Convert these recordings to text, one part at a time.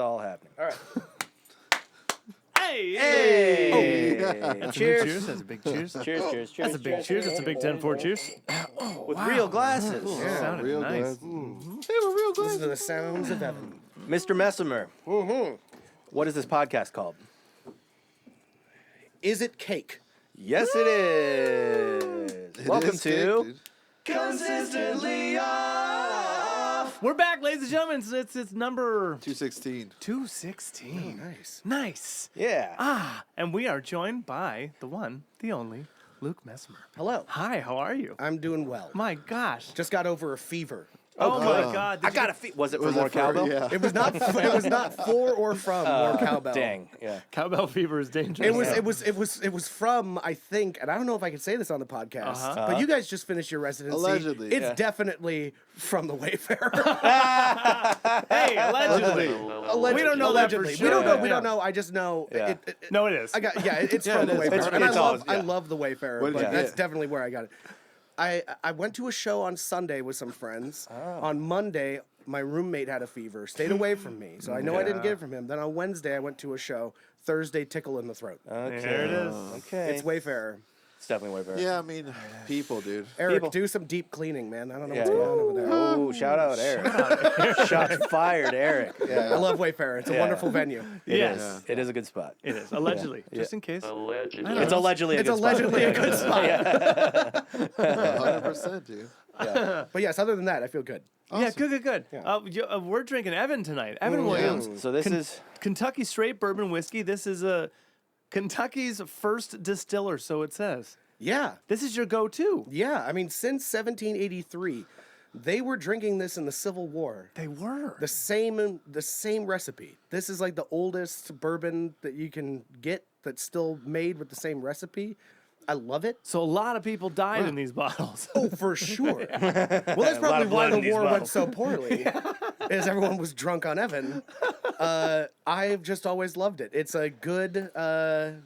all happening. All right. Hey! Hey! Cheers. That's a big cheers. Cheers. That's a big cheers. That's a big 10-4 cheers. With real glasses. Yeah, sounded real nice. glasses. They were real glasses. Listen to the sounds of Evan. Mr. Messimer, what is this podcast called? Is it cake? Yes, it is. Welcome to Consistently Off. We're back, ladies and gentlemen. It's number 216. 216. Nice. Nice. Yeah. And we are joined by the one, the only, Luke Messimer. Hello. Hi, how are you? I'm doing well. My gosh. Just got over a fever. Oh my God. I got a Was it for more cowbell? Yeah. It was not. It was not for or from more cowbell. Dang. Yeah. Cowbell fever is dangerous. It was from, I think, and I don't know if I can say this on the podcast, but you guys just finished your residency. Allegedly. It's definitely from the Wayfarer. Hey, allegedly. We don't know that for Allegedly. sure. We don't know. We Yeah. don't know. I just know. Yeah. No, it is. It's Yeah, from it the is. Wayfarer, and I love the Wayfarer, What did but you that's get? definitely where I got it. I went to a show on Sunday with some friends. On Monday, my roommate had a fever, stayed away from me, so I know I didn't get it from him. Then on Wednesday, I went to a show. Thursday, tickle in the throat. Okay. There it is. Okay. It's Wayfarer. It's definitely way better. Yeah, I mean, people, dude. Eric, People. do some deep cleaning, man. I don't know Yeah. what's going on over there. Oh, shout out, Eric. Shots fired, Eric. I love Wayfarer. It's a Yeah. wonderful venue. Yes. It is a good spot. It is. Allegedly. Just in case. It's allegedly a It's good spot. allegedly a good spot. 100%, dude. But yes, other than that, I feel good. Yeah, good. We're drinking Evan tonight. Evan Williams. So this is Kentucky straight bourbon whiskey. This is Kentucky's first distiller, so it says. Yeah. This is your go-to. Yeah. I mean, since 1783, they were drinking this in the Civil War. They were. The same recipe. This is like the oldest bourbon that you can get that's still made with the same recipe. I love it. So a lot of people died in these bottles. Oh, for sure. Well, that's probably of why blood the in these war went bottles. so poorly, is everyone was drunk on Evan. I've just always loved it. It's a good, a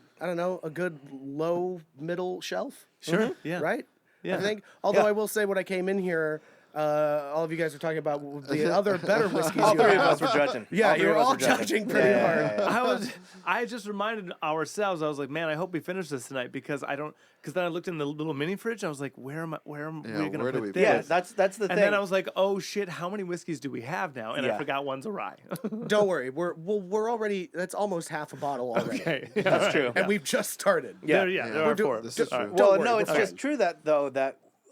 good low middle shelf. Sure. Yeah. Right? Yeah. I think. Although Yeah. I will say when I came in here, all of you guys were talking about the other better whiskeys. all you three of have. us were judging. Yeah, three you're of us all were judging. judging pretty hard. I just reminded ourselves. I was like, man, I hope we finish this tonight because then I looked in the little mini fridge. And I was like, where am we going to where do put we this? Yeah, that's the thing. And then I was like, oh shit, how many whiskeys do we have now? And I Yeah. forgot one's a rye. Don't worry, we're already. That's almost half a bottle already. Okay. That's true. And we've just started. There We're are doing- four. this is All true. right. Don't Well, worry, no, we'll it's find just true that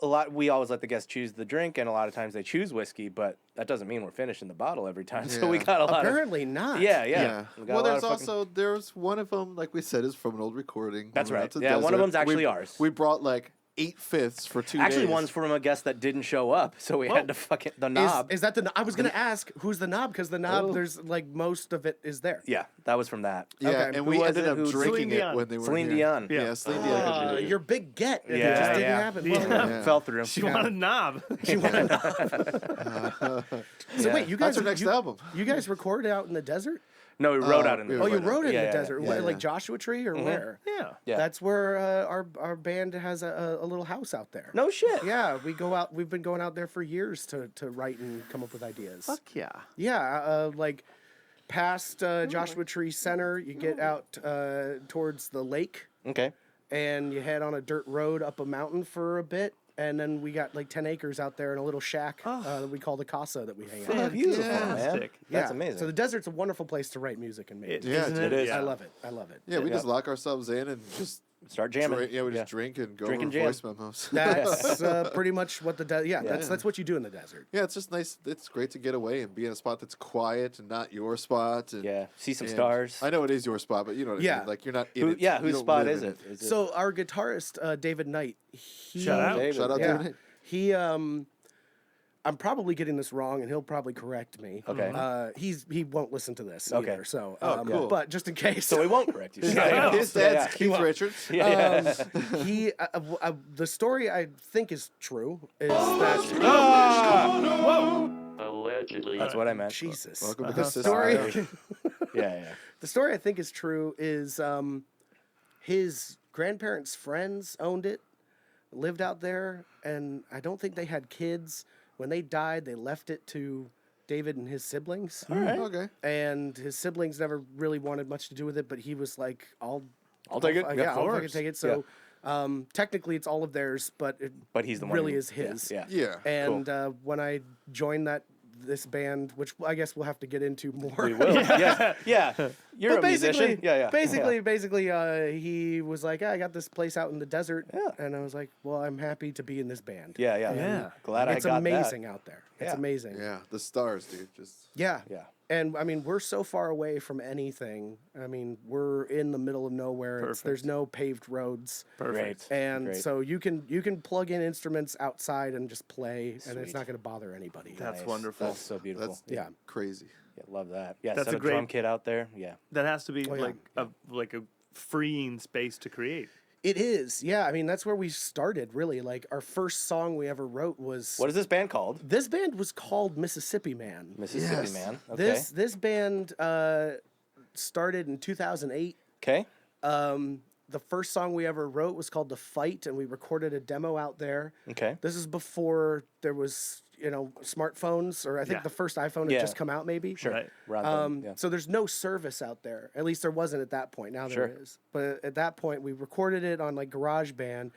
a lot we always let the guests choose the drink, and a lot of times they choose whiskey, but that doesn't mean we're finishing the bottle every time. So we Yeah. got a lot. Apparently not. Yeah. Yeah. We got Well, a lot there's of fucking- there's one of them, like we said, is from an old recording. That's We went right. out to Yeah, one of desert. them's actually We- ours. We brought like 8/5 for 2 Actually, days. one's from a guest that didn't show up, so we had to fucking the knob. Is that the? I was gonna ask who's the knob because the knob there's like most of it is there. Yeah, that was from that. Yeah, Okay. and Who we was ended it? up Who- drinking Celine it Dion. when they were Celine here. Dion. Yeah, Celine Dion. Your big get. It Yeah, just didn't yeah. happen. Yeah. Well, Yeah. Fell through. She wanted a knob. she went. So Yeah. wait, you guys? That's our next album. You guys recorded out in the desert? No, we rode out in the. we Oh, you went out. rode in Yeah, the yeah, desert. yeah, What, yeah. like Joshua Tree or where? Yeah. Yeah. That's where our band has a little house out there. No shit. Yeah, we go out. We've been going out there for years to write and come up with ideas. Fuck yeah. Yeah, like past Joshua Tree Center, you get out towards the lake, Okay. and you head on a dirt road up a mountain for a bit, and then we got like 10 acres out there in a little shack that we call the casa that we hang out. Fuck Beautiful, yeah. man. Fantastic. That's Yeah. amazing. So the desert's a wonderful place to write music and make. Yeah, Isn't it is. I Yeah. love it. I love it. Yeah, we Yeah. just lock ourselves in and just Start jamming. drink. Yeah, we just drink and go Drink over and jam. voice memos. That's pretty much what the that's what you do in the desert. Yeah, it's just nice. It's great to get away and be in a spot that's quiet and not your spot. And, Yeah. See some and stars. I know it is your spot, but you know what I Yeah. mean. Like you're not in it. Yeah. You Whose don't spot live is in it? Is it? So our guitarist David Knight, he, Shout out. David. Shout out yeah, to he I'm probably getting this wrong, and he'll probably correct me. Okay. He won't listen to this Okay. either. So, cool. but just in case, So we won't correct you. His Yeah. dad's Keith Richards. Yeah. he the story I think is true is that Allegedly. That's what I meant. Jesus. Welcome to The the story. Yeah. The story I think is true is his grandparents' friends owned it, lived out there, and I don't think they had kids. When they died, they left it to David and his siblings. All right. Okay. And his siblings never really wanted much to do with it, but he was like, I'll take it. Yeah, Of I'll fucking course. take it. So technically it's all of theirs, but it But he's the one really who- is his. Yeah. Yeah. And when I joined this band, which I guess we'll have to get into more. We will. Yeah. Yeah. You're But a musician. Yeah. Basically, he was like, I got this place out in the desert. Yeah. And I was like, well, I'm happy to be in this band. Yeah. Yeah. Yeah. Glad I It's got amazing out there. It's Yeah. amazing. Yeah. The stars, dude. Just. Yeah. Yeah. And I mean, we're so far away from anything. I mean, we're in the middle of nowhere. There's no paved roads. Perfect. Great. And Great. so you can plug in instruments outside and just play, and it's Sweet. not going to bother anybody. That's Nice. wonderful. That's so beautiful. That's Yeah. crazy. Yeah, love that. Yeah, That's set a a drum great- kit out there. Yeah. That has to be Oh, yeah. like a freeing space to create. It is. Yeah. I mean, that's where we started, really. Like, our first song we ever wrote was. What is this band called? This band was called Mississippi Man. Mississippi Yes. Man. Okay. This band started in 2008. Okay. The first song we ever wrote was called The Fight, and we recorded a demo out there. Okay. This is before there was, smartphones, or I think Yeah. the first iPhone had Yeah. just come out, maybe. Sure. Right. Around then, yeah. So there's no service out there. At least there wasn't at that point. Now Sure. there is. But at that point, we recorded it on like GarageBand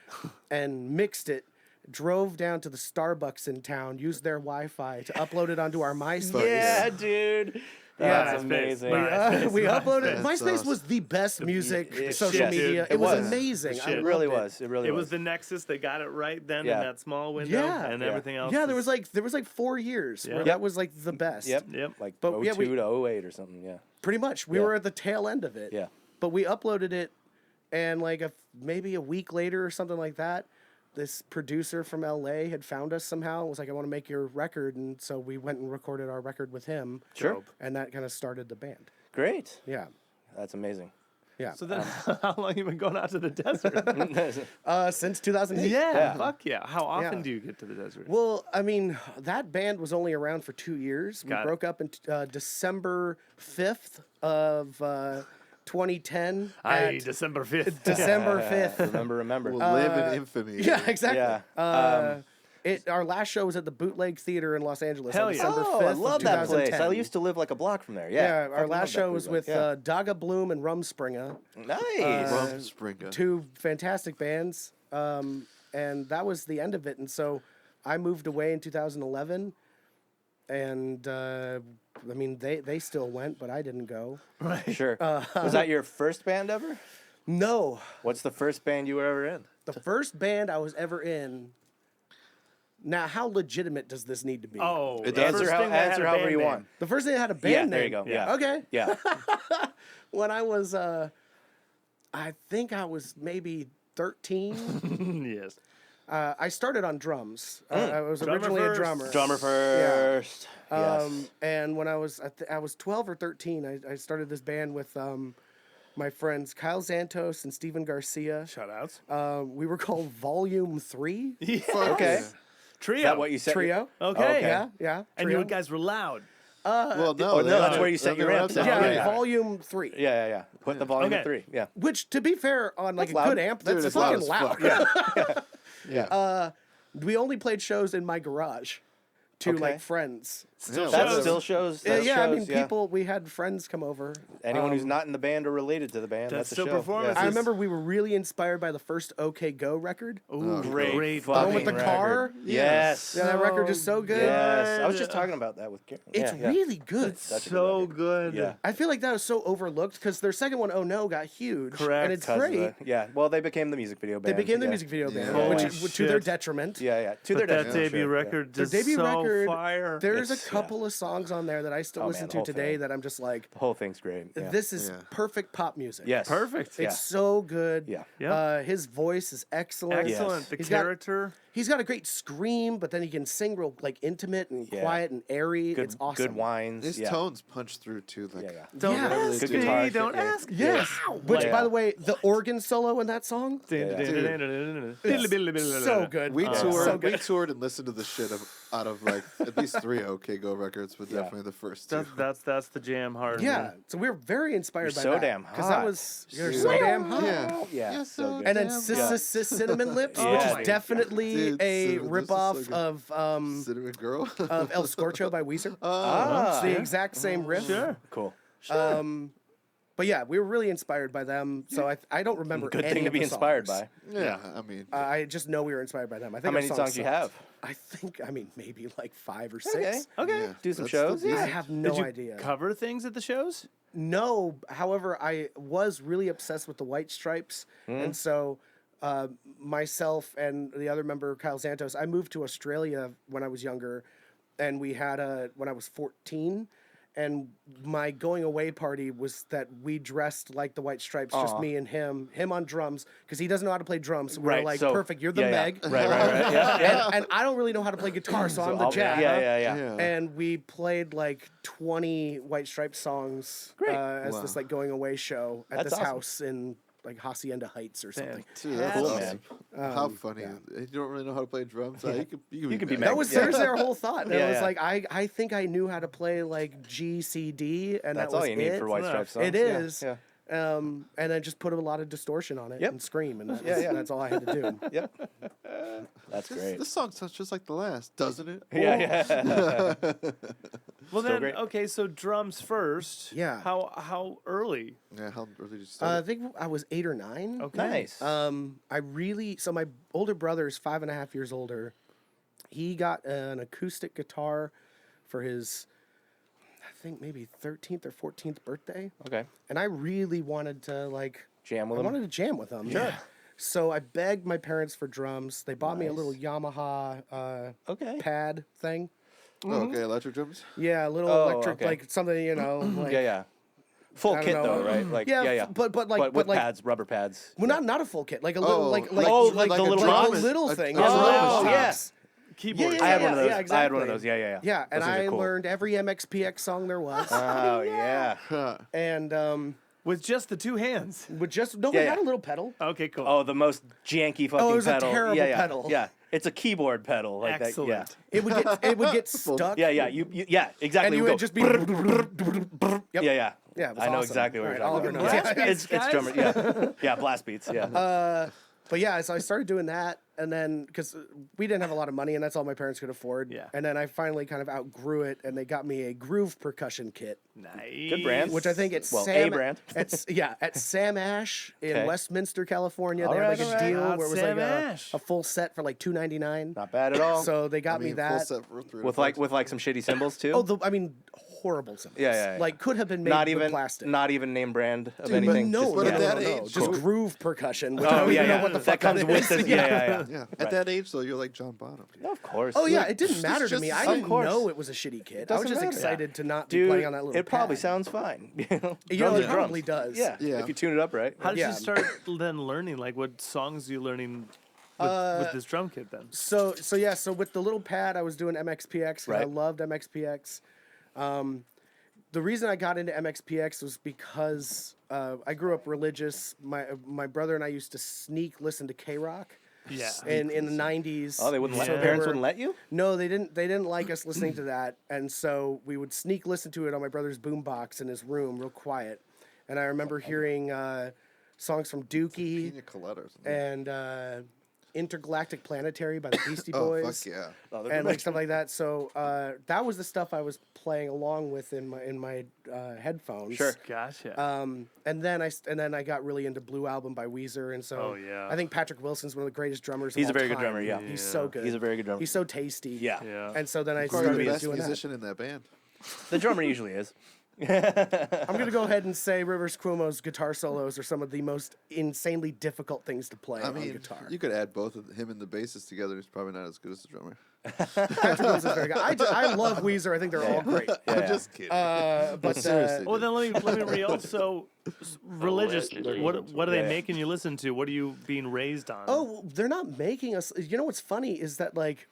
and mixed it. Drove down to the Starbucks in town, used their Wi-Fi to upload it onto our MySpace. Yeah, dude. That's MySpace. amazing. We uploaded. That's MySpace awesome. was the best music social shit, media. dude. It was was. amazing. Shit. I It loved really it. was. It really It was. was the nexus. They got it right then Yeah. in that small window, Yeah. and Yeah. everything else. Yeah, there is- was like 4 years Yeah. where that was like the best. Yep. Yep. Like But, 02 yeah, we- to 08 or something. Yeah. Pretty much. We Yeah. were at the tail end of it. Yeah. But we uploaded it, and like maybe a week later or something like that, this producer from LA had found us somehow. And was like, I want to make your record, and so we went and recorded our record with him. Sure. And that kind of started the band. Great. Yeah. That's amazing. Yeah. So then, how long you been going out to the desert? Since 2008. yeah, fuck yeah. How often Yeah. do you get to the desert? Well, I mean, that band was only around for 2 years. We Got it. broke up in December 5th of 2010. Aye, at December 5th. December 5th. Remember. We'll live in infamy. Yeah, exactly. Yeah. Our last show was at the Bootleg Theater in Los Angeles Hell on yeah. December 5th. Oh, I of love that place. 2010. I used to live like a block from there. Yeah, Yeah. our Fucking last love show that was bootleg. with Daga Bloom and Rumspringa, Nice. Rumspringa. two fantastic bands, and that was the end of it. And so I moved away in 2011, and I mean they still went, but I didn't go. Sure. Was that your first band ever? No, What's the first band you were ever in? the first band I was ever in. Now, how legitimate does this need to be? Oh, It the does. first Answer, thing that had answer a however band you name. want. The first thing I had a band Yeah, name. there you go. Yeah. Okay. Yeah. When I was, I think I was maybe 13. Yes. I started on drums. I was Drummer originally first. a drummer. Drummer first. Yes. And when I was 12 or 13, I started this band with my friends Kyle Zantos and Steven Garcia. Shout outs. We were called Volume 3 Yeah. Okay. Trio. Is that what you said? Trio. Okay. Okay. Yeah. And Trio. you guys were loud. Well, no, Oh, they no, that's have where it. you set They're your gonna amps have to up. have Yeah, it. Volume 3. Yeah. Put the volume Okay. at 3. Yeah. Which, to be fair, on like That's a loud. good amp, Dude, that's it's loud fucking as loud. fuck. Yeah. We only played shows in my garage to Okay. like friends. Yeah, That shows. still shows. Yeah, That I shows, mean, people. We had friends come over. Anyone who's not in the band or related to the band, That's that's, a still show. performances. I remember we were really inspired by the first OkGo record. Ooh, Great The one with fucking the car. record. Yes. Yeah, that record is so good. Yes. I was just talking about that with Karen. It's Yeah. really good. That's a good so record. good. Yeah. I feel like that was so overlooked because their second one, Oh No, got huge. Correct. And it's 'Cause of great. yeah. Well, they became the music video They band. became the yeah. music video band, Yeah. which Holy is to their shit. detriment. Yeah. To But their that detriment, debut sure, record Their is debut so record, fire. There's a It's- couple of songs on there that I still Oh, listen man, the to whole today thing. that I'm just like, The whole thing's great. Yeah. this is Yeah. perfect pop music. Yes. Perfect. Yeah. It's so good. Yeah. Yeah. His voice is excellent. Excellent. Yes. The He's got- character. He's got a great scream, but then he can sing real like intimate and Yeah. quiet and airy. Good, It's awesome. good wines. His yeah. tones punch through too. Like, Yeah. Don't Yeah. ask Good me. guitar shit, Don't yeah. ask me. Yes. Which, Yeah. by the way, the organ solo in that song, so So good. We So toured. good. We toured and listened to the shit out of like at least 3 OK OkGo records, but Yeah. definitely the first two. That's the jam hard. Yeah, so we were very inspired You're by so that. damn Because that hot. was you're Dude. so damn hot. Yeah. Yeah, You're so good. And then damn Cinnamon Lips, Yeah, which is dude. definitely Dude, a Cinnamon Lips is so ripoff good. of Cinnamon Girl. El Scorcho by Weezer. Ah, It's the exact same riff. Sure. cool. But yeah, we were really inspired by them. So I don't remember. Good any thing to of be the inspired songs. by. Yeah, I mean, I just know we were inspired by them. I think How our many songs do you sucked. have? I think maybe like 5 or 6. Okay. Okay. yeah, Do some that's shows. still I Yeah. have no Did you idea. cover things at the shows? No, however, I was really obsessed with the White Stripes, and so myself and the other member, Kyle Santos, I moved to Australia when I was younger, and we had when I was 14, and my going away party was that we dressed like the White Stripes, just Aw. me and him on drums, because he doesn't know how to play drums. So we were Right, like, so- perfect, you're the yeah, yeah. Meg. Right. Yeah. Yeah. And I don't really know how to play guitar, so I'm the I'll- Jack. Yeah. Yeah. And we played like 20 White Stripes songs Great. as Wow. this like going away show at That's this awesome. house in like Hacienda Heights or something. dude, that's Cool, awesome. man. How funny. You don't really know how to play drums. You can be Meg. Meg. That was Yeah. seriously our whole thought. And Yeah, it was yeah. like I think I knew how to play like G, C, D, and That's that was all you need it. for White Yeah. Stripes songs. It is. Yeah. And then just put a lot of distortion on it Yep. and scream, and that's, Yeah. that's all I had to do. Yep. That's great. This song sounds just like the last, doesn't it? Yeah. Well, Still then, great. okay, so drums first. Yeah. How early? Yeah, how early did you I start? think I was 8 or 9. Okay. Nice. So my older brother's 5.5 years older. He got an acoustic guitar for his, I think maybe 13th or 14th birthday, Okay. and I really wanted to like Jam with I them. wanted to jam with him. Sure. So I begged my parents for drums. They bought me a little Yamaha Okay. pad thing. Oh, okay, electric drums. Yeah, a little Oh, electric, okay. like something, like Yeah. Full I don't kit know. though, right? Like yeah. but like with like pads, rubber pads. well, not a full kit, like a little Oh, like like a the little drum- box? little a- thing. a Yeah, drum little machine. tops. Keyboard. Yeah, I had one of those. yeah, I had one of exactly. those. Yeah. Yeah, and Those things I are cool. learned every MXPX song there was, Oh yeah. and With just the two hands. with just we Yeah, had yeah. a little pedal. Okay, cool. Oh, the most janky fucking it was a pedal. terrible yeah. pedal. Yeah. It's a keyboard pedal like Excellent. that. It would get stuck. Yeah. Yeah. You yeah. Exactly. and you We would go, just be. Yep. Yeah. Yeah, it was I know awesome. exactly what All you're right, talking Oliver about. knows. Yeah. Yeah. It's Guys. drummer. Yeah. Yeah. Blast beats. Yeah. But yeah, so I started doing that, and then because we didn't have a lot of money, and that's all my parents could afford. Yeah. And then I finally kind of outgrew it, and they got me a groove percussion kit, Nice. Good brand. which I think it's Well, Sam, a brand. at Sam Ash in Okay. Westminster, California. All they had right, like all a right. deal Ah, where it was Sam like Ash. a full set for like $2.99. Not bad at all. So they got me Full that. set for 3 with like some shitty cymbals too. I mean, horrible cymbals. Yeah. Like could have been made not with even plastic. not even name brand of Dude, but anything. no, just, but no, at no, that no, age, just cool. groove percussion. Which I Oh don't yeah, even yeah. know what the that fuck comes that with is. the yeah. Yeah, Right. at that age though, you're like John Bonham. No, of course. Oh yeah, Look, it didn't matter to just- me. I of didn't course. know it was a shitty kit. I was Doesn't just matter. excited to not be Dude, playing on that little. it probably pad. sounds fine. You know, You know, Drums it are probably drums. does. Yeah. Yeah. If you tune it up right. How did Yeah. you start then learning? Like, what songs are you learning with this drum kit then? So with the little pad, I was doing MXPX. And I Right. loved MXPX. The reason I got into MXPX was because I grew up religious. My brother and I used to sneak listen to K-Rock. Yeah. In the 90s. Oh, they wouldn't let Yeah. parents wouldn't let you. No, they didn't like us listening to that, and so we would sneak listen to it on my brother's boombox in his room, real quiet. And I remember hearing songs from Dookie Pina colada or something. and Intergalactic Planetary by the Beastie Oh, Boys. fuck yeah. Oh, they're And like good. stuff like that. So that was the stuff I was playing along with in my headphones. Sure. Gotcha. And then I got really into Blue Album by Weezer, and so Oh, yeah. I think Patrick Wilson's one of the greatest drummers. He's of a all very good time. drummer, yeah. He's so good. He's a very good drummer. He's so tasty. Yeah. yeah. And so then I Probably the started best doing that. musician in that band. The drummer usually is. I'm gonna go ahead and say Rivers Cuomo's guitar solos are some of the most insanely difficult things to play I on mean, guitar. you could add both of him and the bassist together. He's probably not as good as the drummer. Patrick Wilson's very good. I love Weezer. I think they're all great. I'm Yeah. just kidding. But Seriously. Well, then let me reel. So, religious. What are they Yeah. making you listen to? What are you being raised on? oh, they're not making us. You know what's funny is that like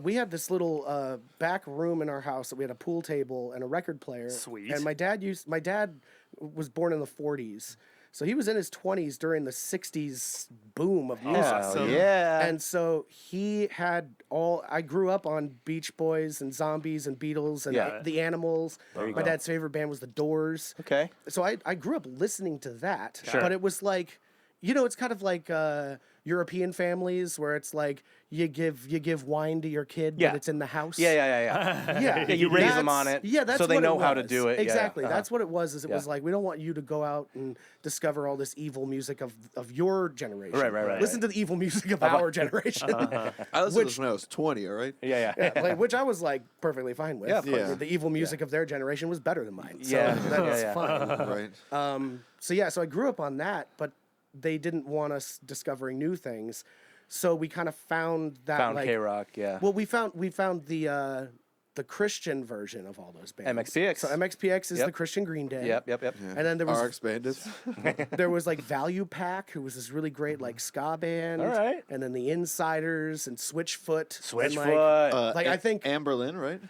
we had this little back room in our house that we had a pool table and a record player. Sweet. And my dad was born in the 40s. So he was in his 20s during the 60s boom of music. Awesome. Yeah. And so he had I grew up on Beach Boys and Zombies and Beatles and Yeah. the Animals. There you My go. dad's favorite band was the Doors. Okay. So I grew up listening to that. Sure. But it was like, it's kind of like European families where it's like you give wine to your kid, Yeah. but it's in the house. Yeah. Yeah, Yeah, you raise them that's- on it. Yeah, that's so they what know it how to was. do it. Yeah, Exactly. uh-huh. That's what it was. Is it Yeah. was like we don't want you to go out and discover all this evil music of your generation. Right. Listen to the evil music of our generation. I listened to this when I was 20. All right. Yeah. Yeah, like, which I was like perfectly fine with. Yeah, of course. But the evil music of their generation was better than mine. So Yeah. that was Yeah. fine. Right. So I grew up on that, but they didn't want us discovering new things. So we kind of found that Found like K-Rock. Yeah. well, we found the Christian version of all those bands. MXPX. So MXPX is Yep. the Christian Green Day. Yep. And then there was RX Bandits. there was like Value Pack, who was this really great like ska band. All right. And then the Insiders and Switchfoot. And, Switchfoot. like I think Amberlin, right?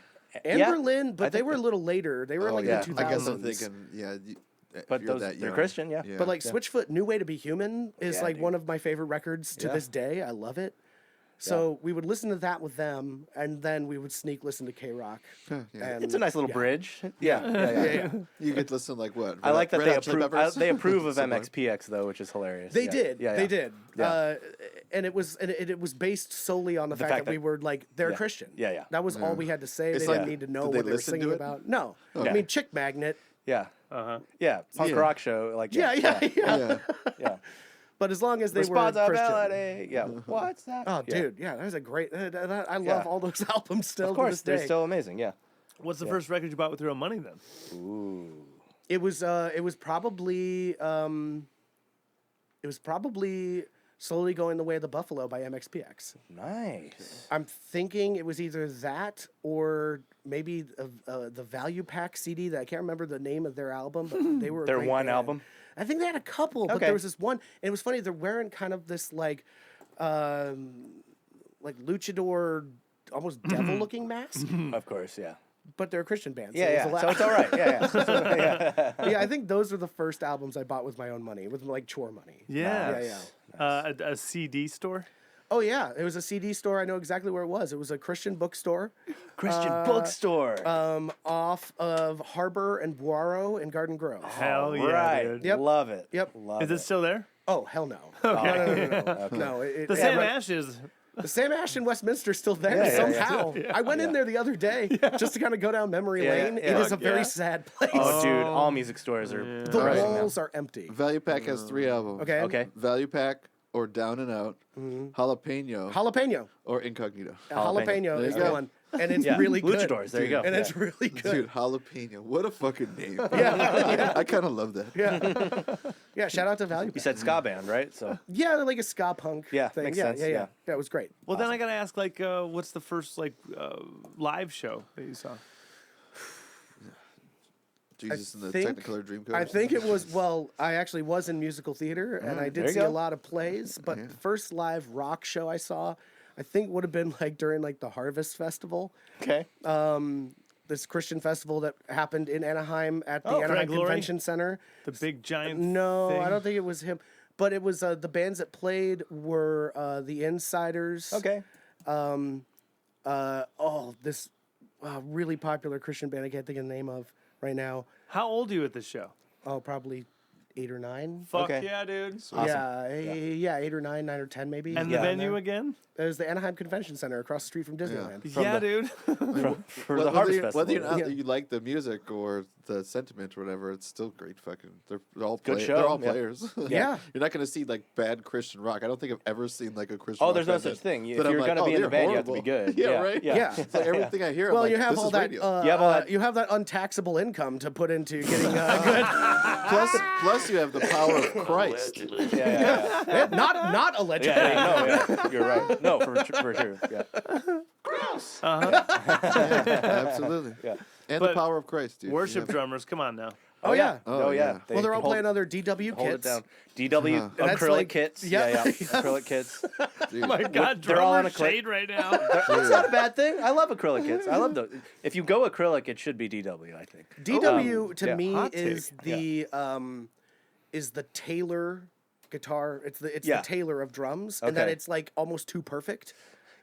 Amberlin, but I they think were a little later. They were like yeah. in the 2000s. I guess I'm thinking, yeah. If But you're those- that they're young. Christian, yeah. But like Switchfoot, New Way to Be Human is Yeah, like dude. one of my favorite records to Yeah. this day. I love it. So we would listen to that with them, and then we would sneak listen to K-Rock. yeah. And, It's a nice little yeah. bridge. Yeah. You could listen to, like what? I like that Red they Hot Chili approve. Peppers? They approve of Similar. MXPX though, which is hilarious. They Yeah. did. Yeah. They did. Yeah. And it was based solely on the fact that we were like they're Yeah. Christian. Yeah. That was all we had to say. It's They like- didn't need to know did they what they were listen singing to it? about. No. Yeah. I mean, Chick Magnet. Yeah. Yeah. Punk Yeah. rock show. Like Yeah. Yeah. But as long as they were Christian. Responsibility. Yeah. What's that? Oh, Yeah. dude, yeah, that was a great. I love Yeah. all those albums still. Of course, to this they're day. still amazing. Yeah. What's the first record you bought with your own money then? Ooh. It was probably Slowly Going the Way of the Buffalo by MXPX. Nice. I'm thinking it was either that or maybe the Value Pack CD that I can't remember the name of their album, but they were a Their great one band. album? I think they had a couple, but Okay. there was this one, and it was funny. They're wearing kind of this like luchador, almost devil-looking mask, Of course. Yeah. but they're a Christian band. So Yeah. it Yeah. was So it's all right. Yeah. yeah, I think those were the first albums I bought with my own money, with like chore money. Yeah. Yeah. A CD store? Oh yeah, it was a CD store. I know exactly where it was. It was a Christian bookstore Christian bookstore. off of Harbor and Boiro in Garden Grove. Hell yeah, right. dude. Yep. Love it. Yep. Love Is it still there? Oh hell no. No. The Sam Ashes. The Sam Ash in Westminster's still there Yeah, yeah, somehow. I went in there the other day just to kind of go down memory Yeah, lane. yeah. It is a Fuck very yeah. sad place. Oh, dude, all music stores are The closing now. walls are empty. Value Pack has 3 albums. Okay. Okay. Value Pack or Down and Out, Jalapeno, Jalapeno. or Incognito. Jalapeno There is you the go. one. And it's Yeah. really good. Luchadors. There you go. And Yeah. it's really good. Dude, Jalapeno. What a fucking name. Yeah. I kind of love that. Yeah, shout out to Value You Pack. said ska band, right? So Yeah, they're like a ska punk Yeah, thing. makes Yeah, sense, yeah. yeah. Yeah, it was great. Well, then I gotta ask, like, what's the first live show that you saw? Jesus and the think- Technicolor Dreamcoat. I think it was, well, I actually was in musical theater and I there did you see a go. lot of plays, but the first live rock show I saw, I think would have been like during like the Harvest Festival. okay. This Christian festival that happened in Anaheim at the Oh, Anaheim Frank Laurie? Convention Center. The big giant. No, thing? I don't think it was him. But it was the bands that played were the Insiders. Okay. This really popular Christian band I can't think of the name of right now. How old are you at this show? Oh, probably 8 or 9. Fuck Okay. yeah, dude. Yeah, 8 or 9, 9 or 10 maybe. And Yeah, the venue there. again? It was the Anaheim Convention Center across the street from Disneyland. Yeah, dude. For the Harvest Festival. Whether or not Yeah. you like the music or the sentiment or whatever, it's still great. Fucking, they're all Good play- show, They're all yeah. players. Yeah. You're not gonna see like bad Christian rock. I don't think I've ever seen like a Christian. Oh, rock there's no band such thing. If that I'm you're like, gonna oh, be in the they're band, you have to be horrible. good. Yeah, right. Yeah. It's like everything I hear. I'm Well, like, you have this all is that. radio. You have all that- You have that untaxable income to put into getting good. Plus, you have the power of Christ. Yeah. not allegedly. Yeah. You're right. No, for sure. Yeah. Absolutely. Yeah. And But the power of Christ, dude. Worship Yeah. drummers, come on now. Oh yeah. Oh, yeah. They Well, they're all hold- playing other DW Hold it kits. down. DW That's acrylic like- kits. yeah. Yeah. Acrylic kits. Dude. My God, They're all on drummer a clip. shade right now. That's not a bad thing. I love acrylic kits. I love those. If you go acrylic, it should be DW, I think. DW to yeah. me Hot is take. is the Taylor guitar. It's the Yeah. Taylor of drums, and that Okay. it's like almost too perfect.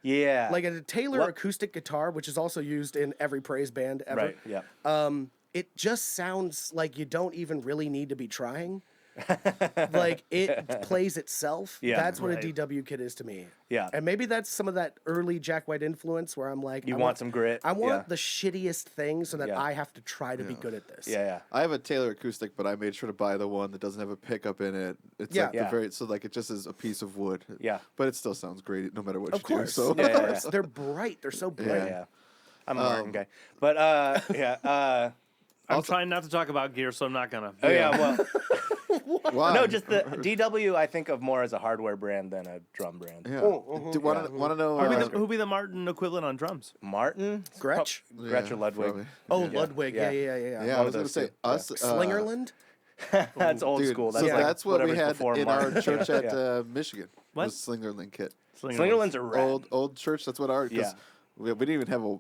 Yeah. Like a Taylor What- acoustic guitar, which is also used in every praise band ever. Right. Yeah. It just sounds like you don't even really need to be trying. Like it plays itself. Yeah. That's what Right. a DW kit is to me. Yeah. And maybe that's some of that early Jack White influence where I'm like, You I want some grit. I want Yeah. the shittiest thing so that Yeah. I have to try to be good at this. Yeah. Yeah. I have a Taylor acoustic, but I made sure to buy the one that doesn't have a pickup in it. It's Yeah. like Yeah. the very so like it just is a piece of wood. Yeah. But it still sounds great no matter what Of you course. do. So Yeah, yeah, yeah. They're bright. They're so bright. Yeah. Yeah. I'm a Martin guy, but yeah. I'm trying not to talk about gear, so I'm not gonna. Oh yeah. Well, Why? no, just the DW. I think of more as a hardware brand than a drum brand. Yeah. Oh, Want to know? Who'd be the Martin equivalent on drums? Martin, Gretsch? Gretsch or Ludwig. probably. Oh, Ludwig. Yeah. Yeah. Yeah, I One was of gonna those say two. us. Slingerland? That's old Dude, school. That's so like that's what we whatever's had before in our Martin. church at Yeah. Michigan. What? Was Slingerland kit. Slingerlands are rad. Old church. That's what our. 'cause Yeah. We didn't even have a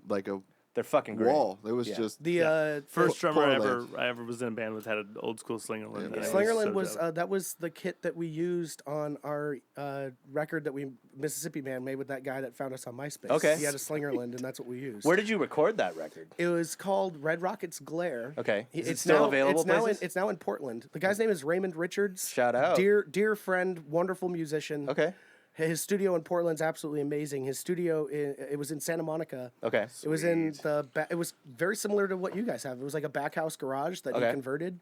They're fucking great. wall. It was Yeah. just The First drummer Portland. I ever was in a band with had an old school Slingerland. Yeah. that Slingerland so was dope. that was the kit that we used on our record that we Mississippi Man made with that guy that found us on MySpace. Okay. He had a Slingerland, and that's what we used. Where did you record that record? It was called Red Rockets Glare. Okay. Is it It's still now, available It's now, in, places? it's now in Portland. The guy's name is Raymond Richards. Shout out. Dear friend, wonderful musician. Okay. His studio in Portland's absolutely amazing. His studio, it was in Santa Monica. Okay. It was in the it was very similar to what you guys have. It was like a back house garage that he Okay. converted.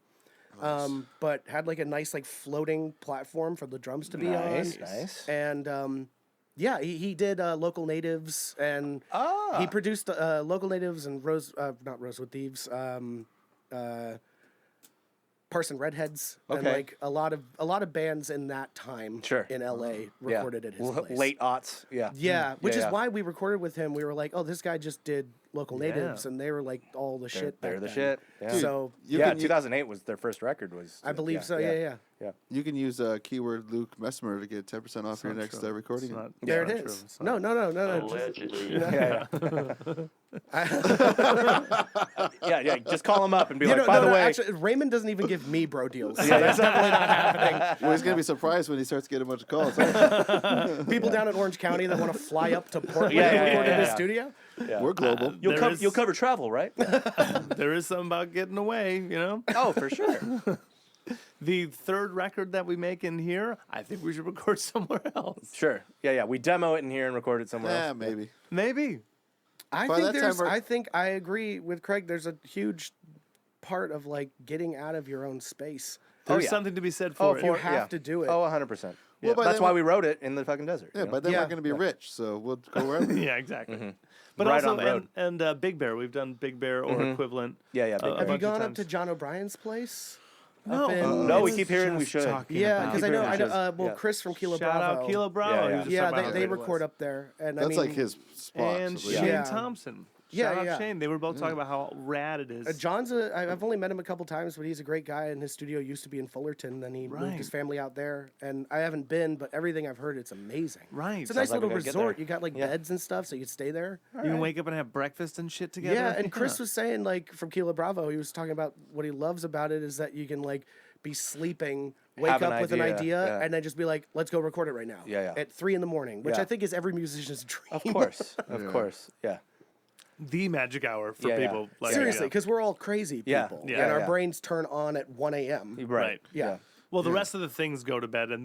But had like a nice like floating platform for the drums to be Nice, on. nice. And yeah, he did Local Natives, and he produced Local Natives and not Rosewood Thieves, Parson Redheads, and Okay. like a lot of bands in that time Sure. in LA recorded at his place. Late aughts. Yeah. Yeah, which is yeah. why we recorded with him. We were like, oh, this guy just did Local Natives, and they were like all the shit. They're back the then. shit. Yeah. So You yeah, can 2008 was their first record. Was I believe so. Yeah. You can use keyword Luke Messimer to get 10% off your next recording. It's not- There it's it not true. is. It's not. No. Allegedly. Yeah, yeah. Just call him up and be like, by the way, actually, Raymond doesn't even give me bro deals. So that's definitely not happening. Well, he's gonna be surprised when he starts getting a bunch of calls. People down in Orange County that want to fly up to Portland Yeah, to yeah, record yeah, in his yeah. studio. yeah. We're global. You'll cover travel, right? There is something about getting away, you know. Oh, for sure. The third record that we make in here, I think we should record somewhere else. Sure. Yeah. We demo it in here and record it somewhere Yeah, else. maybe. Maybe. I By think that time, there's. we're- I think I agree with Craig. There's a huge part of like getting out of your own space. There's yeah. something to be said Oh, for it. You have to do it. Oh, 100%. Well, by That's then why we're- we wrote it in the fucking desert. Yeah, you know? but then Yeah. we're gonna be rich, so we'll go wherever. Yeah, exactly. But Right also, on the road. and Big Bear, we've done Big Bear or equivalent. Yeah. Big Have Have Bear. you bunch of gone up times. to John O'Brien's place? No, Up in- No, we it's keep hearing we just should. talking Yeah, about because I it. know. Yeah. Well, Chris from Kilo Shout Bravo. out Kilo Bravo. Yeah, he yeah. was just Yeah, talking about they how great it record was. up there, and That's I mean, like his spot. And so, Shane Yeah. Thompson. Yeah, Shout out yeah. Shane. They were both talking about how rad it is. John's I've only met him a couple times, but he's a great guy, and his studio used to be in Fullerton. Then he moved Right. his family out there, and I haven't been, but everything I've heard, it's amazing. Right. It's a Sounds nice like we little gotta get resort. there. You got like Yeah. beds and stuff, so you could stay there. You can wake up and have breakfast and shit together. Yeah, and Chris was saying like from Kilo Bravo, he was talking about what he loves about it is that you can like be sleeping, wake Have an up with an idea, idea, yeah. and then just be like, let's go record it right now. Yeah. At 3 a.m, which Yeah. I think is every musician's dream. Of course. Of course. Yeah. the magic hour for Yeah, yeah. people. Like, Seriously, yeah. because we're all crazy Yeah. people, Yeah, and our yeah. brains turn on at 1 a.m. Right. Yeah. Well, the rest of the things go to bed, and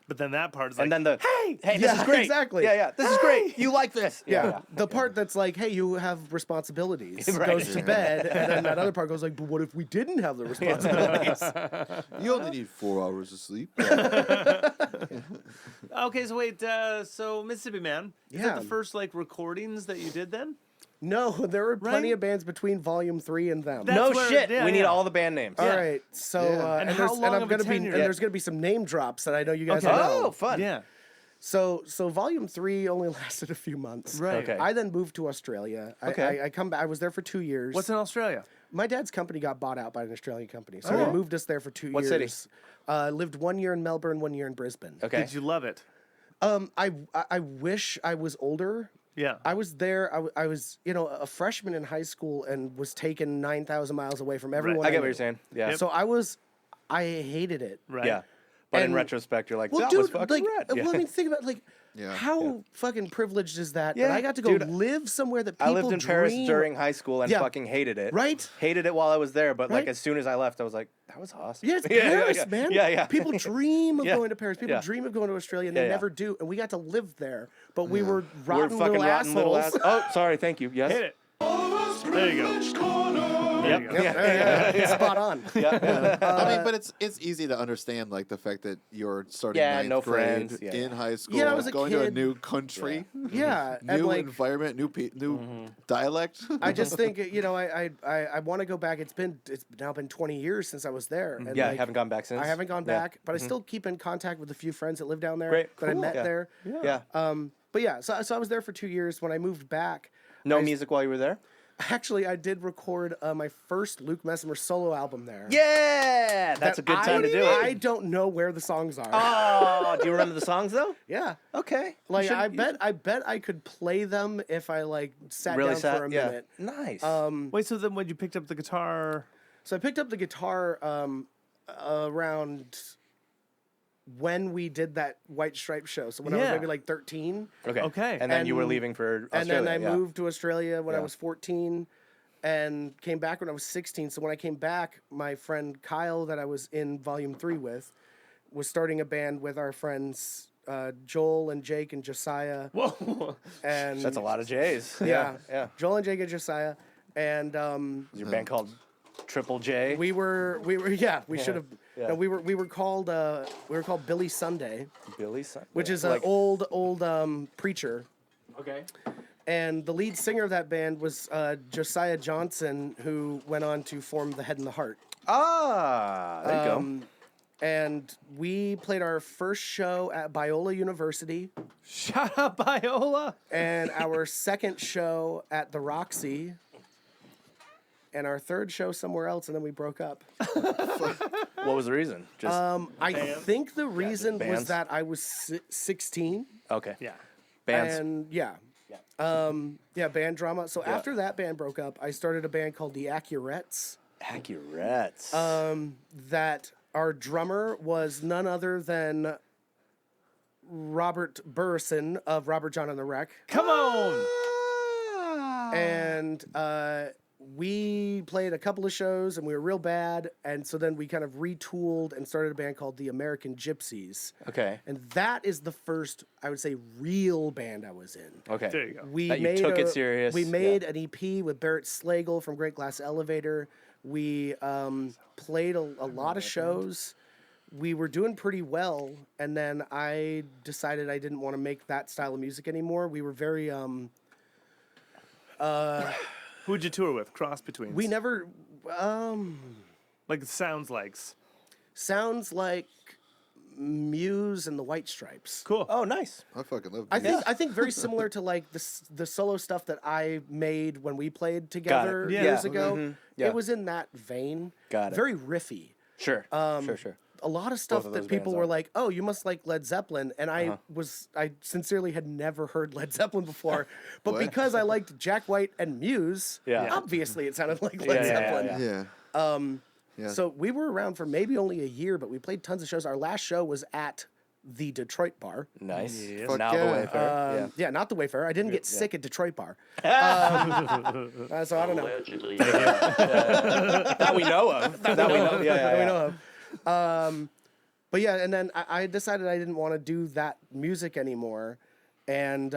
but then that part's like, And then the hey, this Yeah, is great. exactly. Yeah. This is great. You like this. Yeah, the part that's like, hey, you have responsibilities, Right. goes to bed, and then that other part goes like, but what if we didn't have the responsibilities? You only need 4 hours of sleep. okay, so wait, so Mississippi Man, is that Yeah. the first like recordings that you did then? No, there were plenty Right? of bands between Volume 3 and them. That's No where- shit. yeah, we need yeah. all the band names. All Yeah. right, so Yeah. And how there's- long I'm of a gonna be tenure? and there's gonna be some name drops that I know you guys Okay. know. Oh, fun. Yeah, So Volume 3 only lasted a few months. right. Okay. I then moved to Australia. Okay. I come back. I was there for 2 years. What's in Australia? My dad's company got bought out by an Australian company, so Okay. he moved us there for 2 What years. city? Lived 1 year in Melbourne, 1 year in Brisbane. Okay. Did you love it? I wish I was older. Yeah. I was there. I was a freshman in high school and was taken 9,000 miles away from everyone. I get what knew. you're saying. Yeah. Yep. So I was I hated it. Right. Yeah. But in And- retrospect, you're like, Well, that dude, was fucking like, rad. Yeah. I mean, think about Yeah. how fucking privileged is that? Yeah, that I got to go dude, live somewhere that I people lived in dream. Paris during high school and Yeah. fucking hated it. Right? Hated it while I was there, but like Right? as soon as I left, I was like, that was awesome. Yeah, it's Paris, yeah. man. Yeah, yeah. People dream of Yeah. going to Paris. People Yeah. dream of going to Australia, and Yeah, they yeah. never do. And we got to live there, but we were We're rotten fucking little rotten little assholes. ass. Oh, sorry. Thank you. Yes. Hit it. There you go. There you go. Yeah, spot on. I mean, but it's easy to understand like the fact that you're starting Yeah, ninth no grade friends. Yeah, in yeah. high school, Yeah, I was a going to a kid. new country, Yeah, and new like environment, new dialect. I just think I want to go back. It's now been 20 years since I was there. And Yeah, like, haven't gone back since. I haven't gone Yeah. back, but I still keep in contact with a few friends that live down there Great. that I Cool. met Yeah. there. Yeah. But yeah, so I was there for 2 years. When I moved back, No music while you were there? actually I did record my first Luke Messimer solo album there. Yeah, that's a good time to do it. I don't know where the songs are. Oh, do you remember the songs though? Yeah. Okay. Like You I should- bet I could play them if I like sat really down sat, for a yeah. minute. Nice. Wait, so then when you picked up the guitar, So I picked up the guitar around when we did that White Stripe show. So when I was Yeah. maybe like 13. okay. okay. And then you were and- leaving for And Australia. then I yeah. moved to Australia when I Yeah. was 14 and came back when I was 16. So when I came back, my friend Kyle that I was in Volume 3 with was starting a band with our friends Joel and Jake and Josiah. whoa, And That's a lot of J's. Yeah. Yeah. Joel and Jake and Josiah. And Is your band called Triple J? we were we should have Yeah. no, we were called Billy Sunday, Billy Sunday. which is like, an old preacher. Okay. And the lead singer of that band was Josiah Johnson, who went on to form the Head and the Heart. Ah, there you go. And we played our first show at Biola University shut up, Viola. and our second show at the Roxy and our third show somewhere else, and then we broke up. What was the reason? Just I think the reason was bands? that I was 16. okay. Yeah. Bands. And band drama. So after that band broke up, I started a band called the Accurettes. Accurettes. That our drummer was none other than Robert Burrison of Robert John and the Wreck. Come on. And we played a couple of shows and we were real bad. And so then we kind of retooled and started a band called the American Gypsies. Okay. And that is the first, I would say, real band I was in. Okay. There you go. We That you took it serious. We Yeah. made an EP with Barrett Slagle from Great Glass Elevator. We played a lot of shows. We were doing pretty well, and then I decided I didn't want to make that style of music anymore. We were very Who'd you tour with? Cross between. we never like it sounds likes. sounds like Muse and the White Stripes. Cool. Oh, nice. I fucking love. I think very similar to like the solo stuff that I made when we played together Yeah. years Yeah. ago. Mhm. Yeah. It was in that vein. Got it. Very riffy. Sure. Sure. A lot of stuff of that those people bands were are. like, "Oh, you must like Led Zeppelin," and I sincerely had never heard Led Zeppelin before, but What? because I liked Jack White and Muse, Yeah. obviously it sounded like Led Yeah, Zeppelin. yeah. Yeah. So we were around for maybe only a year, but we played tons of shows. Our last show was at the Detroit Bar. Nice. Yeah. Fuck Now yeah. the Wayfarer. Yeah, not the Wayfarer. I didn't get sick at Detroit Bar. So I don't know. That we know of. That we know. Yeah, That we yeah. know of. But yeah, and then I decided I didn't want to do that music anymore, and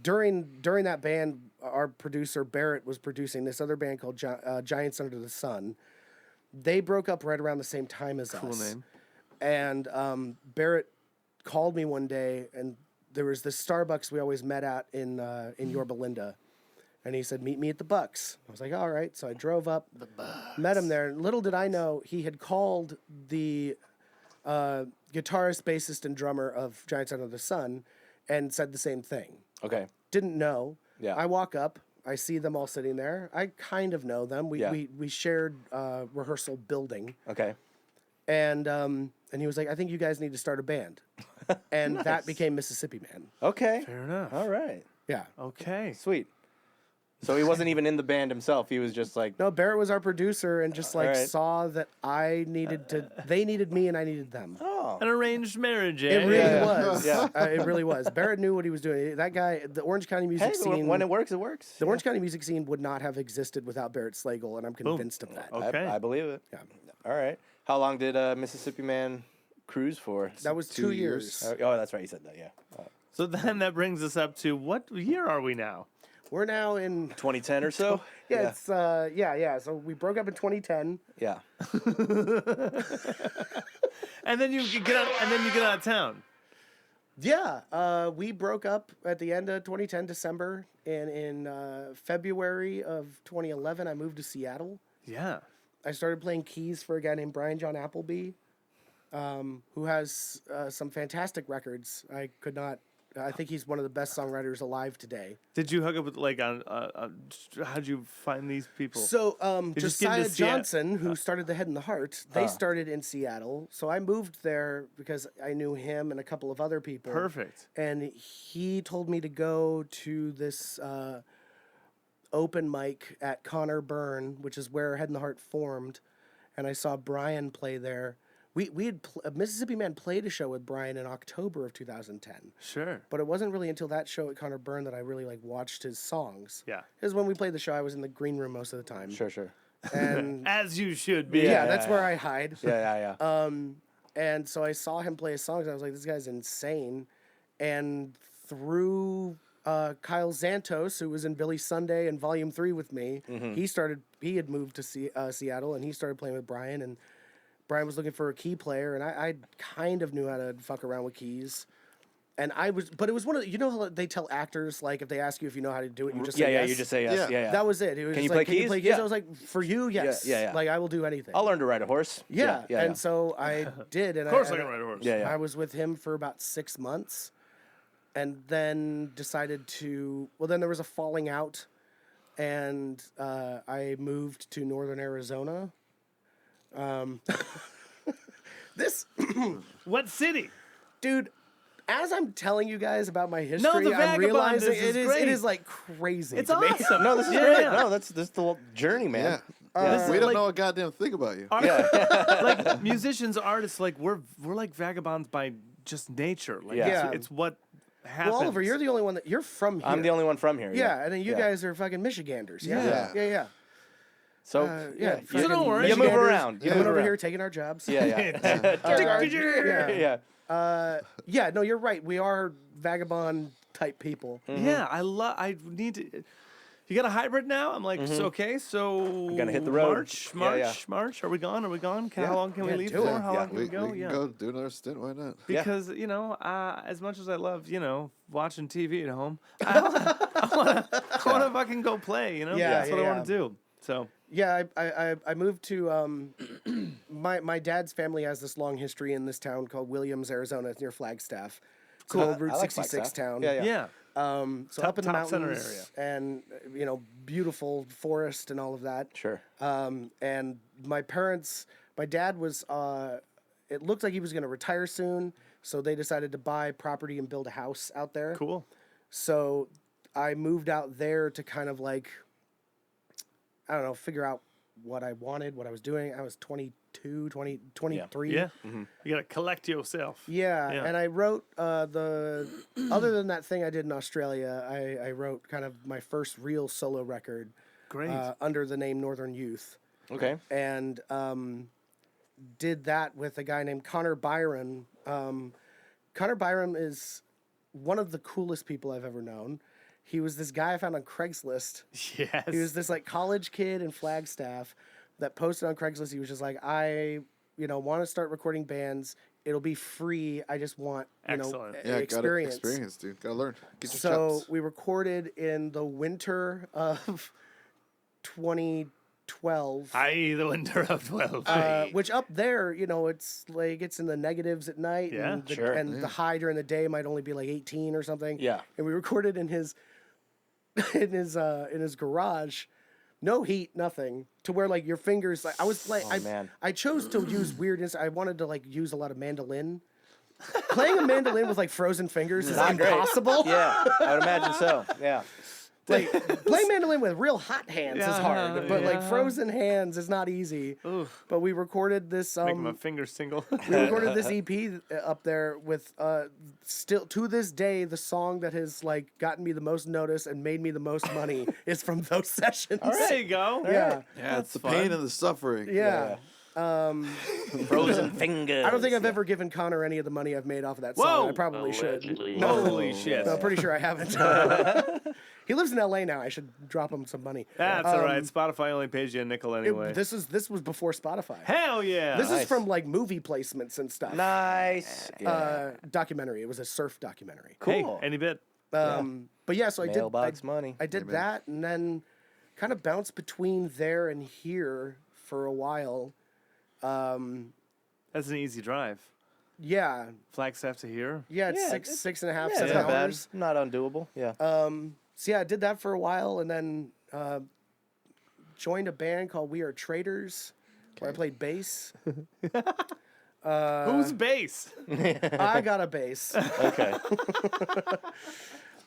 during that band, our producer Barrett was producing this other band called Giants Under the Sun. They broke up right around the same time as us. Cool name. And Barrett called me one day, and there was this Starbucks we always met at in Yorba Linda. And he said, "Meet me at the Bucks." I was like, "All right." So I drove up, met him there. And little did I know, he had called the guitarist, bassist, and drummer of Giants Under the Sun and said the same thing. Okay. Didn't know. Yeah. I walk up. I see them all sitting there. I kind of know them. Yeah. We shared rehearsal building. Okay. And he was like, "I think you guys need to start a band." And that became Mississippi Man. Okay. Fair enough. All right. Yeah. Okay. Sweet. So he wasn't even in the band himself. He was just like, No, Barrett was our producer and just like Alright. saw that I needed to. They needed me and I needed them. oh, An arranged marriage, eh? It really Yeah. was. Yeah. It really was. Barrett knew what he was doing. That guy, the Orange County music hey, scene. when it works, it works. The Orange County music scene would not have existed without Barrett Slagle, and I'm convinced of that. Okay. I believe it. Yeah. All right. How long did Mississippi Man cruise for? That was 2 years. Oh, that's right. You said that. Yeah. So then that brings us up to what year are we now? We're now in 2010 or so. yeah, it's yeah. So we broke up in 2010. Yeah. And then you get out of town. Yeah, we broke up at the end of 2010, December, and in February of 2011, I moved to Seattle. Yeah. I started playing keys for a guy named Brian John Appleby, who has some fantastic records. I think he's one of the best songwriters alive today. Did you hook up with how'd you find these people? So you just get Josiah into Seattle? Johnson, who started the Head and the Heart, they started in Seattle. So I moved there because I knew him and a couple of other people. Perfect. And he told me to go to this open mic at Connor Byrne, which is where Head and the Heart formed. And I saw Brian play there. We had Mississippi Man played a show with Brian in October of 2010. Sure. But it wasn't really until that show at Connor Byrne that I really watched his songs. Yeah. Because when we played the show, I was in the green room most of the time. Sure. And As you should be. yeah, that's where I hide. Yeah. And so I saw him play his songs, and I was like, this guy's insane. And through Kyle Xantos, who was in Billy Sunday and Volume 3 with me, he had moved to Seattle, and he started playing with Brian, and Brian was looking for a key player, and I kind of knew how to fuck around with keys. And but it was one of the, you know how they tell actors, like, if they ask you if you know how to do it, you just say yes? you just say yes. Yeah. Yeah. That was it. It was Can just you like, play can you play keys? keys? Yeah. I was like, for you, yes. Yeah. Like, I will do anything. I'll learn to ride a horse. Yeah. And so I did. And Of course I can ride a horse. Yeah. I was with him for about 6 months, and then decided to. Well, then there was a falling out, and I moved to northern Arizona. This What city? dude. As I'm telling you guys about my history, the I'm Vagabond realizing is it great. is like crazy. It's to me. awesome. No, this is Yeah. great. No, that's the journey, man. Yeah. We don't like- know a goddamn thing about you. Like musicians, artists, like we're like vagabonds by just nature. Like Yeah. it's what happens. Well, Oliver, you're the only one that you're from here. I'm the only one from here. Yeah, and then you guys are fucking Michiganders. Yeah, yeah. So Yeah. So don't worry. You move Michiganders around. You coming move over around. here, taking our jobs. Yeah. Yeah. Yeah. Yeah, no, you're right. We are vagabond type people. Yeah, I need to. You got a hybrid now? I'm like, so, okay, so Gotta hit the road. March. Are we gone? How long can we leave do for? it. How long can we go? We can go do another stint. Why not? Because as much as I love watching TV at home, I want to fucking go play. That's what I want to do. So Yeah, I moved to my dad's family has this long history in this town called Williams, Arizona. It's near Flagstaff. It's an old Route I like 66 Flagstaff. town. yeah. So up in the top center mountains and beautiful forest and all of that. Sure. And my dad was it looked like he was going to retire soon, so they decided to buy property and build a house out there. Cool. So I moved out there to kind of figure out what I wanted, what I was doing. I was 22, 23. Yeah. You got to collect yourself. Yeah, Yeah. and I wrote other than that thing I did in Australia, I wrote kind of my first real solo record. Great. Under the name Northern Youth. Okay. And did that with a guy named Connor Byron. Connor Byron is one of the coolest people I've ever known. He was this guy I found on Craigslist. Yes. He was this college kid in Flagstaff that posted on Craigslist. He was just like, I want to start recording bands. It'll be free. I just want Excellent. Yeah, experience. Gotta experience, dude. Gotta learn. Get your So chops. we recorded in the winter of 2012. The winter of 12. Which up there, it's in the negatives at night. Yeah, and the, sure. And the high during the day might only be 18 or something. Yeah. And we recorded in his garage, no heat, nothing. To where your fingers, I was man. I chose to use weirdness. I wanted to use a lot of mandolin. Playing a mandolin with frozen fingers is Not great. impossible. Yeah. I would imagine so. Yeah. Like playing mandolin with real hot hands is hard, but like yeah. frozen hands is not easy. Oof. But we recorded this. Making my fingers tingle. We recorded this EP up there with still to this day the song that has like gotten me the most notice and made me the most money is from those sessions. All right, there you go. Yeah. Yeah, it's the fun. pain and the suffering. Yeah. Frozen fingers. I don't think I've ever given Connor any of the money I've made off of that song. Whoa. I probably should. Holy shit. No, I'm pretty sure I haven't. He lives in LA now. I should drop him some money. That's all right. Spotify only pays you a nickel anyway. This was before Spotify. Hell yeah. This Nice. is from like movie placements and stuff. Nice. Yeah. Documentary. It was a surf documentary. Hey, Cool. any bit. But yeah, so I Mailbox did. money. I did that, and then kind of bounced between there and here for a while. That's an easy drive. Yeah, Flagstaff to here. yeah, it's Yeah, six and a half, Yeah, it's 7 not bad. hours. Not undoable. Yeah. So yeah, I did that for a while, and then joined a band called We Are Traders, where I played bass. Who's bass? I got a bass. Okay.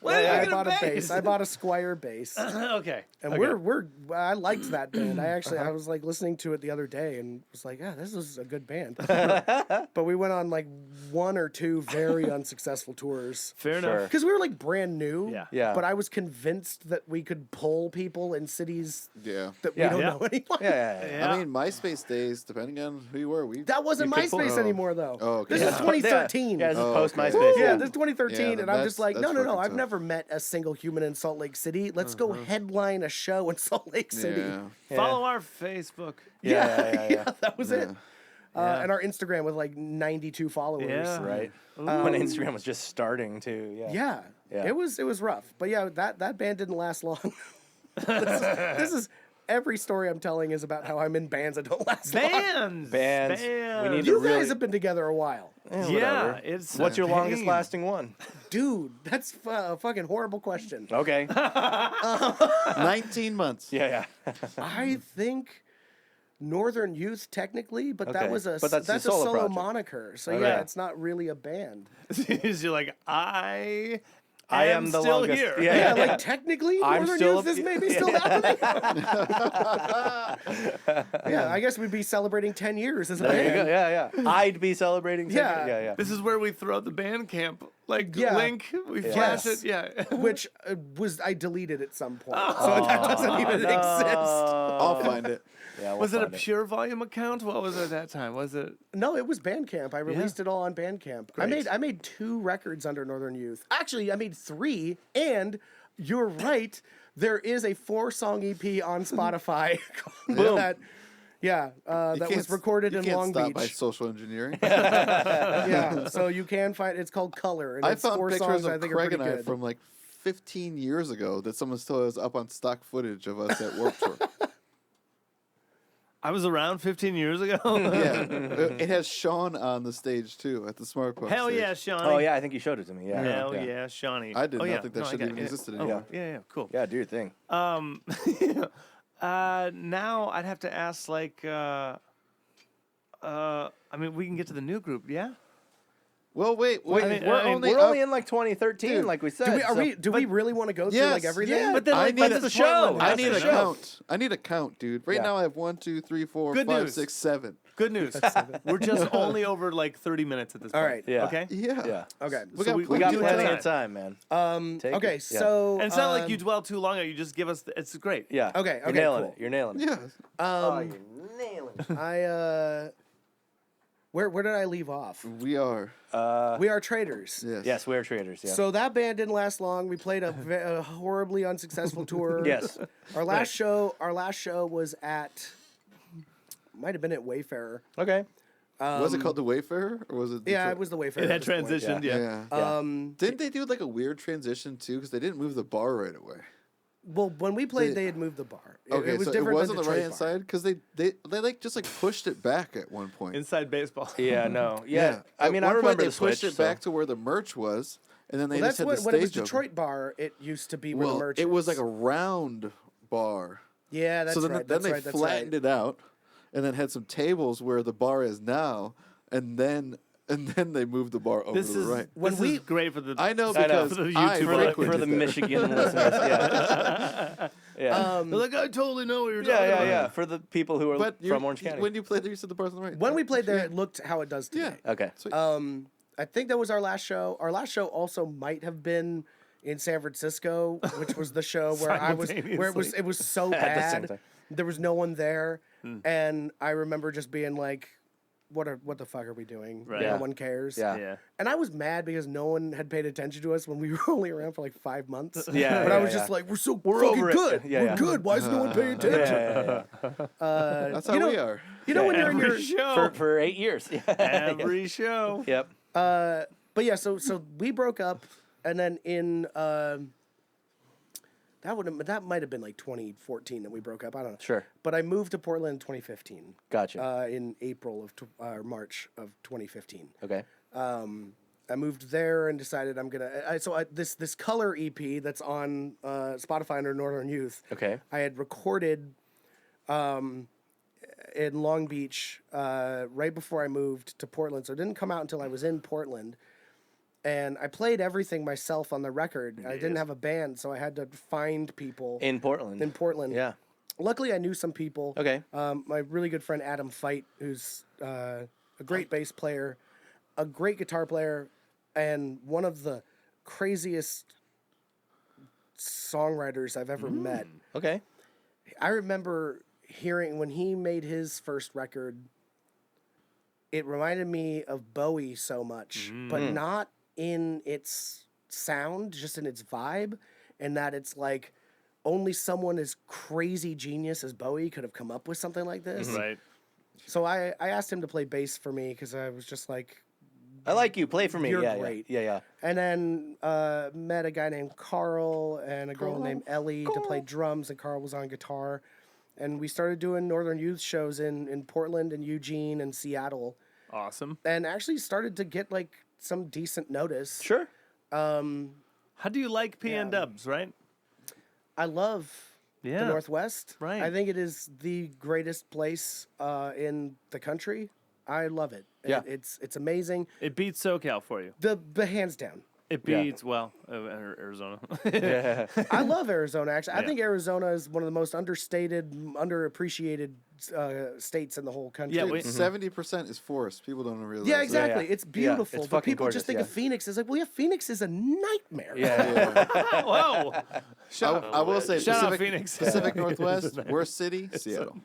Where did I you get bought a a bass? bass. I bought a Squire bass. Okay. And Okay. I liked that band. I was like listening to it the other day and was like, yeah, this is a good band. But we went on like 1 or 2 very unsuccessful tours. Fair Sure. enough. Because we were like brand new. Yeah. Yeah. But I was convinced that we could pull people in cities Yeah. that Yeah. we don't Yeah. know anyone. Yeah. Yeah. I mean, MySpace days, depending on who you were, we That wasn't You could pull- MySpace Oh. anymore though. Oh, okay. This is Yeah. 2013. Yeah, this is Oh, post okay. MySpace. Yeah, Yeah. this is 2013, Yeah, and I'm just like, that's no. fucking I've tough. never met a single human in Salt Lake City. Let's go headline a show in Salt Lake City. Yeah. Follow our Facebook. Yeah. That was it. Yeah. And our Instagram with like 92 followers. Yeah. Right. When Instagram was just starting to. Yeah. Yeah. Yeah. It was rough. But yeah, that band didn't last long. this is every story I'm telling is about how I'm in bands that don't last long. Bands. We need to You really. guys have been together a while. Yeah, Whatever. it's What's your longest pain. lasting one? Dude, that's a fucking horrible question. Okay. 19 months. Yeah. I think Northern Youth technically, but that Okay. was But that's a your solo solo project. moniker. So Okay. yeah, it's not really a band. You're like, I am the still longest. here. Yeah. Yeah, like technically I'm Northern still Youth a- is maybe still happening. Yeah, I guess we'd be celebrating 10 years as a There you go. band. Yeah. I'd be celebrating. Yeah. Yeah. This is where we throw the band camp Yeah. link. We flash Yes. it. Yeah. Which I deleted at some point. So that doesn't even exist. I'll find it. Yeah. Was it a pure volume account? What was it at that time? Was it? No, it was Bandcamp. I released it all on Bandcamp. Great. I made 2 records under Northern Youth. Actually, I made 3, and you're right. There is a 4-song EP on Spotify. Boom. That was recorded in Long You can't stop by Beach. social engineering. Yeah, so you can find it's called Color, and I it's found 4 pictures songs of I think are Craig pretty and I good. from like 15 years ago that someone still has up on stock footage of us at Warped Tour. I was around 15 years ago. Yeah. It has Sean on the stage too at the Smart Pump Hell stage. yeah, Shawnee. Oh yeah, I think I think you showed it to me. Yeah. Hell yeah, Shawnee. I did oh, not yeah. think that No, I shit got even it. existed Oh, anymore. yeah, cool. Yeah, do your thing. Now I'd have to ask, like, I mean, we can get to the new group, yeah? Well, wait. Wait, I mean, we're only up- in like 2013, Dude, like we said. Do we really want to go through Yes, like everything? yeah. But then, I like, need that's a- the show. show. I That's need the a show. count. I need a count, dude. Right Yeah. now I have 1, 2, 3, 4, Good 5, news. 6, 7. Good news. We're just only over like 30 minutes at this point. All right. Yeah. Okay? Yeah. Yeah. Okay. We So got, we We got do plenty have of time, man. Take Okay, it. so And it's not like you dwell too long. You just give us. It's great. Yeah. Okay, You're okay, nailing cool. it. You're nailing it. Yeah. You're nailing it. where did I leave off? We are. We Are Traders. Yes. Yes, we're traders. Yeah. So that band didn't last long. We played a horribly unsuccessful tour. Yes. Our last show was at might have been at Wayfarer. Okay. Was it called the Wayfarer or was it? Yeah, Detroit? it was the Wayfarer. It at had this point. transitioned. Yeah. Yeah. Yeah. Didn't they do like a weird transition too? Because they didn't move the bar right away. Well, when we played, They- they had moved the bar. Okay, it was so different it was than on the Detroit right hand bar. side because they like just like pushed it back at one point. Inside baseball. Yeah. No. Yeah. I At mean, one I point remember they the pushed switch. it back to where the merch was, and then they Well, just that's had the when it was stage open. Detroit bar. It used to be where Well, the merch. it was is. like a round bar. Yeah, that's so then, right. then That's they right. That's flattened right. it out, and then had some tables where the bar is now, and then and then they moved the bar over This to the is right. this is great for the. I know I know. because For the I YouTube frequented For the there. Michigan listeners, yeah. Yeah. They're like, I totally know what you're talking Yeah, about. yeah. For the people who are But from Orange County. when you played there, you said the bar's on the right. When we played there, it looked how it does today. Yeah. Okay. Sweet. I think that was our last show. Our last show also might have been in San Francisco, which was the show where it was so At the same bad. time. There was no one there, and I remember just being like, what the fuck are we doing? Right. No Yeah. one cares. Yeah. Yeah. And I was mad because no one had paid attention to us when we were only around for like 5 months. Yeah, But yeah, I was yeah. just like, we're fucking over it. good. Yeah, we're yeah. good. Why is no one paying Yeah, attention? yeah, That's how you know- we are. You know when you're in your Every show. For 8 years. Yeah. Every show. Yep. but yeah, so we broke up, and then in that might have been like 2014 that we broke up. I don't know. Sure. But I moved to Portland in 2015. Gotcha. In April of or March of 2015. Okay. I moved there and decided I'm gonna. This color EP that's on Spotify under Northern Youth. Okay. I had recorded in Long Beach right before I moved to Portland, so it didn't come out until I was in Portland. And I played everything myself on the record. I didn't have a band, so I had to find people In Portland. in Portland. Yeah. Luckily, I knew some people. Okay. My really good friend Adam Fight, who's a great bass player, a great guitar player, and one of the craziest songwriters I've ever met. Okay. I remember hearing when he made his first record, it reminded me of Bowie so much, but not in its sound, just in its vibe, and that it's like only someone as crazy genius as Bowie could have come up with something like this. Right. So I asked him to play bass for me because I was just like, I like you. Play for me. You're Yeah, great. Yeah. Yeah. and then met a guy named Carl and a girl named Ellie to play drums, and Carl was on guitar. And we started doing Northern Youth shows in Portland and Eugene and Seattle, Awesome. and actually started to get like some decent notice. Sure. How do you like PN Dubs, right? I love Yeah. the Northwest. Right. I think it is the greatest place in the country. I love it. Yeah. It's amazing. It beats SoCal for you. The hands down. It Yeah. beats, Arizona. Yeah. I love Arizona, actually. I Yeah. think Arizona is one of the most understated, underappreciated states in the whole country. Yeah, Dude, we- 70% is forest. People don't realize. Yeah, that. exactly. yeah. It's beautiful. it's but fucking people just gorgeous, think yeah. of Phoenix as like, well, yeah, Phoenix is a nightmare. Yeah. Whoa. I will say, Shout out Pacific, Phoenix. Pacific Northwest, worst city, Seattle.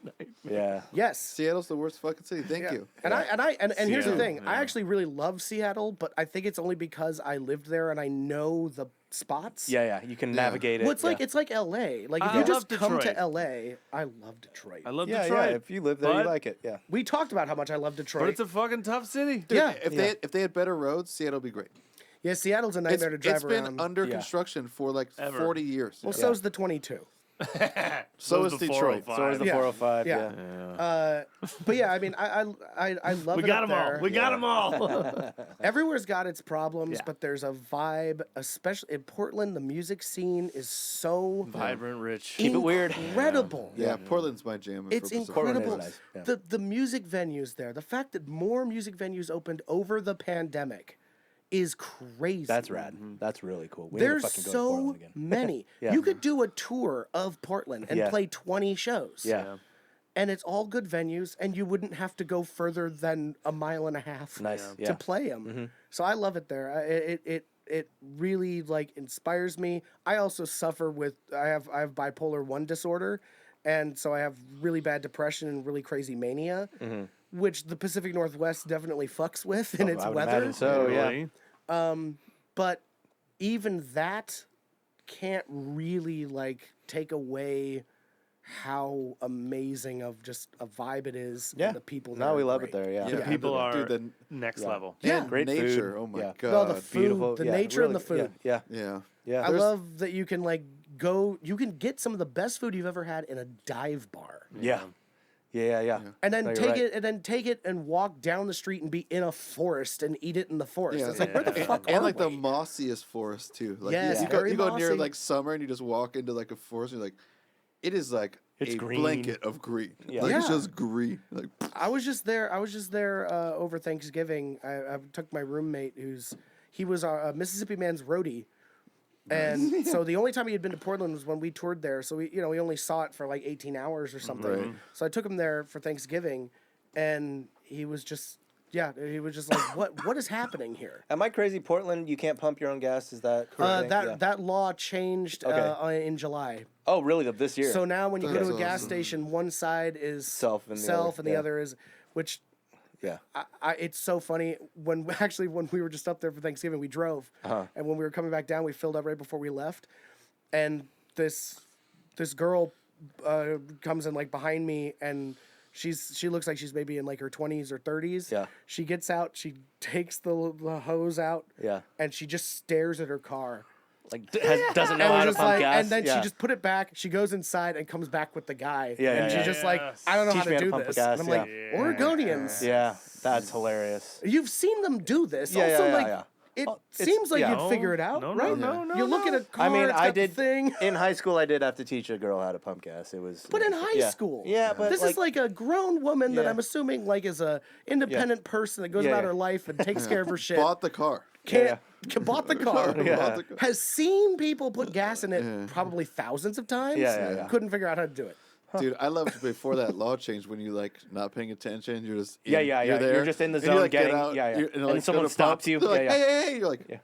Yeah. Yes. Seattle's the worst fucking city. Thank you. And and here's the Seattle, thing. yeah. I actually really love Seattle, but I think it's only because I lived there and I know the spots. Yeah. Yeah. You can navigate it. Well, it's like yeah. it's like LA. Like if I you just love come to Detroit. LA, I love Detroit. I love Yeah. Detroit. Yeah. If you live there, you but- like it. Yeah. We talked about how much I love Detroit. But it's a fucking tough city. Dude, Yeah. if they had better roads, Seattle would be great. yeah, Seattle's a nightmare to drive It's been around. under Yeah. construction for like Ever. 40 years. Well, so's the 22. So is is the Detroit. 405. So is the Yeah. 405. Yeah. Yeah. But yeah, I mean, I love We it got up them all. there. We got them all. Everywhere's got its problems, Yeah. but there's a vibe, especially in Portland. The music scene is so Vibrant, rich. Keep it weird. incredible. Yeah, Portland's my jam. It's for Pacific. Portland is incredible. nice, yeah. The music venues there, the fact that more music venues opened over the pandemic is crazy. That's rad. That's really cool. We need to There's fucking go to so Portland again. many. Yeah. You could do a tour of Portland and Yeah. play 20 shows. Yeah. And it's all good venues, and you wouldn't have to go further than a mile and a half Nice. to Yeah. play them. So I love it there. It really like inspires me. I also suffer with I have bipolar 1 disorder, and so I have really bad depression and really crazy mania, which the Pacific Northwest definitely fucks with in its I would weather. imagine so. Yeah. Really? But even that can't really like take away how amazing of just a vibe it is. Yeah. And the people. No, there we are love great. it there. Yeah. The Yeah. people are Dude, the- next Yeah. level. Yeah. And Great nature. food. Oh my Yeah. god. Well, the food, Beautiful. the Yeah, nature and the really- food. Yeah. yeah. Yeah. I There's- love that you can like go. You can get some of the best food you've ever had in a dive bar, Yeah. Yeah. Yeah. and then No, you're take right. it, and then take it and walk down the street and be in a forest and eat it in the forest. Yeah. It's like where the fuck And are like the we? mossiest forest too. Like Yes, you go very near mossy. like summer and you just walk into like a forest and you're like, it is like It's a green. blanket of green. Yeah. Like it's Yeah. just green. Like I was just there over Thanksgiving. I took my roommate he was a Mississippi Man's roadie. And so the only time he had been to Portland was when we toured there. So we only saw it for like 18 hours or something. Right. So I took him there for Thanksgiving, and he was just like, what is happening here? Am I crazy? Portland, you can't pump your own gas. Is that correct? That law changed Okay. in July. Oh, really? This year? So now when you go That's to a gas awesome. station, one side is Self and the self, other, and the yeah. other is, which yeah. it's so funny when we were just up there for Thanksgiving, we drove, and when we were coming back down, we filled up right before we left, and this girl comes in like behind me, and she looks like she's maybe in like her 20s or 30s. Yeah. She gets out, she takes the hose out, Yeah. and she just stares at her car. Like doesn't know And, how we're to just pump like, gas. and then yeah. she just put it back. She goes inside and comes back with the guy. Yeah, and yeah, she's yeah. just like, Yes. I don't know Teach how me to do pump this. gas, And I'm like, yeah. Oregonians. Yeah, that's hilarious. You've seen them do this. Yeah, also, yeah, like, yeah. it it's- seems like yeah. you'd figure it out, No, right? no, no, You look at a car, I mean, it's I got the did thing. in high school. I did have to teach a girl how to pump gas. It was, But in high yeah. school. Yeah, but this is like a grown woman that Yeah. I'm assuming like is a independent person that goes Yeah, about yeah. her life and takes care of her shit. bought the car. Bought the car. Bought the car. Has seen people put gas in it probably thousands of times. Yeah. Couldn't figure out how to do it. Dude, I loved before that law changed when you like not paying attention. You're just Yeah. You're there. You're just in the and you, zone like, get getting. out, Yeah. you're- And like, someone go to stops pump, you. they're like, Yeah. hey. You're like,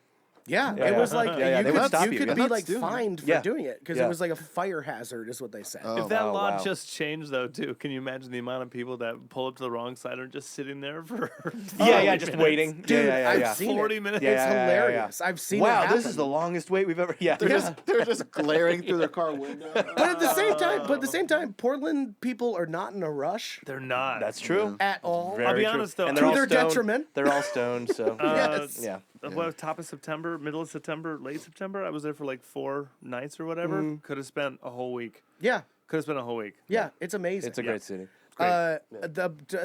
Yeah, Yeah, it was yeah. like Yeah, they would stop you you. could You're be nuts like doing it. fined for Yeah. doing it because Yeah. it was like a fire hazard, is what they said. Oh. If that Oh, law wow. just changed though too, can you imagine the amount of people that pull up to the wrong side or just sitting there for Yeah, 40 just minutes? waiting. Dude, yeah. I've seen 40 it. minutes. Yeah, It's yeah, yeah, hilarious. I've seen it Wow, happen. this is the longest wait we've ever. Yeah. they're just glaring through their car window. But at the same time, Portland people are not in a rush They're not. That's true. at all. Very I'll be true. honest, though, And to they're all their stoned. detriment. They're all stoned. So Yes. yeah. What, top of September, middle of September, late September? I was there for like 4 nights or whatever. Mm. Could have spent a whole week. Yeah, Could have spent a whole week. yeah, it's amazing. It's a great city. the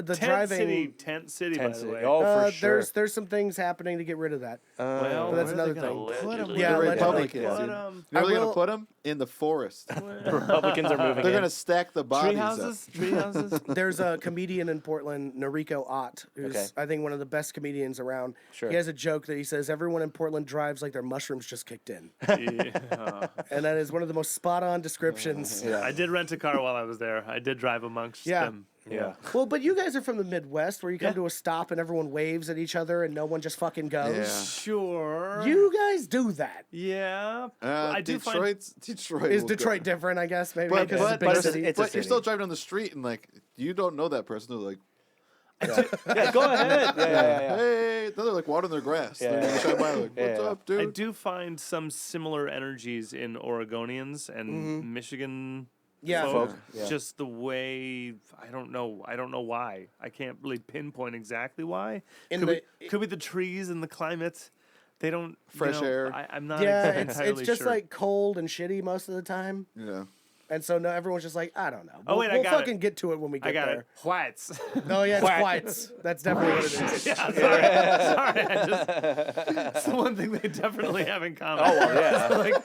Tent driving. City, Tent City, by Tent the City. way. Oh, for sure. There's some things happening to get rid of that. Well, But that's where are they another gonna thing. live? Put 'em Dude? where Yeah, the allegedly. Republic is, Put dude. 'em- You know where they're will- gonna put them? In the forest. Republicans are moving They're in. gonna stack the bodies Tree up. houses? Tree houses? There's a comedian in Portland, Noriko Ott, who's Okay. I think one of the best comedians around. Sure. He has a joke that he says everyone in Portland drives like their mushrooms just kicked in, Yeah. and that is one of the most spot on descriptions. I did rent a car while I was there. I did drive amongst Yeah. them. Yeah. Well, but you guys are from the Midwest, where you come to a stop and everyone waves at each other and no one just fucking goes. Yeah. Sure. You guys do that. Yeah. I do find Detroit Is will Detroit go. different? I guess maybe But, because it's a but, big but, city. it's a but you're city. still driving down the street and like you don't know that person. They're like, Yeah, go ahead. Yeah. hey, they're like watering their grass. Yeah. They're gonna shine by like, what's Yeah. up, dude? I do find some similar energies in Oregonians and Michigan Yeah. folk. Yeah. Just the way I don't know why. I can't really pinpoint exactly why. In Could be the trees and the climate. They don't Fresh air. I'm not Yeah, entirely it's just sure. like cold and shitty most of the time, Yeah. and so no, everyone's just like, I don't know. Oh, wait, I we'll got it. fucking get to it when we get I got there. it. Whites. Oh yeah, it's whites. That's definitely what it is. Yeah, sorry. It's the one thing they definitely have in common. Oh, well,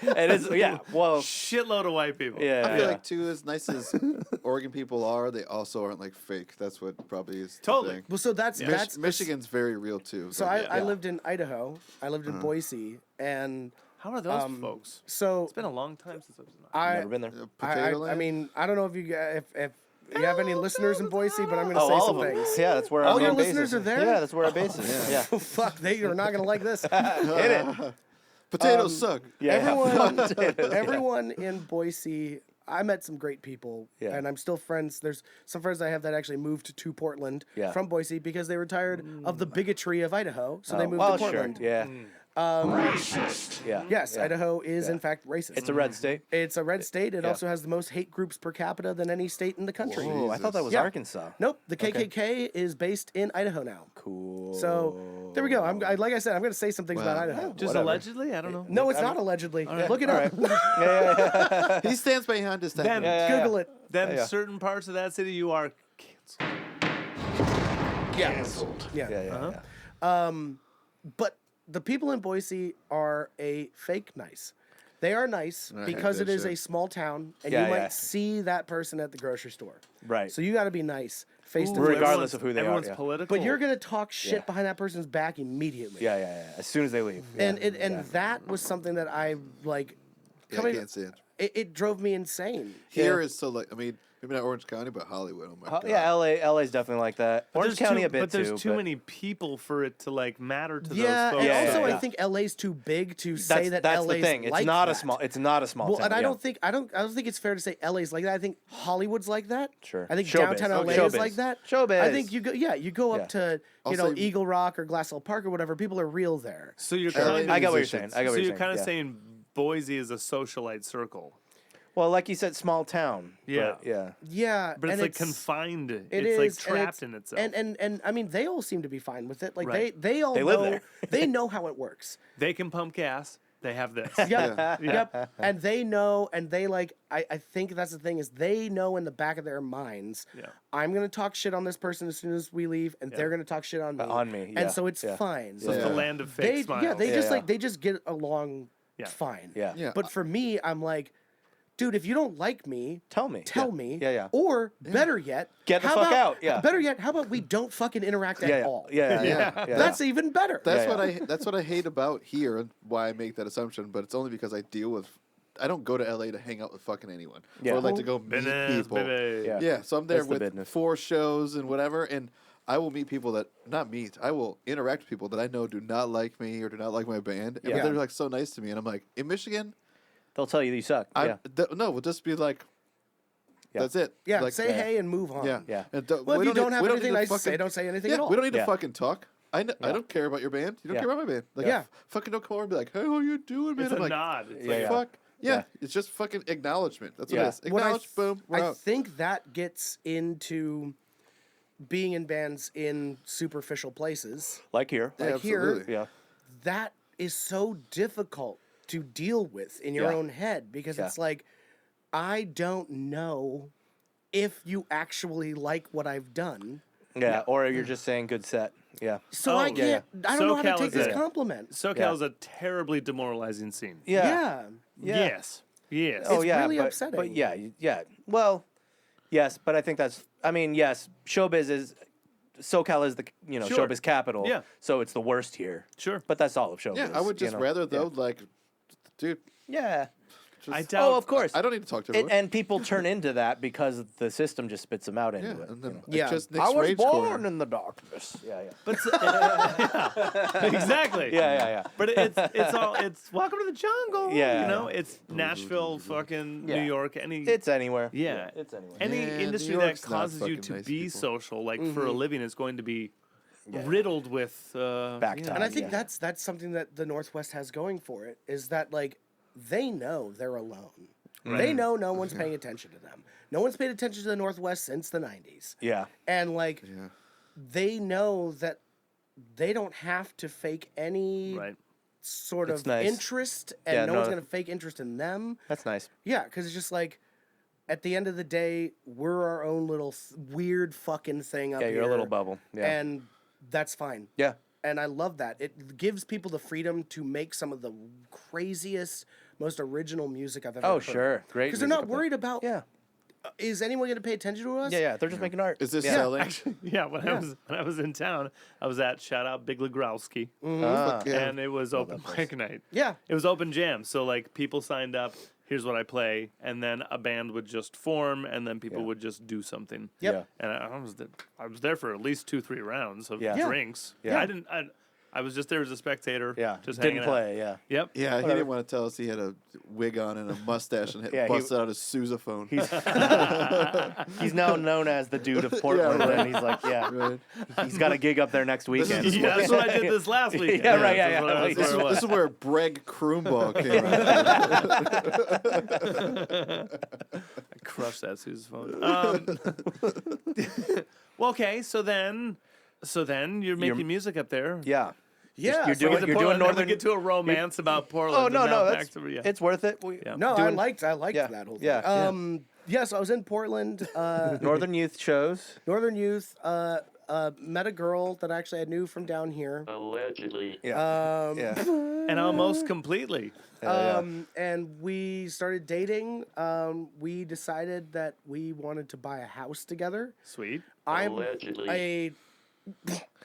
yeah. It is. Yeah. Well. Shitload of white people. Yeah. I feel like too, as nice as Oregon people are, they also aren't like fake. That's what probably is the Totally. thing. Well, so that's Michigan's very real too. So Like, I lived in Idaho. I lived in Uh-huh. Boise, and How are those folks? so It's been a long time since I was in I Never been there. Potato I Land? mean, I don't know if you if you have any listeners in Boise, but I'm going to say all some of them. things. Yeah, that's where All our your main base listeners is. are there? Yeah, that's where our base is. Yeah. Fuck, they are not going to like this. Hit it. Potatoes suck. Yeah. Everyone in Boise, I met some great people, Yeah. and I'm still friends. There's some friends I have that actually moved to Portland Yeah. from Boise because they were tired of the bigotry of Idaho, so they moved well, to Portland. sure. Yeah. Yeah. Yes, Yeah. Idaho is in fact racist. It's a red state. It's a red state. It Yeah. also has the most hate groups per capita than any state in the country. Oh, I thought that was Yeah. Arkansas. Nope, the KKK is based in Idaho now. Cool. So there we go. Like I said, I'm going to say some things about Idaho. Just Whatever. allegedly? I don't know. No, it's not allegedly. Look it up. He stands behind his Then, statement. Google it. then Yeah. certain parts of that city you are canceled. Yeah. Yeah, yeah, Uh-huh. yeah. But the people in Boise are a fake nice. They are nice I hate because that it is shit. a small town, and Yeah, you yeah. might see that person at the grocery store. Right. So you got to be nice face to Ooh, face. Regardless of who they are, everyone's yeah. political. But you're gonna talk shit Yeah. behind that person's back immediately. Yeah. As soon as they leave. Yeah. And that was something that I like. Yeah, I Coming, can't stand. it drove me insane. Here is so like, I mean, maybe not Orange County, but Hollywood. Oh my god. Yeah, LA's definitely like that. But Orange there's County too, a bit but there's too. too many people for it to like matter to Yeah, those folks. and Yeah, also yeah. I think LA's too big to say that that's LA's the thing. It's like not that. a small. It's not a small Well, town. and I yeah. don't think it's fair to say LA's like that. I think Hollywood's like that. Sure. I think Showbiz. downtown LA Okay. is Showbiz. like that. Showbiz. I think you go up Yeah. to I'll know say- Eagle Rock or Glass Hill Park or whatever. People are real there. So you're LA kind I of get what you're musicians. saying. I get what so you're you're kind of yeah. saying Boise is a socialite circle. Well, like you said, small town. Yeah. But, yeah. Yeah, But and it's like confined. It It's is, like and trapped in itself. And I mean, they all seem to be fine with it. Like Right. they all They know live there. they know how it works. They can pump gas. They have this. Yep. Yep. And they know, and they like. I think that's the thing is they know in the back of their minds. Yeah. I'm gonna talk shit on this person as soon as we leave, and they're gonna talk shit on me. Yeah, And so it's yeah. fine. So it's the land of fake They smiles. they just Yeah. like they just get along Yeah. fine. Yeah. Yeah. But for me, I'm like, dude, if you don't like me, Tell me. tell Yeah. me. Yeah. Or better yet, Get the how fuck about- out, yeah. Better yet, how about we don't fucking interact at Yeah. all? Yeah. That's even better. That's Yeah, that's what I hate about here and why I make that assumption. But it's only because I deal with. I don't go to LA to hang out with fucking anyone. Yeah. Or like to go meet Business, people. baby. Yeah. Yeah, so I'm there That's the with business. 4 shows and whatever, and I will meet people that I will interact with people that I know do not like me or do not like my band, and Yeah. they're like so nice to me, and I'm like, in Michigan, They'll tell you suck. Yeah. no, we'll just be like, Yeah. that's it. Yeah, like, say hey and move on. yeah, Yeah. And Well, if you don't have we need anything to nice to fucking- say, don't say anything yeah, at all. we don't need Yeah. to fucking talk. I Yeah. don't care about your band. You don't Yeah. care about my band. Like, Yeah. fucking don't come over and be like, hey, how you doing, man? It's I'm a like, nod. It's Yeah, like, yeah. fuck. Yeah, Yeah. it's just fucking acknowledgement. That's what Yeah. it is. What Acknowledge, boom, we're I out. think that gets into being in bands in superficial places. Like here. Yeah, like here, absolutely. Yeah. That is so difficult to deal with in your Yeah. own head because Yeah. it's like, I don't know if you actually like what I've done. Yeah. Or you're just saying good set. Yeah. So Oh, I yeah, can't, I don't know how to SoCal take is this a- compliment. SoCal Yeah. is a terribly demoralizing scene. Yeah. Yeah. Yes. Yes. Oh It's yeah. really but, upsetting. But yeah. Yeah. Well, yes, but I think that's. I mean, yes. Showbiz is. SoCal is the Sure. showbiz capital. Yeah. So it's the worst here. Sure. But that's all of showbiz. Yeah, I would just rather though, like, dude. Yeah. Just, I doubt. Oh, of course. I don't need to talk to And, everyone. and people turn into that because the system just spits them out into yeah, it. and then Yeah. just I Nick's was rage born corner. in the darkness. Yeah. But yeah. Exactly. Yeah. But it's all it's welcome to the jungle. Yeah. You know, it's Nashville, fucking Yeah. New York, any It's anywhere. yeah. It's anywhere. Any Yeah, New industry York's that not causes you fucking to nice be people. social, like for a living, is going to be riddled with Back you time. know, And I think Yeah. that's something that the Northwest has going for it is that like they know they're alone. They know no one's paying attention to them. No one's paid attention to the Northwest since the 90s. Yeah. And like Yeah. they know that they don't have to fake any right. sort It's of nice. interest and Yeah, no no- one's going to fake interest in them. That's nice. Yeah, cuz it's just like at the end of the day, we're our own little weird fucking thing up Yeah, here. you're a little bubble. Yeah. And that's fine. Yeah. And I love that. It gives people the freedom to make some of the craziest, most original music I've ever heard. Oh, sure. Great. Because they're music not up there. worried about, Yeah. Is anyone going to pay attention to us? Yeah. They're just making art. Is this yeah. selling? Yeah, when I was in town, I was at shout out Big Legrowski, Ah. Yeah. and it was open mic night. Yeah. It was open jam, so like people signed up. Here's what I play, and then a band would just form, and then people Yeah. would just do something. Yep. Yeah. And I was there for at least 2-3 rounds of Yeah. Yeah. drinks. Yeah. I was just there as a spectator. Yeah. just Didn't hanging play. Yeah. Out. Yep. Yeah, he Whatever. didn't want to tell us he had a wig on and a mustache and Yeah, he- busted out his sousaphone. He's now known as the dude of Portland, right. and he's like, yeah, Right. he's got a gig up there next weekend. is Yeah, that's what I did this last weekend. Yeah, right, yeah, That's what- yeah. that's This, where it was. this is where Breg Kroonball came out. I crushed that sousaphone. Well, okay, so then you're making music up there. Yeah. Yeah. You're so- doing- Get to you're Portland, then Northern- we get to a romance about Portland. Oh and no, now no, back that's to, yeah. it's worth it. Yeah. No, doing- I liked Yeah, that whole thing. yeah. Yeah, so I was in Portland, Northern Youth shows. Northern Youth. met a girl that actually I knew from down here. Allegedly. Yeah. Yeah. And almost completely. And we started dating. We decided that we wanted to buy a house together. Sweet. Allegedly.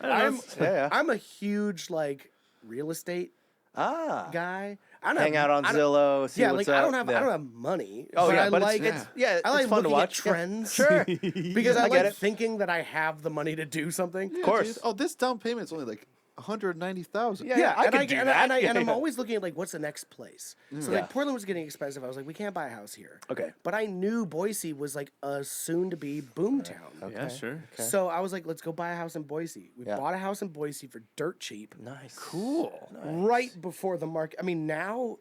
I'm a huge like real estate guy. I don't Hang out on I don't- Zillow. See Yeah, what's like up. I don't have money. Oh yeah, I but like it's I like it's fun to looking watch. at trends. Yeah. Sure. Because I I get like it. thinking that I have the money to do something. Of course. Dude. Oh, this down payment's only like 190,000. Yeah. I and could do that. And I'm Yeah. always looking at like what's the next place. So Yeah. like Portland was getting expensive. I was like, we can't buy a house here. Okay. But I knew Boise was like a soon-to-be boomtown. Yeah, sure. So I was like, let's go buy a house in Boise. We Yeah. bought a house in Boise for dirt cheap. Nice. Cool. Right before the market. I mean, now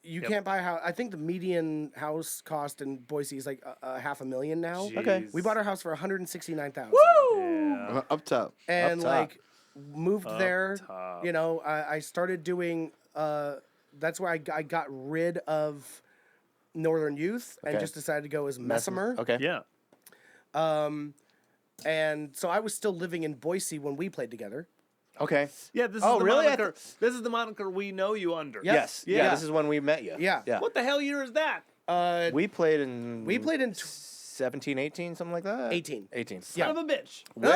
you can't buy a house. I think the median house cost in Boise is like $500,000 now. Okay. We bought our house for $169,000. Yeah. Up top. And Up top. like moved there. top. You know, I started doing. That's where I got rid of Northern Youth and Okay. just decided to go as Messimer. Okay. Yeah. And so I was still living in Boise when we played together. Okay. Yeah, this is Oh, the really? I moniker. This is the moniker we know you under. Yeah. Yes. Yeah. Yeah. This is when we met you. Yeah. Yeah. What the hell year is that? We played in. We played in 17, 18, something like that. 18. 18. Yeah. Son of a bitch. No,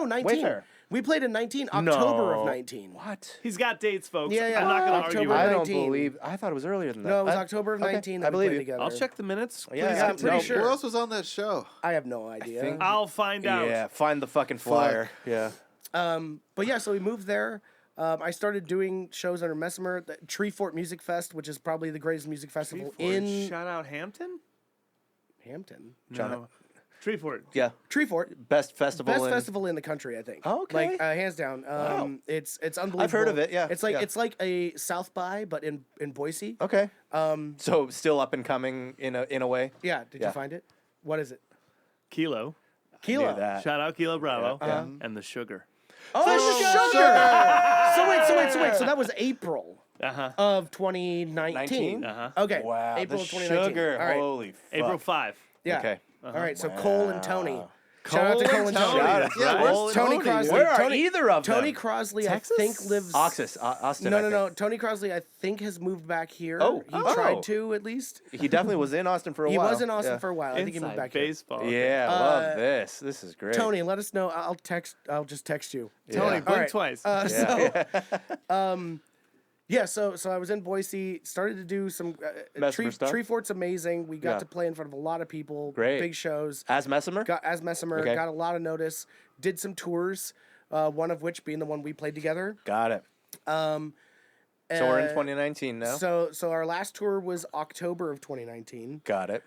19. Wayfair. We played in 19, October No. of 19. What? He's got dates, folks. Yeah, yeah. I'm not going to October argue with I it. don't 19. believe. I thought it was earlier than that. No, it was I- October of okay, 19 I that we believe played you. together. I'll check the minutes. Yeah, Yeah, I'm pretty no, sure. Who else was on that show? I have no idea. think- I'll find out. Yeah. Find the fucking flyer. Yeah. But yeah, so we moved there. I started doing shows under Messimer, the Tree Fort Music Fest, which is probably the greatest music festival in Shout out Hampton? Hampton. No. Treefort. Yeah. Tree Fort, Best festival. best in, festival in the country, I think. Okay. Like hands down. It's unbelievable. I've heard of it, yeah, It's like yeah. it's like a South by, but in Boise. Okay. So still up and coming in a way. Yeah. Did Yeah. you find it? What is it? Kilo. Kilo. Knew that. Shout out Kilo Bravo. Yeah. And the sugar. Oh, sugar. So wait. So that was April Uh-huh. of 2019. 19? Uh-huh. Okay. Wow. April the of 2019. sugar. All right. Holy fuck. April 5. Yeah. Okay. All right. So Cole and Tony. Wow. Shout out to Cole and Tony. Shout out. Yeah, Right. where's Tony Tony? Crosley. Where are Tony, either of Tony them? Crosley, Texas? I think lives. Austin. I No. think. Tony Crosley, I think, has moved back here. Oh. He Oh. tried to at least. He definitely was in Austin for a He while. was in Austin Yeah. for a while. I think he moved Inside back here. baseball. Yeah, love this. This is great. Tony, let us know. I'll just text you. Tony, Yeah. blink All right. twice. So I was in Boise, started to do some Messimer stuff? Tree Fort's amazing. We got Yeah. to play in front of a lot of people. Great. Big shows. As Messimer? Got as Messimer, Okay. got a lot of notice. Did some tours. One of which being the one we played together. Got it. So we're in 2019 now. So our last tour was October of 2019. Got it.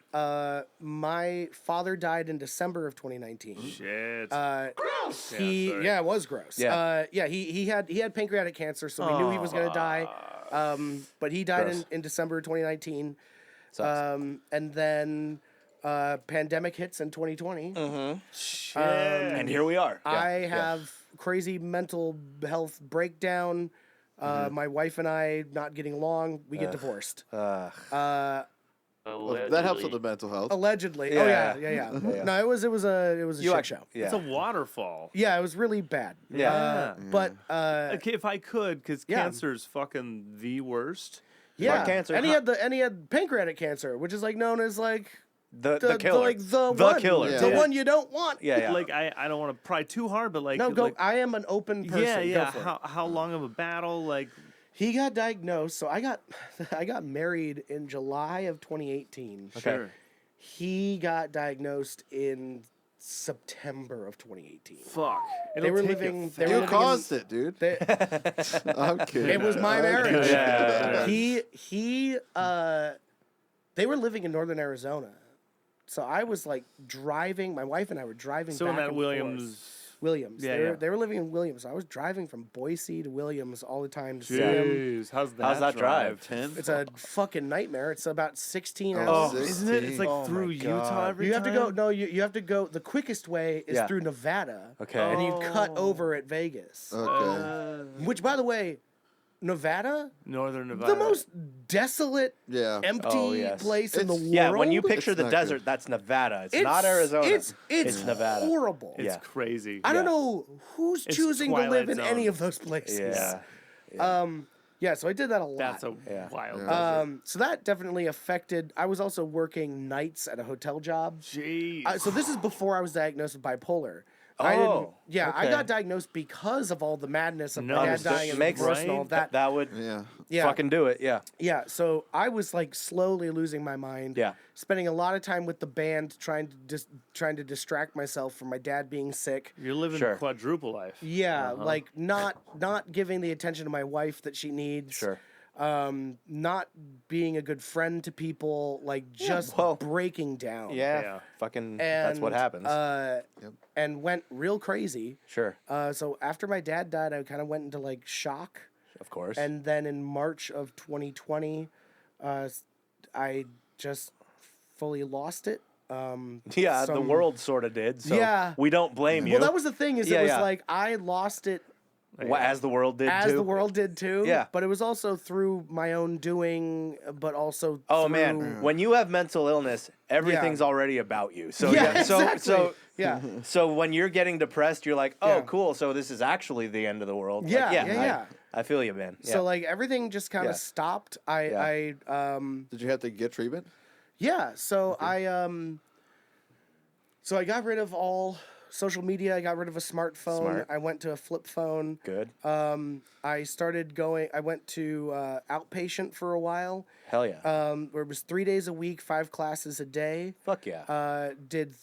My father died in December of 2019. Shit. It sorry. was gross. Yeah. He had pancreatic cancer, so we knew he was gonna die. But he died Gross. in December 2019. Sucks. And then pandemic hits in 2020. Shit. And here we are. I have crazy mental health breakdown. My wife and I not getting along. We get divorced. Well, that helps with the mental health. Allegedly. Yeah. Oh yeah. No, it was a shit show. Yeah. It's a waterfall. Yeah, it was really bad. Yeah. But Okay, if I could, because Yeah. cancer's fucking the worst. yeah, cancer. and he had pancreatic cancer, which is like known as like the killer. the The one, killer. Yeah. the Yeah. one you don't want. Yeah. Like I don't want to pry too hard, but like No, go. like, I am an open person. yeah, yeah. Go for it. How long of a battle? Like He got diagnosed. So I got married in July of 2018. sure. He got diagnosed in September of 2018. Fuck. They were living. They were You living caused it, dude. They, I'm kidding. it was my marriage. Yeah. They were living in northern Arizona. So I was like driving, my wife and I were driving So back in that and Williams. forth. Williams. Yeah, they, yeah. Were, they were living in Williams. So I was driving from Boise to Williams all the time to see them. Jeez, how's that drive? 10. It's a fucking nightmare. It's about 16 Oh, hours. Oh, isn't it? It's like Oh through my Utah God. every You time. have to go. No, you have to go. The quickest way is Yeah. through Nevada. Okay. And you cut Oh. over at Vegas. Okay. Which, by the way, Nevada, Northern Nevada. the most desolate, empty Oh, yes. place in the world. Yeah, when you picture It's the not desert, good. that's Nevada. It's not Arizona. It's Nevada. horrible. It's Yeah. crazy. I don't yeah. know who's It's choosing to live Twilight in Zone. any of those places. Yeah. Yeah, so I did that a lot. That's a Yeah. wild desert. So that definitely affected. I was also working nights at a hotel job. Jeez. So this is before I was diagnosed with bipolar. I didn't, Oh, I okay. got diagnosed because of all the madness of No, my dad understood. dying and Makes divorce and all of that. That would Yeah. fucking do it. Yeah. Yeah, so I was like slowly losing my mind. Yeah. Spending a lot of time with the band, trying to distract myself from my dad being sick. You're living Sure. quadruple life. Yeah, like not giving the attention to my wife that she needs. Sure. Not being a good friend to people, like just well, breaking down. Yeah. Yeah. Fucking. And, That's what happens. And went real crazy. Sure. So after my dad died, I kind of went into like shock. Of course. And then in March of 2020, I just fully lost it. yeah, the some- world sort of did. So Yeah. we don't blame you. Well, that was the thing. Is Yeah, it was yeah. like I lost it As the world did as too. the world did too. Yeah. But it was also through my own doing, but also. Oh through, man, when you have mental illness, everything's already about you. So Yeah, yeah, so exactly. so Yeah. so when you're getting depressed, you're like, oh Yeah. cool, so this is actually the end of the world. Yeah, Like, yeah. I feel you, man. Yeah. So like everything just kind of Yeah. stopped. Yeah. Did you have to get treatment? Yeah, so I got rid of all social media. I got rid of a smartphone. Smart. I went to a flip phone. Good. I started going. I went to outpatient for a while. Hell yeah. Where it was 3 days a week, 5 classes a day. Fuck yeah. Did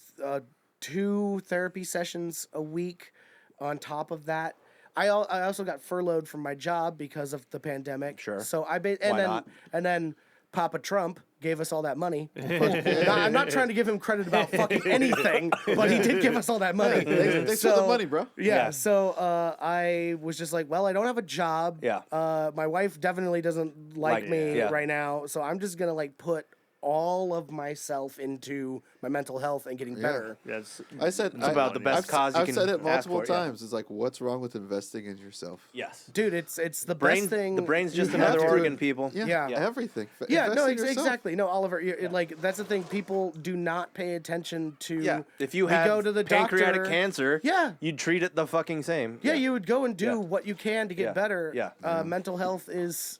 2 therapy sessions a week. On top of that, I also got furloughed from my job because of the pandemic. Sure. So Why not? and then Papa Trump gave us all that money. I'm not trying to give him credit about fucking anything, but he did give us all that money. Thanks for the money, bro. Yeah. So I was just like, well, I don't have a job. Yeah. My wife definitely doesn't like Like, me yeah. right now, so I'm just gonna like put all of myself into my mental health and getting better. That's I said It's about the best cause you I've can said it ask multiple for, yeah. times. It's like, what's wrong with investing in yourself? Yes. Dude, it's the Brain. best thing. The brain's just You another have to- organ, people. Yeah, Yeah. everything. Yeah, Invest no, in yourself. exactly. No, Oliver, like that's the thing. People do not pay attention to. Yeah. If you we had go to the pancreatic doctor, cancer, Yeah. you'd treat it the fucking same. Yeah, you would go and do Yeah. what you can to get Yeah. better. Yeah. Mental health is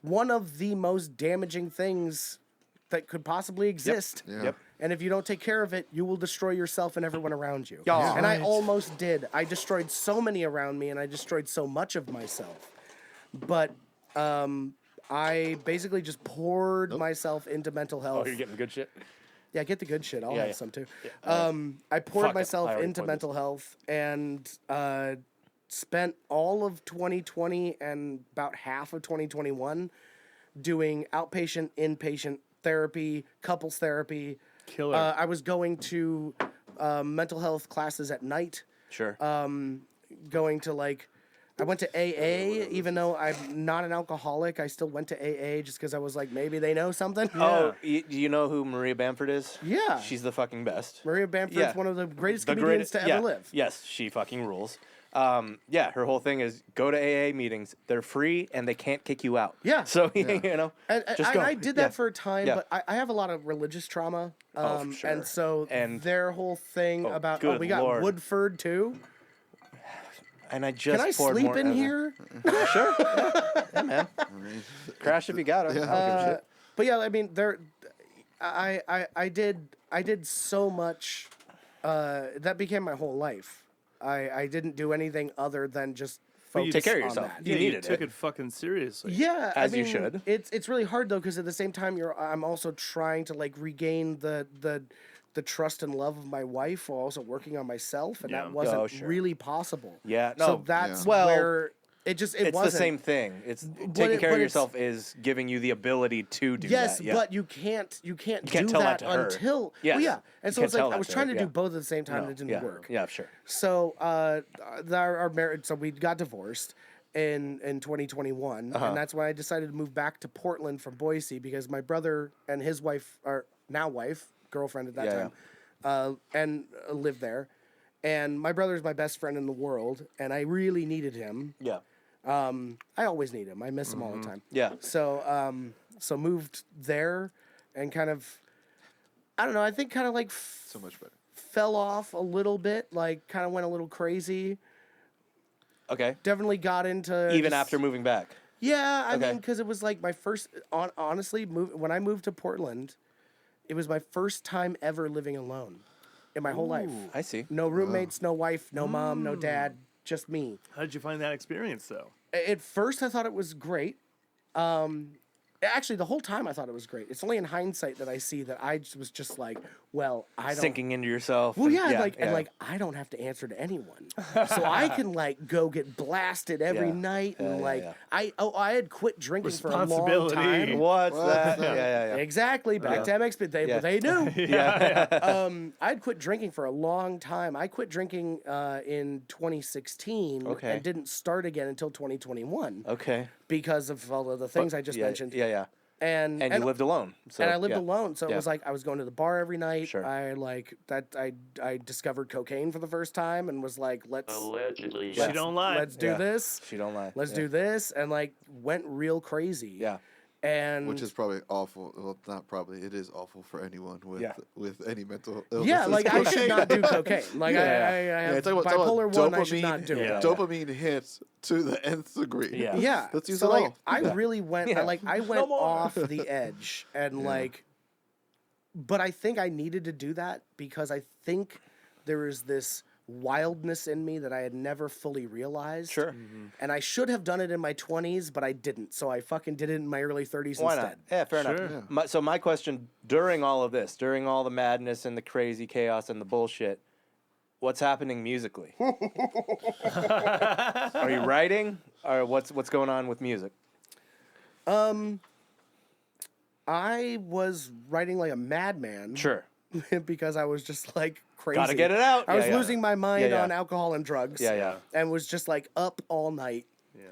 one of the most damaging things that could possibly exist. Yeah. Yep. And if you don't take care of it, you will destroy yourself and everyone around you. Yeah. And I Right. almost did. I destroyed so many around me, and I destroyed so much of myself. But I basically just poured myself into mental health. Oh, you're getting good shit. Yeah, get the good shit. I'll Yeah, have yeah. some too. I poured Fuck it. myself I already into poured mental health and spent all of 2020 and about half of 2021 doing outpatient, inpatient therapy, couples therapy. killer. I was going to mental health classes at night. Sure. Going to like, I went to AA, even though I'm not an alcoholic. I still went to AA just because I was like, maybe they know something. Oh, do you know who Maria Bamford is? Yeah. She's the fucking best. Maria Bamford's Yeah. one of the greatest The comedians to yeah. ever live. Yes, she fucking rules. Yeah, her whole thing is go to AA meetings. They're free and they can't kick you out. Yeah. So you know, And just go. I did that Yeah. for a time, Yeah. but I have a lot of religious trauma. Oh, for sure. And so And- their whole thing Oh, about, good we got Lord. Woodford too. And I just Can I poured sleep more in here? Sure. Yeah, man. Crash if you got it. I don't give a shit. But yeah, I mean, I did so much. That became my whole life. I didn't do anything other than just focus Take care of on yourself. that. You yeah, needed took it. it fucking seriously. Yeah, As I you mean, should. It's really hard though, because at the same time, I'm also trying to like regain the trust and love of my wife while also working on myself, and Yeah. that wasn't Oh, sure. really possible. Yeah, So no. that's Well, where it It's wasn't the same thing. It's taking care but of it's- yourself is giving you the ability to do Yes, that. Yeah. but you can't do can't tell that that to her. until Yes. well, yeah. And You so can't it's like tell I that was to trying her, to yeah. do both at the same time, No, and it didn't yeah. work. Yeah, sure. So our marriage, so we got divorced in 2021, and that's when I decided to move back to Portland from Boise because my brother and his wife, or now wife, girlfriend at that Yeah, time, lived there. And my brother's my best friend in the world, and I really needed him. Yeah. I always need him. I miss him all the time. Yeah. So so moved there and kind of, I don't know, I think kind of like So much better. fell off a little bit, like kind of went a little crazy. Okay. Definitely got into Even just- after moving back. Yeah, I Okay. mean, because it was like my first, honestly, when I moved to Portland, it was my first time ever living alone in my whole life. I see. No roommates, no wife, no mom, no dad, just me. How did you find that experience, though? At first, I thought it was great. Actually, the whole time I thought it was great. It's only in hindsight that I see that I was just like, well, I don't. Sinking into yourself. Well, and- yeah, and like I don't have to answer to anyone, so I can like go get blasted every Yeah. night, and Yeah, like yeah. I had quit drinking for a long Responsibility. time. What's that? that? Yeah. Exactly, back to Mxpx, they knew. I'd quit drinking for a long time. I quit drinking in 2016 Okay. and didn't start again until 2021 Okay. because of all of the things I just mentioned. Yeah. And And you lived alone. So, and I lived yeah. alone, so it Yeah. was like I was going to the bar every night. Sure. I like that. I discovered cocaine for the first time and was like, Allegedly. She don't lie. let's do Yeah. this. She don't lie. Let's Yeah. do this, and like went real crazy. Yeah. And Which is probably awful. Well, not probably. It is awful for anyone with Yeah. with any mental illness. yeah, like I should not do cocaine. Like Yeah. I Yeah, have talk about bipolar 1. I should dopamine- not do Yeah. it. Dopamine hits to the nth degree. Yeah. Yeah. Let's use so it like all. I really went Yeah. I went more. off the edge and like but I think I needed to do that because I think there is this wildness in me that I had never fully realized. Sure. And I should have done it in my 20s, but I didn't. So I fucking did it in my early 30s Why instead. not? Yeah, fair Sure. enough. Yeah. So my question during all of this, during all the madness and the crazy chaos and the bullshit, what's happening musically? Are you writing, or what's going on with music? I was writing like a madman. Sure. because I was just like crazy. Gotta get it out. I was Yeah, yeah. losing my mind Yeah, yeah. on alcohol and drugs. Yeah, yeah. And was just like up all night. Yeah.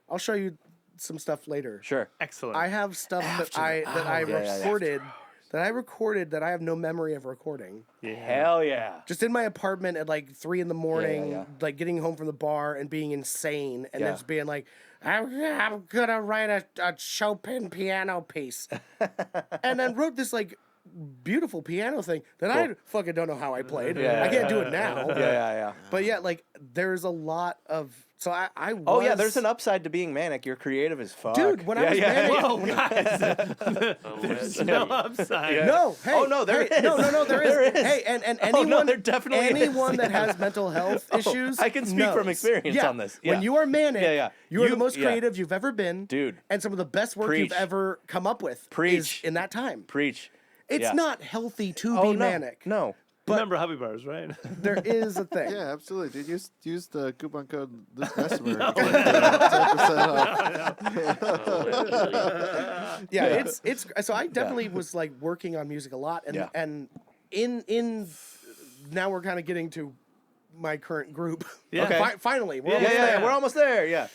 I'll show you some stuff later. Sure. Excellent. I have stuff that I yeah. recorded that I have no memory of recording. Hell yeah. Just in my apartment at like 3 a.m, yeah. like getting home from the bar and being insane and Yeah. just being like, I'm gonna write a Chopin piano piece. And then wrote this like beautiful piano thing that I fucking don't know how I played. Yeah. I can't do it now. Yeah. But yeah, like there's a lot of so I Oh yeah, was- there's an upside to being manic. You're creative as fuck. Dude, when I was manic- Whoa, guys. There's no upside. No, hey, Oh, no, there hey, is. No, there is. There is. Hey, and Oh, no, anyone, there definitely is. anyone that has mental health issues, I can speak from knows. experience Yeah, on this. When Yeah. you are manic, Yeah. you are the You- most yeah. creative you've ever been, Dude. and some of the best work Preach. you've ever come up with Preach. is in that time. Preach. It's Yeah. not healthy to Oh be no. manic. No. Remember hobby bars, right? There is a thing. Yeah, absolutely. Dude, use the coupon code Luke Messimer. 10% off. Yeah, it's so I definitely was like working on music a lot, and Yeah. and in now we're kind of getting to my current group. Yeah. Okay. Finally, we're Yeah, almost Yeah, there. we're almost there. Yeah.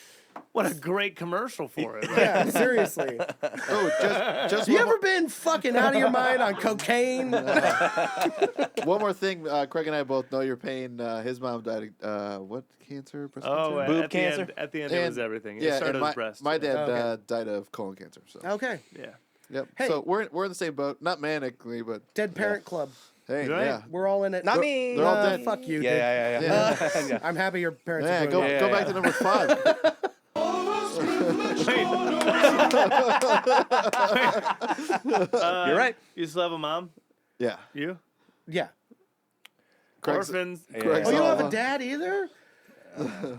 What a great commercial for it. Right? Yeah, seriously. Oh, just You one, ever been fucking out of your mind on cocaine? one more thing. Craig and I both know your pain. His mom died of what cancer? Breast Oh, cancer? Boob at cancer? The end, at the end, it was And- everything. It Yeah, started and as breast. my dad Okay. died of colon cancer. So Okay. Yeah. yep. Hey. So we're in the same boat. Not manically, but Dead Parent Club. hey, Right. yeah. We're all in it. Not me. They're all dead. Fuck you, dude. Yeah. Yeah. I'm happy your parents Yeah, are doing go well. back to number 5. You're right. You still have a mom? Yeah. You? Yeah. Craig's- Orphans. Craig's Oh, you don't have all- a dad either?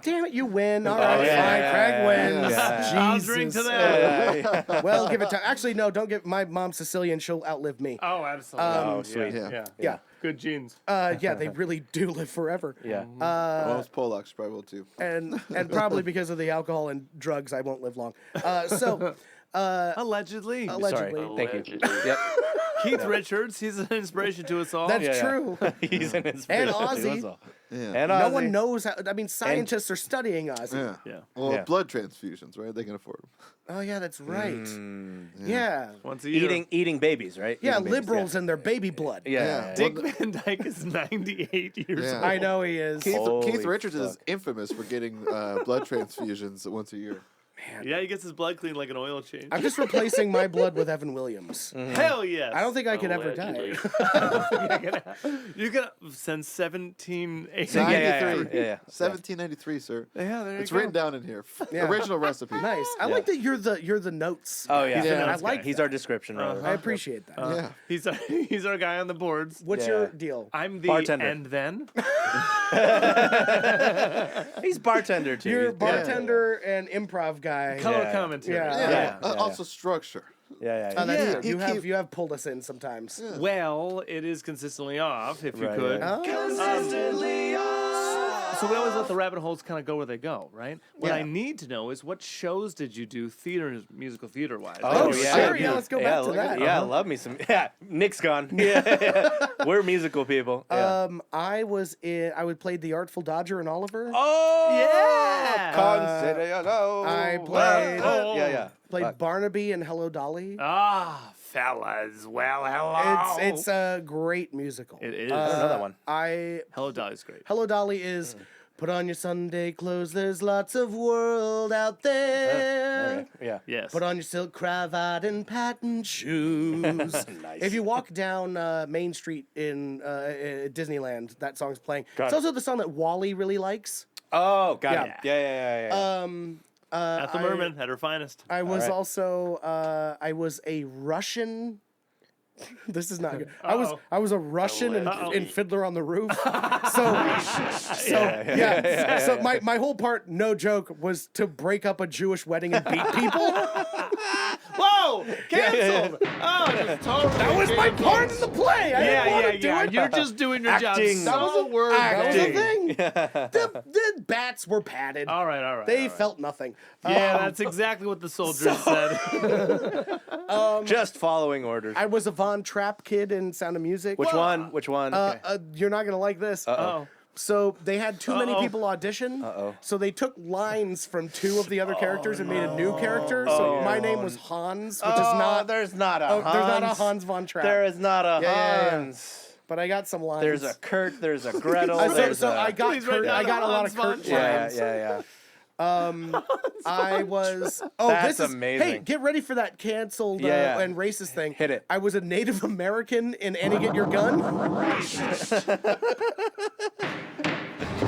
Damn it, you win. All right, yeah, fine. yeah, Craig yeah, wins. yeah. I'll Jesus. drink to that. Well, give it time. Actually, no, don't give. My mom's Sicilian. She'll outlive me. Oh, absolutely. Oh, sweet. Yeah. Yeah. Yeah. Good genes. Yeah, they really do live forever. Yeah. Most Polacks probably will too. And probably because of the alcohol and drugs, I won't live long. So Allegedly. allegedly. Sorry. Thank you. Allegedly. Yep. Keith Richards, he's an inspiration to us all. That's true. He's an inspiration. And to us Ozzy. all. Yeah. And No Ozzy. one knows how. I mean, scientists are studying Ozzy. Yeah. Yeah. Well, Yeah. blood transfusions, right? They can afford them. Oh yeah, that's right. Yeah. Once a year. Eating babies, right? Yeah, Eating babies, liberals and their baby blood. Yeah. Dick Van Dyke is 98 years Yeah. old. I know he is. Keith Holy Richards is fuck. infamous for getting blood transfusions once a year. Yeah, he gets his blood cleaned like an oil change. I'm just replacing my blood with Evan Williams. Hell yes. I don't think I could ever Allegedly. die. You're gonna since 1780. Yeah, 93. yeah. 1793, sir. Yeah, there you It's go. written down in here. Yeah. Original recipe. Nice. I like that you're the notes. Oh yeah. Yeah. I like He's that. our description writer. I appreciate that. Yeah. He's our guy on the boards. What's Yeah. your deal? I'm the Bartender. and then. He's bartender too. You're a He's- bartender and improv guy. Color Yeah. commentary. Yeah. Yeah. Also structure. Yeah. Oh, that's Yeah. good. You have pulled us in sometimes. Well, it is consistently off, if you Right, could. right. So we always let the rabbit holes kind of go where they go, right? What Yeah. I need to know is what shows did you do musical theater wise? Oh, yeah. sure. Yeah, let's go back to look at- that. Yeah, I love me some. Yeah, Nick's gone. Yeah. We're musical people. Yeah. I played the Artful Dodger in Oliver. Oh yeah. Consider I played- Yeah. Played Fuck. Barnaby and Hello Dolly. Ah, fellas. Well, hello. It's a great musical. It is. I don't know that one. Hello, Dolly's great. Hello Dolly is put on your Sunday clothes. There's lots of world out there. Okay. Yeah. Yes. Put on your silk cravat and patent shoes. Nice. If you walk down Main Street in Disneyland, that song's playing. Got It's it. also the song that Wally really likes. Oh, got Yeah. it. Yeah. Ethel Merman at her finest. I was right. also I was a Russian. This is not good. Uh-oh. I was a Russian Uh-oh. in Fiddler on the Roof. So my whole part, no joke, was to break up a Jewish wedding and beat people. Whoa! Canceled! Oh, just totally. That was my part in the play. I didn't want to do it. You're just doing your job. Acting. That was a word. That was a thing. Yeah. The bats were padded. All right. They all right. felt nothing. Yeah, that's exactly what the soldiers said. Just following orders. I was a Von Trapp kid in Sound of Music. Which one? Which one? You're not gonna like this. Oh. So they had too many Uh-oh. people audition. Uh-oh. So they took lines from two of the other characters and made a new character. So my name was Hans, which is not. There's not a There's Hans. not a Hans von Trapp. There is not a Yeah. Hans. But I got some lines. There's a Kurt. There's a Gretel. So there's a... I got Please write Kurt, down I got a lot of Hans von Kurt Yeah, lines. yeah. I was. Oh, That's this is amazing. Hey, get ready for that canceled Yeah. and racist thing. Hit it. I was a Native American in Annie Get Your Gun.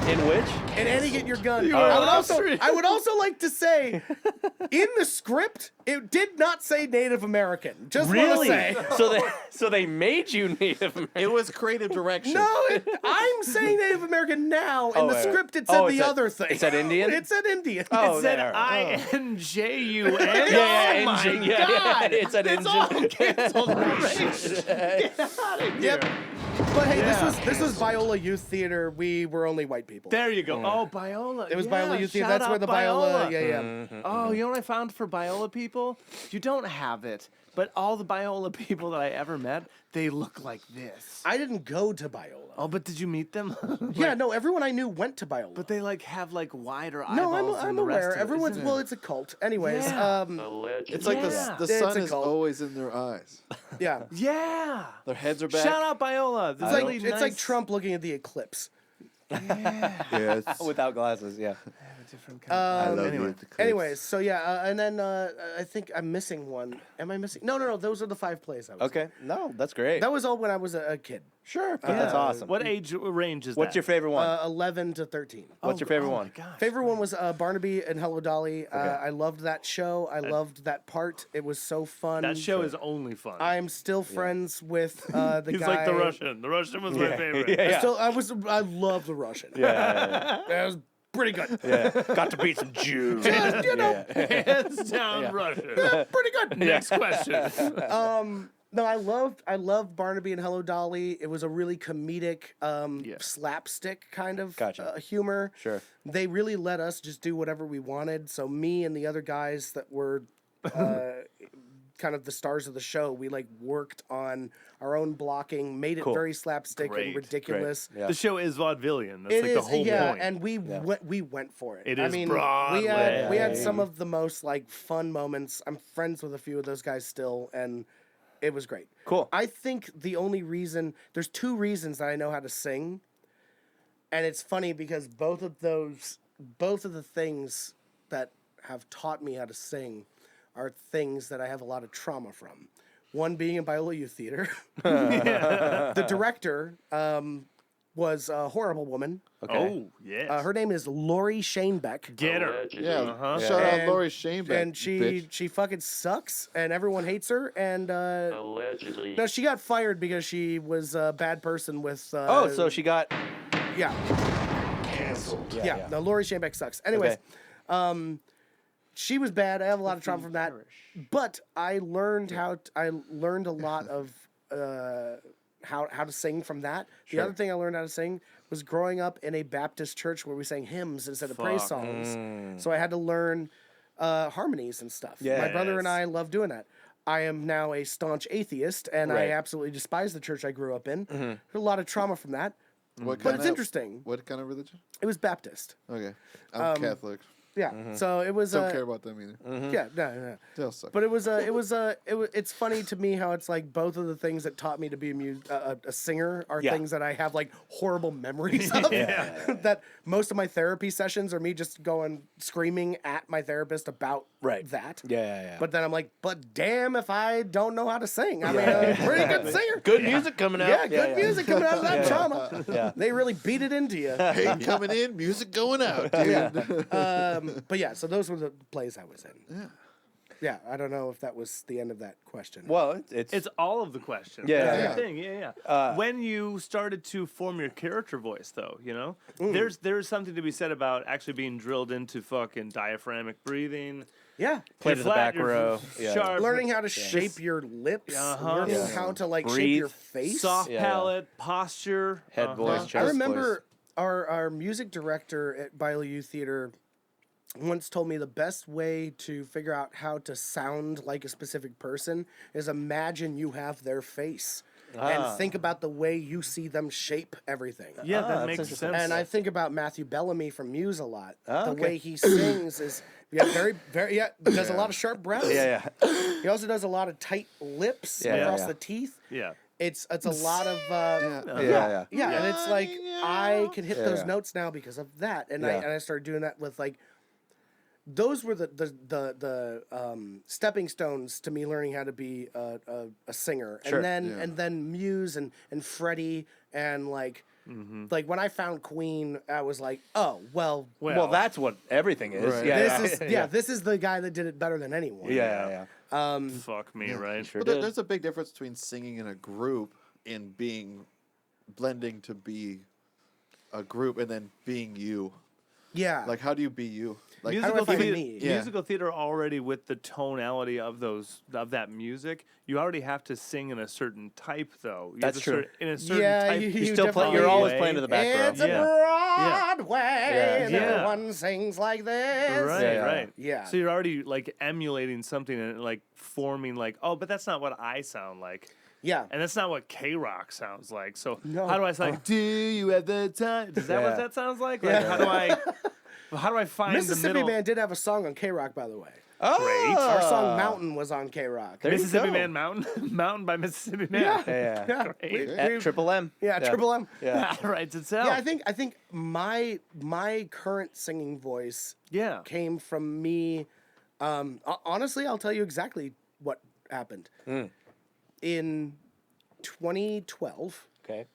In which? And Annie Get Your Gun. You I are would also, illustrious. I would also like to say, in the script, it did not say Native American. Just want to say. So they made you Native American. It was creative direction. No, I'm saying Native American now. In Oh, the yeah. script, it said Oh, it the said- other thing. it said Indian? It said Indian. Oh, It said there. INJUN. Yeah, Oh my engine. Yeah, God. it's an It's engine. all canceled and erased. Get out of here. Yep. But hey, Yeah. this was Biola Youth Theater. We were only white people. There you go. Oh, Biola. It was yeah, Biola Youth Theater. shout That's where out the Biola. Yeah. Mm-hmm. Oh, you know what I found for Biola people? You don't have it, but all the Biola people that I ever met, they look like this. I didn't go to Biola. Oh, but did you meet them? Yeah, no, everyone I knew went to Biola. But they like have like wider no, eyeballs I'm than the rest aware. of it, Everyone's isn't it? well, it's a cult. Anyways, Yeah. Allegedly. It's like Yeah. the It's sun a is cult. always in their eyes. yeah. Yeah. Their heads are back. Shout out Biola. This It's is like really it's like nice- Trump looking at the eclipse. Yeah, it's, Without glasses, yeah. different I kind love anyway. you. Eclipse. Anyways, so yeah, and then I think I'm missing one. Am I missing? No. Those are the 5 plays I was. Okay. No, that's great. That was all when I was a kid. Sure, but that's awesome. What age range is What's that? your favorite one? 11 to 13. What's your favorite oh one? My gosh. Favorite one was Barnaby and Hello Dolly. I loved that show. I loved that part. It was so fun. That show is only fun. I'm still friends with the He's guy. like the Russian. The Russian was my favorite. Yeah. I love the Russian. Yeah. That was pretty good. Yeah. Got to beat some Jews. Just, you know, Hands down Russian. pretty good. Next question. No, I loved Barnaby and Hello Dolly. It was a really comedic, slapstick kind of Gotcha. humor. Sure. They really let us just do whatever we wanted. So me and the other guys that were kind of the stars of the show. We like worked on our own blocking, made it Cool. very slapstick Great, and ridiculous. Yeah. The show is vaudevillian. That's It like is, the whole point. and we went for it. It I is mean, Broadway. we had some of the most like fun moments. I'm friends with a few of those guys still, and it was great. Cool. I think the only reason there's two reasons that I know how to sing, and it's funny because both of the things that have taught me how to sing are things that I have a lot of trauma from. One being in Biola Youth Theater. The director was a horrible woman. Okay. Oh, yes. Her name is Lori Shanebeck. Get her. Allegedly. Yeah. Uh-huh. Shout out And- Lori Shanebeck. And she bitch. fucking sucks, and everyone hates her. And Allegedly. no, she got fired because she was a bad person with. So she got yeah, canceled. yeah. No, Lori Shanebeck sucks. Anyways, Okay. she was bad. I have a lot of trauma from that. But I learned I learned a lot of how to sing from that. The other thing I learned how to sing was growing up in a Baptist church where we sang hymns instead of praise songs. So I had to learn harmonies and stuff. My brother and I love doing that. I am now a staunch atheist, and I Right. absolutely despise the church I grew up in. There's a lot of trauma from that. What But kind it's of- interesting. What kind of religion? It was Baptist. Okay. I'm Catholic. Yeah. So it was. Don't care about them either. Yeah. No. They'll suck. But it's funny to me how it's like both of the things that taught me to be a singer are Yeah. things that I have like horrible memories of. That most of my therapy sessions are me just going screaming at my therapist about that. Yeah. But then I'm like, but damn if I don't know how to sing. I mean, I'm a pretty good singer. Good music coming out. Yeah, good music coming out of that trauma. Yeah. They really beat it into you. Hate coming in, music going out, dude. Yeah. But yeah, so those were the plays I was in. Yeah. Yeah, I don't know if that was the end of that question. Well, it's It's all of the questions. Yeah, That's yeah. the thing. Yeah. When you started to form your character voice, though, there's something to be said about actually being drilled into fucking diaphragmatic breathing. Yeah. Play You're to the flat, back you're row. Yeah. Sharp, Learning how to shape your lips, learning how to like shape Breathe. your face. soft Yeah. palate, posture, Head voice, I chest I remember voice. our music director at Biola Youth Theater once told me the best way to figure out how to sound like a specific person is imagine you have their face and think about the way you see them shape everything. Yeah, that that's makes interesting. sense. And I think about Matthew Bellamy from Muse a lot. The okay. way he sings is very does a lot of sharp breaths. Yeah. He also does a lot of tight lips Yeah, across yeah. the teeth. yeah. It's a lot of Yeah. and it's like I can hit those Yeah. notes now because of that, and Yeah. I started doing that with like those were the stepping stones to me learning how to be a singer, Sure. and then Muse and Freddie and like when I found Queen, I was like, oh well, Well, that's what everything is. Right. Yeah. this is the guy that did it better than anyone. Yeah. Fuck me, right? Sure But did. there's a big difference between singing in a group and blending to be a group and then being you. Yeah. Like, how do you be you? Like, How do I Musical find theater, me? Yeah. musical theater already with the tonality of that music, you already have to sing in a certain type though. You That's have to true. in a certain Yeah, type. you You're still playing. definitely- You're always way. playing to the back row. It's a Yeah. Broadway, and Yeah. everyone sings like this. Right, Yeah. right. Yeah. So you're already like emulating something and like forming like, oh, but that's not what I sound like. Yeah. And that's not what K-Rock sounds like. So No. how do I sound like, do you have the time? Is that what Yeah. that sounds like? Like how do I find the Mississippi middle? Man did have a song on K-Rock, by the way. Oh, Our song Mountain was on K-Rock. There you Mississippi go. Man Mountain? Mountain by Mississippi Man. Yeah. Yeah. Great. At Triple M. Triple M. Yeah. That writes itself. Yeah, I think my current singing voice Yeah. came from me. Honestly, I'll tell you exactly what happened. In 2012, Okay.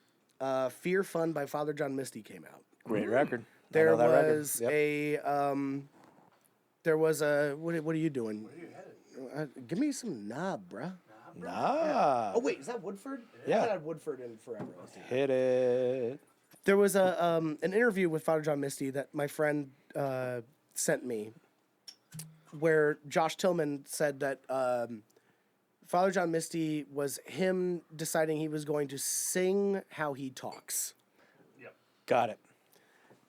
Fear Fun by Father John Misty came out. Great record. I There know that record. was Yep. there was a what are you doing? Give me some knob, bruh. Nah. Oh wait, is that Woodford? Yeah. I haven't had Woodford in forever. Let's see. Hit it. There was an interview with Father John Misty that my friend sent me, where Josh Tillman said that Father John Misty was him deciding he was going to sing how he talks. Got it.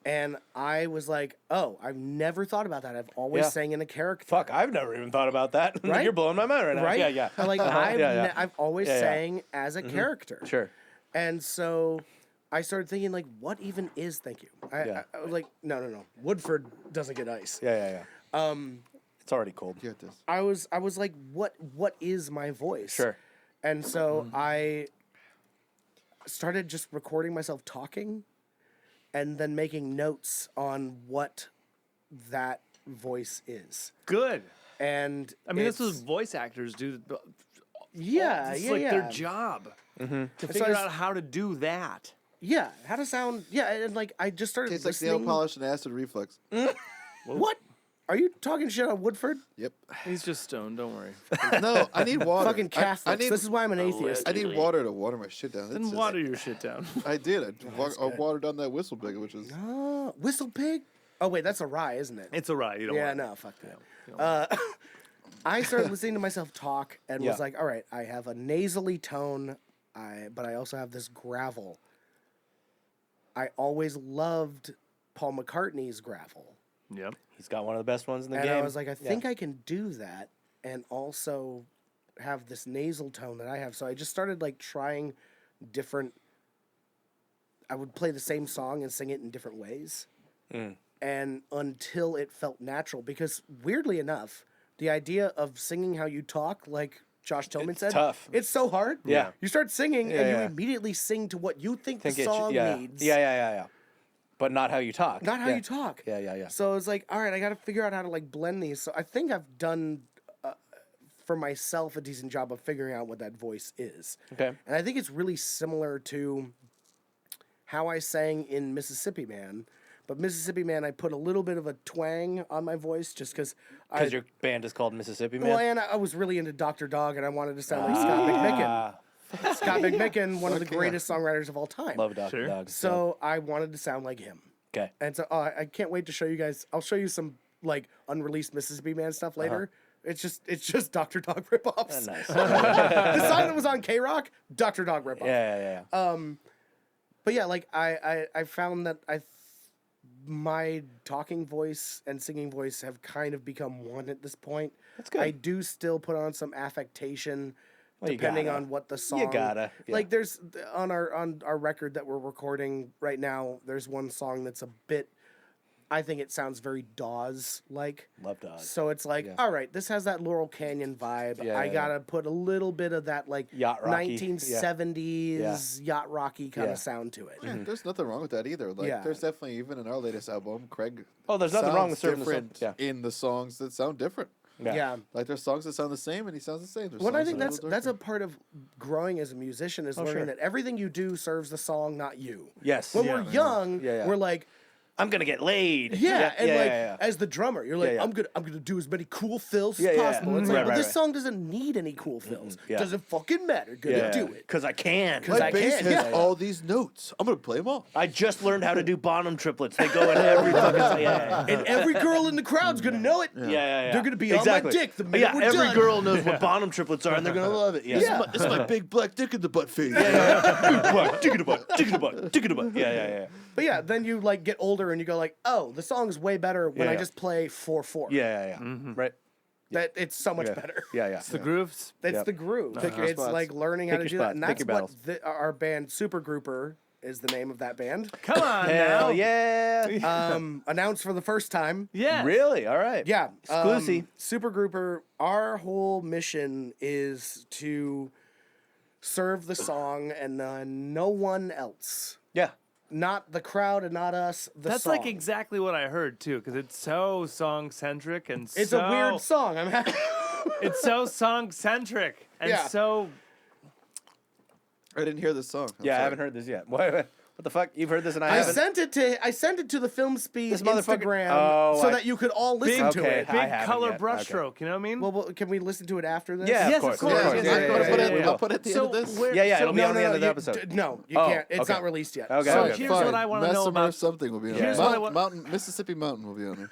And I was like, oh, I've never thought about that. I've always Yeah. sang in a character. Fuck, I've never even thought about that. Right? You're blowing my mind right now. Right? Yeah, yeah. Like, I've always Yeah, yeah. sang as a character. Sure. And so I started thinking, like, what even is thank you? Yeah. I was like, no. Woodford doesn't get ice. Yeah. It's already cold. Get this. I was like, what is my voice? Sure. And so I started just recording myself talking and then making notes on what that voice is. Good. And I mean, this it's- is what voice actors do. yeah, It's yeah, like yeah. their job to So figure I was- out how to do that. Yeah, how to sound. Yeah, and like I just started Tastes like listening. nail polish and acid reflux. What? Are you talking shit on Woodford? Yep. He's just stoned. Don't worry. No, I need water. Fucking Catholics. I need, This is why I'm an atheist. I need water to water my shit down. Then That's water your shit down. I did. I watered down that whistle pig, which is Whistle pig? Oh wait, that's a rye, isn't it? It's a ride. You don't Yeah, want no, fuck that. I started listening to myself talk and was Yeah. like, all right, I have a nasally tone, but I also have this gravel. I always loved Paul McCartney's gravel. Yep. He's got one of the best ones in the And game. I was like, I think I can do that and also have this nasal tone that I have. So I just started like trying different. I would play the same song and sing it in different ways. And until it felt natural, because weirdly enough, the idea of singing how you talk, like Josh Tillman said, tough. It's so hard. Yeah. You start singing and yeah. you immediately sing to what you think the it should- song yeah. needs. Yeah. But not how you talk. Not how Yeah. you talk. Yeah. So it's like, all right, I got to figure out how to like blend these. So I think I've done for myself a decent job of figuring out what that voice is. Okay. And I think it's really similar to how I sang in Mississippi Man. But Mississippi Man, I put a little bit of a twang on my voice just because Because your band is called Mississippi Man. well, and I was really into Dr. Dog, and I wanted to sound like Scott McMicken. Scott McMicken, one of the greatest songwriters of all time. Love Dr. Sure. Dog. So I wanted to sound like him. Okay. And so I can't wait to show you guys. I'll show you some like unreleased Mississippi Man stuff later. It's just Dr. Dog ripoffs. Nice. The song that was on K Rock, Dr. Dog ripoff. Yeah. But yeah, like I found that my talking voice and singing voice have kind of become one at this point. That's good. I do still put on some affectation. Well, you Depending gotta. on what the song, You gotta, yeah. like. There's on our record that we're recording right now. There's one song that's a bit. I think it sounds very Dawes like. Love Dawes. So it's like, all right, this has that Laurel Canyon vibe. Yeah, I yeah, gotta put a little bit of that like Yacht rocky, 1970s yacht rocky kind Yeah. of sound to it. Yeah, there's nothing wrong with that either. Like, Yeah. there's definitely even in our latest album, Craig. Oh, there's nothing wrong with sounds certain different songs. Yeah. in the songs that sound different. Yeah. Like there's songs that sound the same, and he sounds the same. There's Well, I songs think that are that's little that's a different. part of growing as a musician is learning sure. that everything you do serves the song, not you. Yes. When Yeah. we're young, Yeah. we're like, I'm gonna get laid. and as the drummer, you're like, Yeah, yeah. I'm gonna do as many cool fills Yeah, as yeah. possible. It's Mhm. like, Right, well, right, this right. song doesn't need any cool fills. Yeah. Doesn't fucking matter. Gonna do it. Because I can. 'Cause My I bass can, has yeah. all these notes. I'm gonna play them all. I just learned how to do Bonham triplets. They go in every fucking song. Yeah. And every girl in the crowd's gonna know it. Yeah. They're gonna be on my dick the minute Yeah, we're every done. girl knows what Bonham triplets are, and they're gonna love it. Yeah. Yeah. It's my big black dick in the butt phase. Tick in the butt. Tick in the butt. Tick in the butt. Yeah. But yeah, then you like get older and you go like, oh, the song's way better when I Yeah. just play 4/4. Yeah. Right. That it's so much Yeah. better. Yeah. It's the grooves. That's Yep. the groove. Pick your It's spots. like learning how Pick to your do that. spots. And Pick that's your what our band Super Grouper is the name of that band. Come on now. Hell yeah. Announced for the first time. Yeah. Really? All right. Yeah. Exclusive. Super Grouper, our whole mission is to serve the song and no one else. Yeah. Not the crowd and not us. That's song. like exactly what I heard too, because it's so song centric and It's so a weird song. I'm happy. It's so song centric and Yeah. so I didn't hear this song. I'm Yeah, I sorry. haven't heard this yet. What the fuck? You've heard this and I I haven't? sent it to the Film Speed This motherfucker- Instagram Oh, so I- that you could all listen to Okay. it. I big haven't color yet. Okay. brushstroke. You know what I mean? Well, can we listen to it after this? Yeah, Yes, of of course. course. Yeah, Yeah, I'm yeah, gonna yeah, put yeah, it. yeah. I'll put it at the end of this. where- Yeah, so it'll be on the end of the you- episode. no, you Oh, can't. It's okay. not released yet. Okay, So okay. here's Fine. what I want to know Messimer about. something will be on Here's there. what I want- Mountain Mississippi Mountain will be on there.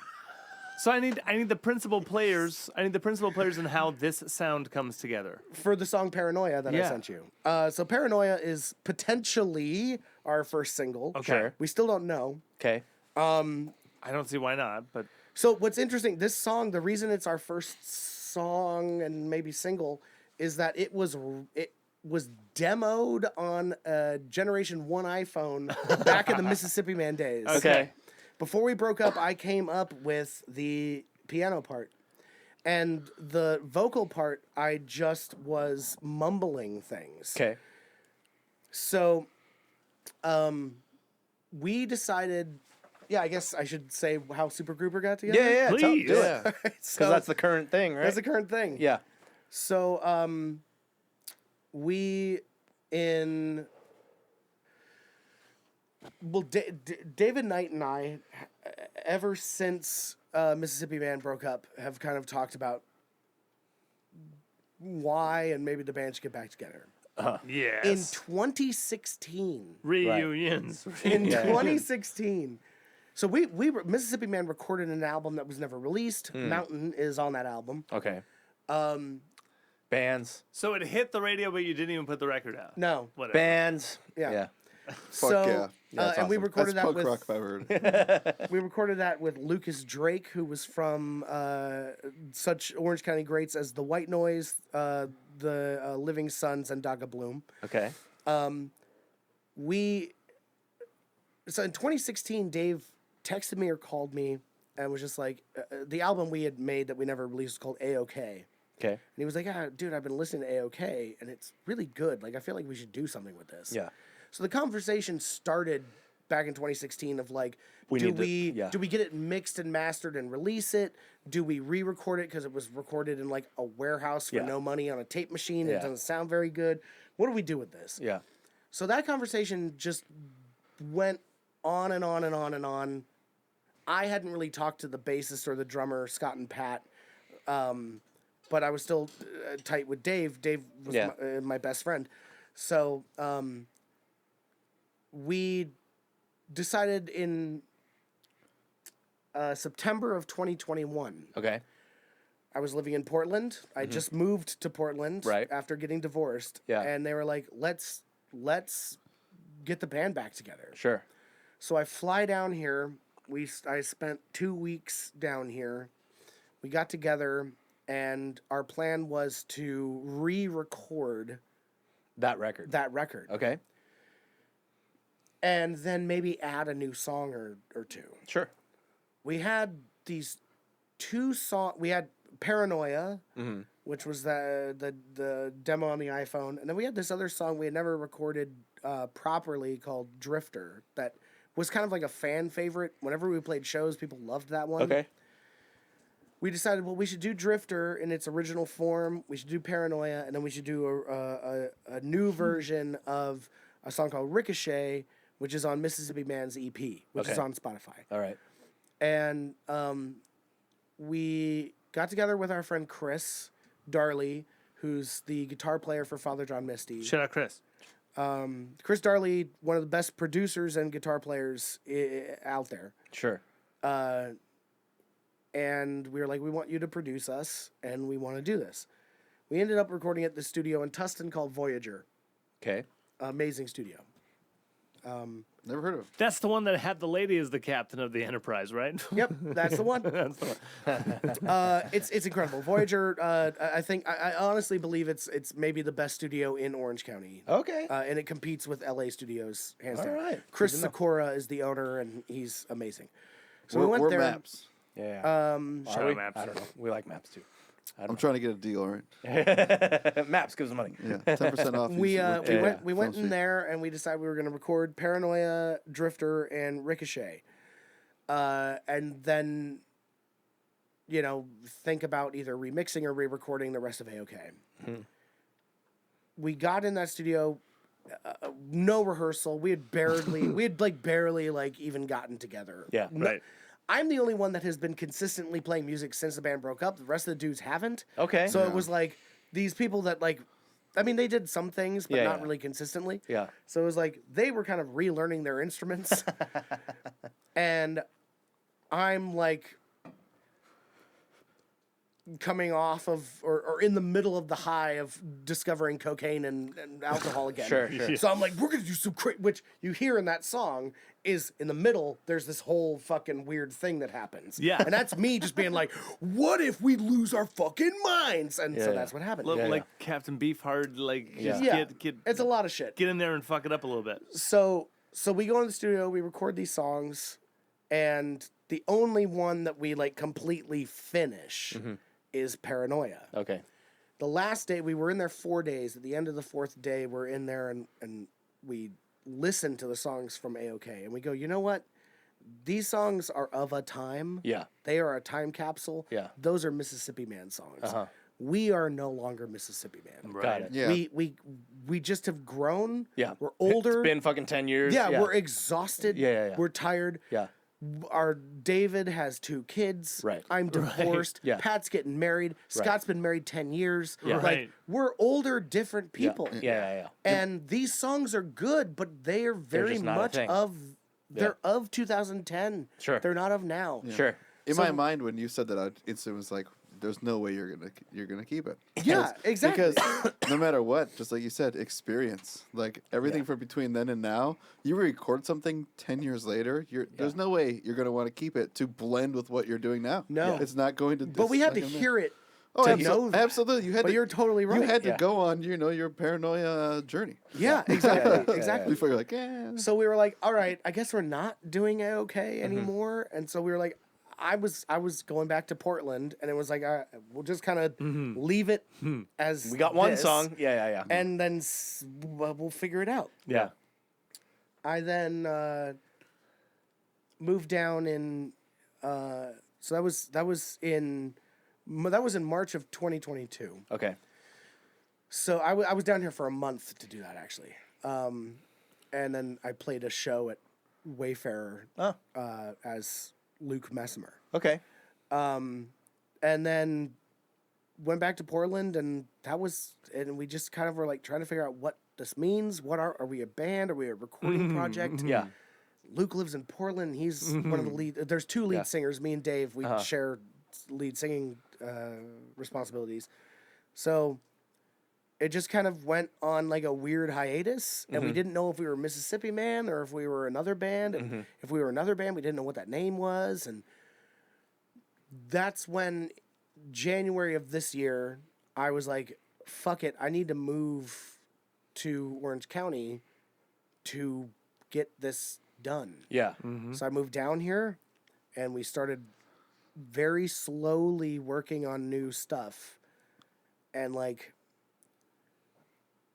So I need the principal players. I need the principal players in how this sound comes together. For the song Paranoia that I Yeah. sent you. So Paranoia is potentially our first single. Okay. Sure. We still don't know. Okay. I don't see why not, but So what's interesting, this song, the reason it's our first song and maybe single is that it was demoed on a Generation 1 iPhone back in the Mississippi Man days. Okay. Before we broke up, I came up with the piano part. And the vocal part, I just was mumbling things. Okay. So, we decided, I guess I should say how Super Grouper got together. Yeah. Please. Do it. Yeah. Because that's the current thing, right? That's the current thing. Yeah. So, we in well, David Knight and I, ever since Mississippi Man broke up, have kind of talked about why and maybe the band should get back together. yes. In 2016. Reunions. In 2016. So Mississippi Man recorded an album that was never released. Mountain is on that album. Okay. Bands. So it hit the radio, but you didn't even put the record out. No. Whatever. Bands. Yeah. Fuck So, yeah. That's and we awesome. recorded That's that punk with rock if I've heard. we recorded that with Lucas Drake, who was from such Orange County greats as The White Noise, the Living Sons, and Daga Bloom. Okay. So in 2016, Dave texted me or called me and was just like, the album we had made that we never released was called A-OK. Okay. And he was like, dude, I've been listening to A-OK, and it's really good. Like, I feel like we should do something with this. Yeah. So the conversation started back in 2016 of like, We do need to- we yeah. do we get it mixed and mastered and release it? Do we re-record it because it was recorded in like a warehouse for Yeah. no money on a tape machine? And Yeah. it doesn't sound very good. What do we do with this? Yeah. So that conversation just went on and on and on and on. I hadn't really talked to the bassist or the drummer, Scott and Pat, but I was still tight with Dave. Dave was Yeah. my best friend. So we decided in September of 2021. Okay. I was living in Portland. I just moved to Portland Right. after getting divorced. Yeah. And they were like, let's get the band back together. Sure. So I fly down here. I spent 2 weeks down here. We got together, and our plan was to re-record That record. that record. Okay. And then maybe add a new song or two. Sure. We had these two songs. We had Paranoia, which was the demo on the iPhone. And then we had this other song we had never recorded properly called Drifter that was kind of like a fan favorite. Whenever we played shows, people loved that one. Okay. We decided, well, we should do Drifter in its original form. We should do Paranoia, and then we should do a new version of a song called Ricochet, which is on Mississippi Man's EP, which is Okay. on Spotify. All right. And we got together with our friend Chris Darley, who's the guitar player for Father John Misty. Shout out Chris. Chris Darley, one of the best producers and guitar players out there. Sure. And we were like, we want you to produce us, and we want to do this. We ended up recording at the studio in Tustin called Voyager. Okay. Amazing studio. Never heard of. That's the one that had the lady as the captain of the Enterprise, right? Yep, that's the one. That's the one. It's incredible. Voyager. I honestly believe it's maybe the best studio in Orange County. Okay. And it competes with LA studios hands All down. right. Chris Good to know. Sakura is the owner, and he's amazing. So We're, we went we're there. maps. Yeah. Shout Are out we? Maps. I don't know. We like maps too. I'm trying to get a deal, all right? Maps gives us money. Yeah, 10% off. We use went phone in fee. there and we decided we were going to record Paranoia, Drifter, and Ricochet, and then think about either remixing or re-recording the rest of A-OK. We got in that studio, no rehearsal. We had barely even gotten together. Yeah. Right. I'm the only one that has been consistently playing music since the band broke up. The rest of the dudes haven't. Okay. So it was like these people that they did some things, but Yeah, not yeah. really consistently. Yeah. So it was like they were kind of relearning their instruments. And I'm like, coming off of or in the middle of the high of discovering cocaine and alcohol again. Sure. So I'm like, we're gonna do some which you hear in that song is in the middle. There's this whole fucking weird thing that happens. Yeah. and that's me just being like, what if we lose our fucking minds? And so that's what happened. Like Captain Beefheart, like just Yeah. get It's a lot of shit. get in there and fuck it up a little bit. So we go in the studio, we record these songs, and the only one that we like completely finish is Paranoia. Okay. The last day, we were in there 4 days. At the end of the fourth day, we're in there and we listen to the songs from AOK, and we go, you know what? These songs are of a time. Yeah. They are a time capsule. Yeah. Those are Mississippi Man songs. Uh-huh. We are no longer Mississippi Man. Got it. Yeah. We just have grown. Yeah. We're older. It's been fucking 10 years. Yeah, we're exhausted. Yeah. We're tired. Yeah. Our David has 2 kids. Right. I'm divorced. Yeah. Pat's getting married. Scott's been married 10 years. Yeah. Like, Right. we're older, different people. Yeah. And these songs are good, but they are very just not a much thing. they're of 2010. Sure. They're not of now. Sure. In my mind, when you said that, I instantly was like, "There's no way you're gonna keep it." Yeah, exactly. Because no matter what, just like you said, experience. Like everything from between then and now, you record something 10 years later. There's no way you're gonna want to keep it to blend with what you're doing now. No. it's not going to. But we had to hear it Oh, to know that. absolutely. You had But to. you're totally right. You had to Yeah. go on, your paranoia journey Yeah, exactly. Yeah. Exactly. before you're like, eh. So we were like, all right, I guess we're not doing AOK anymore. And so we were like, I was going back to Portland, and it was like, we'll just kind of leave it as We got one this, song. Yeah. and then we'll figure it out. Yeah. I then moved down in, so that was in March of 2022. Okay. So I was down here for a month to do that actually, and then I played a show at Wayfarer as Luke Messimer, Okay. and then went back to Portland, and we just kind of were like trying to figure out what this means. What are we a band? Are we a recording project? Yeah. Luke lives in Portland. He's one of the lead. There's 2 lead singers. Me and Dave. We share lead singing responsibilities. So it just kind of went on like a weird hiatus, and we didn't know if we were Mississippi Man or if we were another band. And if we were another band, we didn't know what that name was. And that's when January of this year, I was like, fuck it. I need to move to Orange County to get this done. Yeah. So I moved down here, and we started very slowly working on new stuff. And like,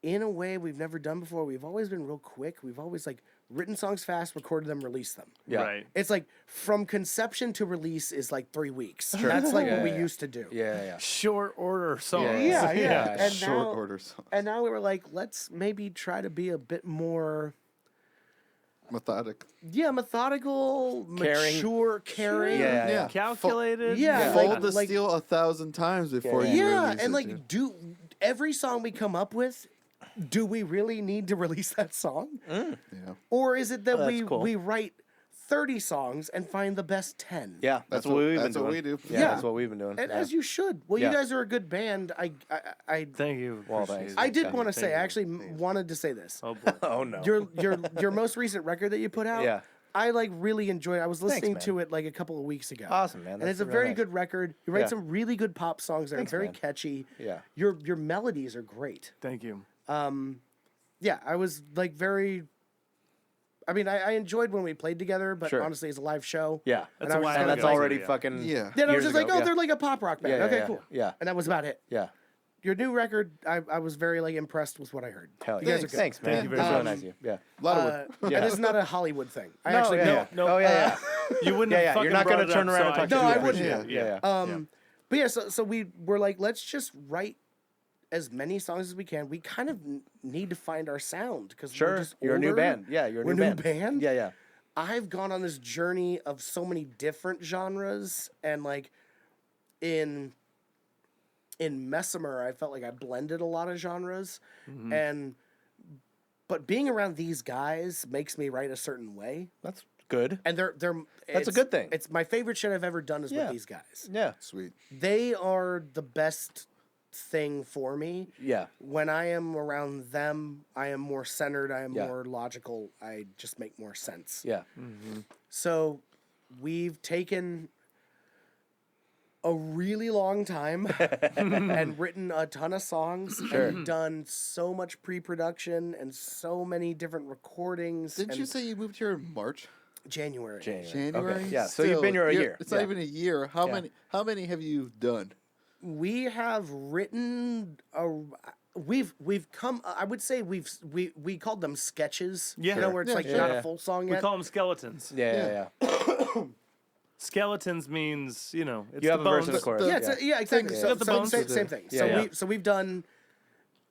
in a way we've never done before. We've always been real quick. We've always like written songs fast, recorded them, released them. Yeah. Right. It's like from conception to release is like 3 weeks. That's like what we used to do. Yeah. Short order songs. Yeah. Yeah, And short now, order song. and now we were like, let's maybe try to be a bit more, methodical, Caring. mature, caring. Yeah. Calculated. Yeah, Fold like- the like- steel 1,000 times before you Yeah, release and it, like, dude. do every song we come up with, do we really need to release that song? Yeah. Or is it that Oh, that's cool. we write 30 songs and find the best 10? Yeah. That's what we've been that's doing. what we do. Yeah, Yeah. that's what we've been doing. And yeah. as you should. Well, Yeah. you guys are a good band. I Thank you. Well, Appreciate thanks. it. I did Yeah. want to Thank say, you. I actually wanted to say this. Oh boy. Oh no. Your most recent record that you put out, Yeah. I like really enjoyed. I was listening man. to it like a couple of weeks ago. Awesome, man. And That's it's a real very nice. good record. You write Yeah. some really good pop songs that Thanks, are very man. catchy. Yeah. Your melodies are great. Thank you. Yeah, I was like very. I mean, I enjoyed when we played together, but Sure. honestly, it's a live show. Yeah. And That's I a was while kinda And that's ago. like- already Yeah. fucking. Yeah. Then I was years just like, ago. oh, Yeah. they're like a pop rock band. Yeah, Okay, yeah, cool. yeah. And that was about it. Yeah. Your new record, I was very like impressed with what I heard. Hell You yeah. guys are good. Thanks, man. Thank you very That's really much. nice of you. Yeah. A lot of work. Yeah. And it's not a Hollywood thing. I No, actually yeah. no. Oh yeah. You wouldn't Yeah, have yeah. fucking You're not brought gonna it turn up, around so and talk No, to I you. wouldn't. Yeah. But yeah, so we're like, let's just write as many songs as we can. We kind of need to find our sound because we're Sure. just You're a new older. band. Yeah. You're a We're new a new band. band? Yeah. Yeah. I've gone on this journey of so many different genres, and like in Messimer, I felt like I blended a lot of genres, but being around these guys makes me write a certain way. That's Good. and they're That's a it's- good thing. It's my favorite shit I've ever done is Yeah. with these guys. Yeah. Sweet. They are the best thing for me. Yeah. When I am around them, I am more centered. I am Yeah. more logical. I just make more sense. Yeah. So we've taken a really long time and written a ton of songs and done so much pre-production and so many different recordings. Didn't and you say you moved here in March? January? January. Okay. Yeah. So you've been here a year. It's Yeah. not even a year. How Yeah. many? How many have you done? We have written we've come. I would say we called them sketches. Yeah. You know, where it's Yeah, like sure. not Yeah. a full song We yet. call them skeletons. Yeah. Skeletons means, you know, it's You have the a verse bones. and a chorus. Yeah, yeah, exactly. Yeah. So, Got the bones. same thing. Yeah, So yeah. we've done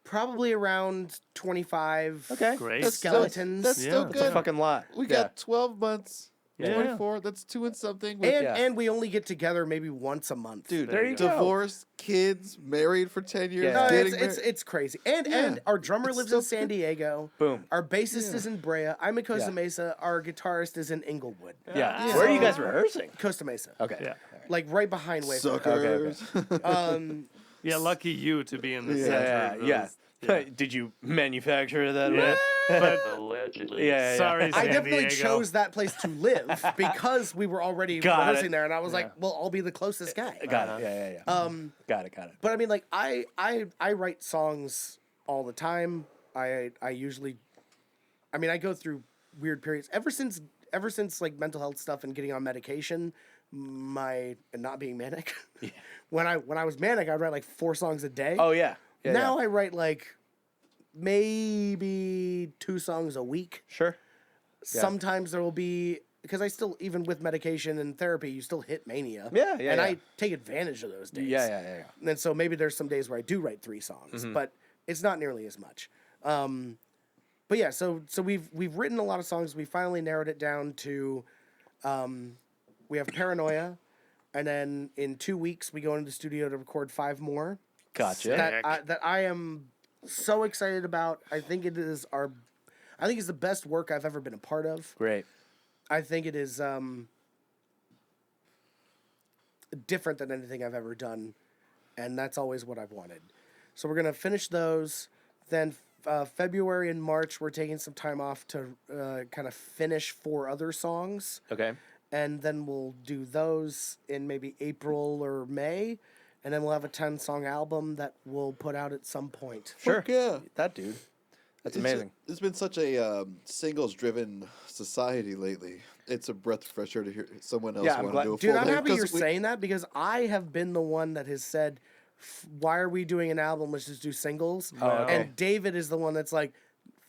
probably around 25 Okay. Great. That's skeletons. That's still Yeah. good. It's a fucking lot. We Yeah. got 12 months. Yeah. 24. That's 2 and something. With Yeah. and we only get together maybe once a month. dude, There you go. divorced, kids, married for 10 years, Yeah. No, getting it's crazy. And Yeah. and our drummer It's lives so in San Diego. Boom. Our bassist is in Brea. I'm in Costa Yeah. Mesa. Our guitarist is in Inglewood. Yeah. Yeah. Where are you guys rehearsing? Costa Mesa. Okay. Yeah. Like right behind Wayfair. suckers. Yeah, lucky you to be in the Yeah. center Yeah. of Yeah. those. Yeah. Did you manufacture that? Yeah. But Allegedly. Yeah. sorry, I San definitely Diego. chose that place to live because we were already Got rehearsing it. there, and I was like, "Well, I'll be the closest guy." Got it. Yeah. Got it. But I mean, like, I write songs all the time. I usually, I mean, I go through weird periods ever since like mental health stuff and getting on medication, and not being manic. When I was manic, I'd write like 4 songs a day. Oh yeah. Now I write like maybe 2 songs a week. Sure. Sometimes there will be, because I still, even with medication and therapy, you still hit mania. Yeah, And I take advantage of those days. Yeah. And so maybe there's some days where I do write 3 songs, but it's not nearly as much. But yeah, so we've written a lot of songs. We finally narrowed it down to, we have Paranoia, and then in 2 weeks we go into the studio to record 5 more. Gotcha. That I am so excited about. I think it's the best work I've ever been a part of. Great. I think it is different than anything I've ever done, and that's always what I've wanted. So we're gonna finish those. Then February and March, we're taking some time off to kind of finish 4 other songs, Okay. and then we'll do those in maybe April or May, and then we'll have a 10-song album that we'll put out at some point. Sure. Fuck yeah. That dude. That's amazing. It's been such a singles-driven society lately. It's a breath of fresh air to hear someone else Yeah, I'm want glad- to do a Dude, full I'm length, happy you're 'cause we- saying that because I have been the one that has said, "Why are we doing an album? Let's just do singles." Oh, okay. And David is the one that's like,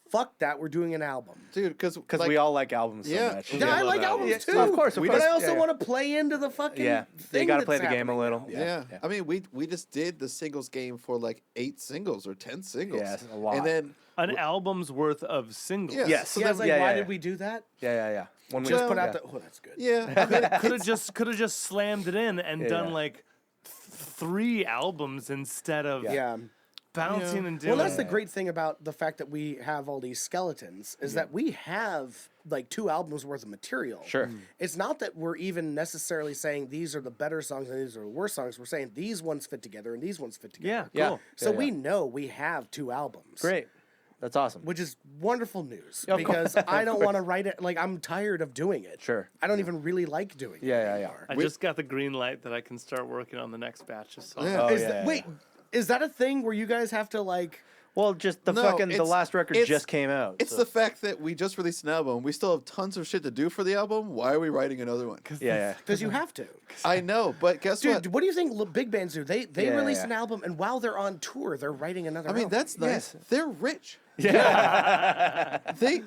"Fuck that, we're doing an album." dude, because Because we all like albums so Yeah. much. Yeah, I like albums Yeah, too. of course, but I also want to play into the fucking Yeah. thing. You got to that's play the game a happening little. now. Yeah. I mean, we just did the singles game for like 8 singles or 10 singles. Yeah, it's a lot. And then An album's worth of singles. Yeah. Yes. So yeah, I was like, Yeah, why yeah, did yeah. we do that? Yeah. When we Just put out yeah. the. Oh, that's good. yeah, I mean, Could have just slammed it in and done yeah. like 3 albums instead of Yeah. bouncing and doing. Well, that's the great thing about the fact that we have all these skeletons is that we have like 2 albums worth of material. Sure. It's not that we're even necessarily saying these are the better songs and these are the worst songs. We're saying these ones fit together and these ones fit together. Yeah, Yeah. cool. So Yeah, we yeah. know we have 2 albums. Great. That's awesome. Which is wonderful news Of course. because I don't want to write it. Like, I'm tired of doing it. Sure. I don't even really like doing it. Yeah. I just got the green light that I can start working on the next batch of songs. Yeah. Oh, Is yeah, that, yeah, wait, is that a thing where you guys have to like? Well, just the No, fucking the it's- last record it's- just came out. it's so- the fact that we just released an album. We still have tons of shit to do for the album. Why are we writing another one? yeah. Because you have to. I know, but guess what? Dude, what do you think big bands do? They Yeah, release yeah. an album, and while they're on tour, they're writing another I mean, album. that's nice. Yes. They're rich. Yeah. They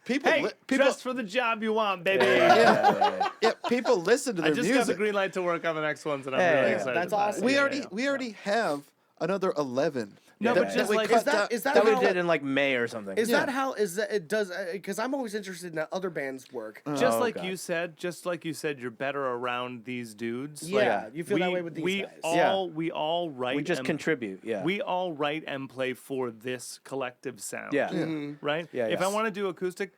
people Hey, people dress for the job you want, baby. yeah, people listen to I their just got the music. green light to work on the next ones, and I'm Yeah, really yeah, excited. that's about awesome. it. We Yeah, already yeah. we already have another 11. No, Yeah, but yeah. just We like cut is that That we how, did in like May or something. is Yeah. that how is that it does? Because I'm always interested in how other bands work. just Oh, like God. you said, you're better around these dudes. Yeah, you feel that way with these we guys. we all write. we just and, contribute. Yeah. We all write and play for this collective sound. Yeah. Mm-hmm. Right. Yeah, If yeah. I want to do acoustic,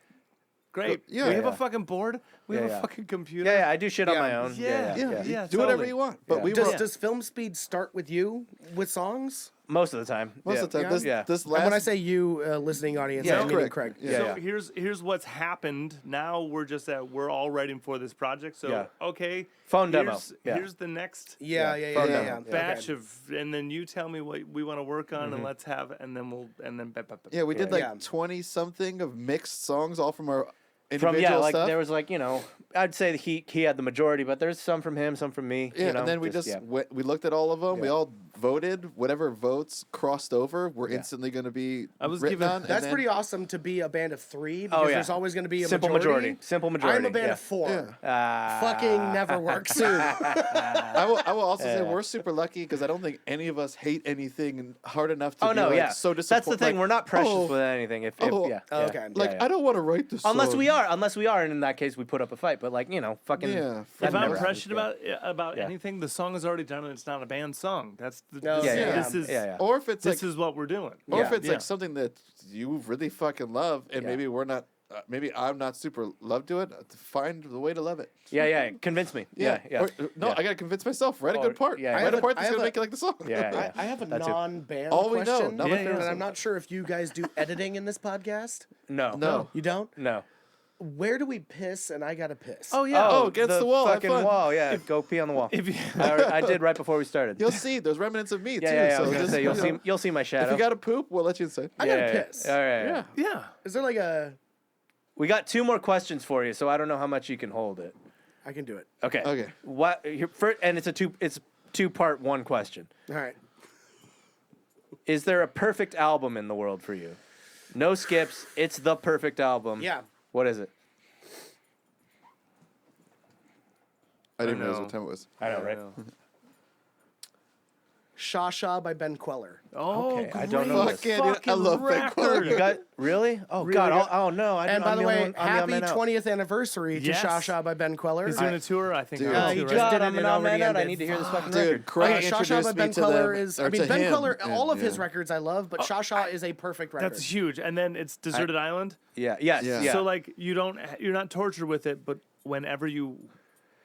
Great. Yeah, we have yeah. a fucking board. We have Yeah. a fucking computer. Yeah, I do shit on Yeah. my own. Yeah. Yeah, do totally. whatever you want. But Yeah. we Does, were does film speed start with you with songs? Most of the time. most of the time. Yeah. This And when I last say you, listening audience, Yeah, I mean correct. Craig. Yeah. So here's what's happened. Now we're all writing for this project. So Yeah. okay, Phone demo. here's, Yeah. Here's the next Yeah, Yeah, yeah, phone yeah, demo. yeah. Yeah. batch Okay. of, and then you tell me what we want to work on, and let's have, and then Yeah, we did like Yeah. 20 something of mixed songs, all from our From individual like stuff. there was like I'd say that he had the majority, but there's some from him, some from me. Yeah, you know, and then we we looked at all of them. We Yeah. all voted. Whatever votes crossed over were instantly going to be I was written given- on. and That's then- pretty awesome to be a band of 3 because yeah. there's always going to be a simple majority. Simple majority. I'm a band yeah. of 4. Yeah. Fucking never works. I will also say Yeah. we're super lucky because I don't think any of us hate anything hard enough to Oh be no, like, yeah. so That's disappointed. the thing. Like, We're not precious oh, with anything. If oh, yeah, oh, yeah. okay. like yeah. I don't want to write this Unless song. we are, and in that case we put up a fight. But like fucking. Yeah, If that I'm never pressured happens, about Yeah. anything, the song is already done and it's not a band song. That's the, No, this, yeah, this is yeah. Or if it's this like, is what we're doing. or if Yeah. it's Yeah. like something that you really fucking love, and Yeah. maybe we're not. Maybe I'm not super love to it. Find the way to love it. Yeah. Convince me. Yeah. Or- no, Yeah. I gotta convince myself. Write a Or- good part. yeah, Write I a have part I that's have gonna a- make you like the song. Yeah. I have a That's it. non-band All we know, question, not my Yeah, favorite and I'm song. not sure if you guys do editing in this podcast. No. No. You don't? No. Where do we piss? And I gotta piss. Oh yeah. Oh, against the wall, have Fucking fun. wall. Yeah. Go pee on the wall. If you, I did right before we started. You'll see. There's remnants of me too. Yeah. I So was gonna just, say you know, you'll see my shadow. if you gotta poop, we'll let you inside. I gotta piss. All right. Yeah. yeah. Is there like a? We got 2 more questions for you, so I don't know how much you can hold it. I can do it. Okay. Okay. What? And it's a 2-part 1 question. All right. Is there a perfect album in the world for you? No skips. It's the perfect album. Yeah. What is it? I didn't I realize know. what time it was. I know, right? Sha Sha by Ben Queller. Oh, Okay, I don't know Fuck this. yeah, dude. I love Ben Queller. You got really? Oh Really God! good. Oh no! And by the way, happy happy 20th anniversary to Yes. Sha Sha by Ben Queller. He's doing a tour, I think. Dude. on he tour, just right? did God, it I'm and an old already man out. I ended. need to hear this fucking Dude, record. Craig Sha Sha by introduced me Ben to Queller them. is. or I mean, to Ben him, Queller. and, All of his yeah. records I love, but Sha Sha is a perfect record. That's huge. And then it's Deserted Island. Yeah. Yes. Yeah. Yeah. So like you're not tortured with it, but whenever you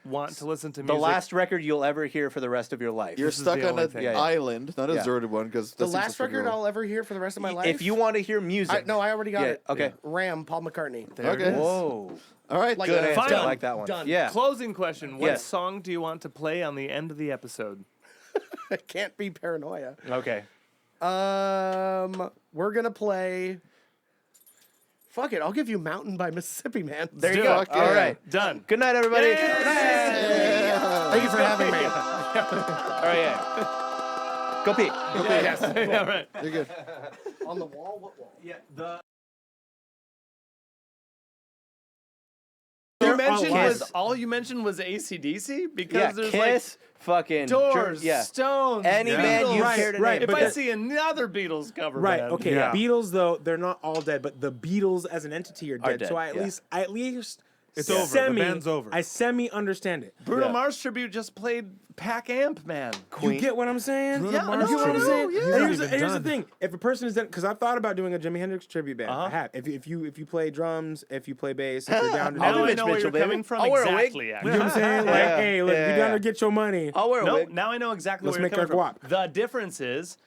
want to listen to the music, last record you'll ever hear for the rest of your life. You're This is stuck the on only an thing. Yeah. island, not a Yeah. deserted one, because the last record I'll ever hear for the rest of my life. If you want to hear music. no, I already got Yeah, it. okay. Ram, Paul McCartney. There it Okay. is. Whoa. All right, Like Good that. answer. Final. I like that one. Done. Yeah. Closing question: What Yes. song do you want to play on the end of the episode? It can't be Paranoia. Okay. We're gonna play. Fuck it, I'll give you Mountain by Mississippi Man. There you do go. it. All right. Done. Good night, everybody. Thank you for having me. All right. Yeah. Go pee. Yes. Yeah, right. You're good. On the wall? What wall? Yeah. The. All you mentioned was AC/DC because Yeah. there's Kiss. Fucking. like Doors, Yeah. Stones, Any band you Beatles. care to right, name. If but I the- see another Beatles cover Right. band, Okay. yeah. Beatles though they're not all dead, but the Beatles as an entity are dead. dead, So I at yeah. least It's Yeah. over. Semi, The band's over. I semi understand it. Bruno Yeah. Mars tribute just played Pac Amp Man. Queen. You get what I'm saying? Bruno Yeah, Mars you get what I'm tribute. saying. Yeah. And here's, Not here's even the done. thing: if a person is done, because I've thought about doing a Jimi Hendrix tribute band. Uh-huh. I have. If you play drums, if you play bass, if you're down to Now do I it. Mitch know where Mitchell, you're coming baby. from I'll wear a wig. exactly. You Actually. know what I'm saying? Like, Yeah. hey, look, Yeah, you're down yeah. to get your money. I'll wear a No, wig. now I know exactly Let's where you're make coming our from. guap. The difference is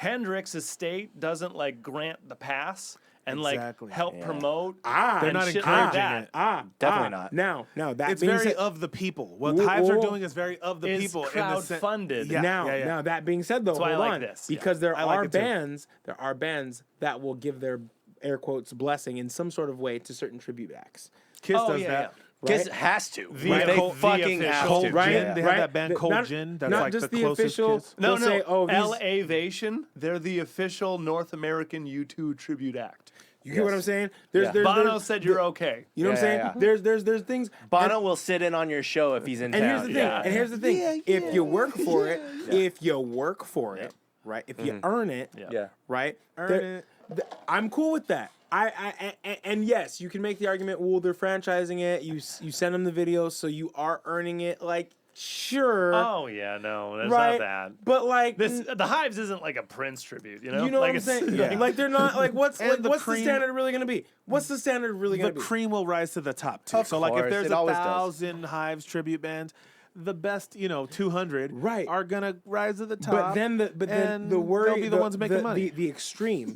Hendrix's estate doesn't like grant the pass and Exactly. like help Yeah. promote. Ah, They're and not shit like encouraging that. it. Definitely not. Now that It's being very said, of the people. What Whoa, Hives are whoa. doing is very of the Is people. crowdfunded. Yeah, now, yeah, yeah. now that being said, though, why I hold like on, this, yeah. because there I like are it too. bands that will give their air quotes blessing in some sort of way to certain tribute acts. Kiss Oh, does yeah, that. Kiss Right? has to. The Like, they Cold- the fucking official. have Cold to. Right? Gin. They have Right? that band Cold Not- Gin. That's not like just the the closest official- Kiss. No, They'll say, oh, he's- L.A.vation. They're the official North American U2 tribute act. You get what I'm Yes. saying? Yeah. Bono said you're okay. You know what I'm Yeah, saying? yeah, There's things. Bono will sit in on your show if he's in And town. here's the thing. Yeah. And here's the thing. If you work for it, if you work for it, right? If you earn it, Yeah. right? Earn I'm cool with that. And yes, you can make the argument. Well, they're franchising it. You send them the videos, so you are earning it. Like Sure. Oh yeah, no, that's right. not that. But like The Hives isn't like a Prince tribute, you know? you know like what I'm saying? yeah. Like they're not like what's And like, the what's the cream- standard really gonna be? What's the standard really The gonna be? cream will rise to the top too. Of So like if course, there's it always does. 1,000 Hives tribute bands, the best 200 Right. are gonna rise to the top. But then the worry they'll be the ones making money. The extreme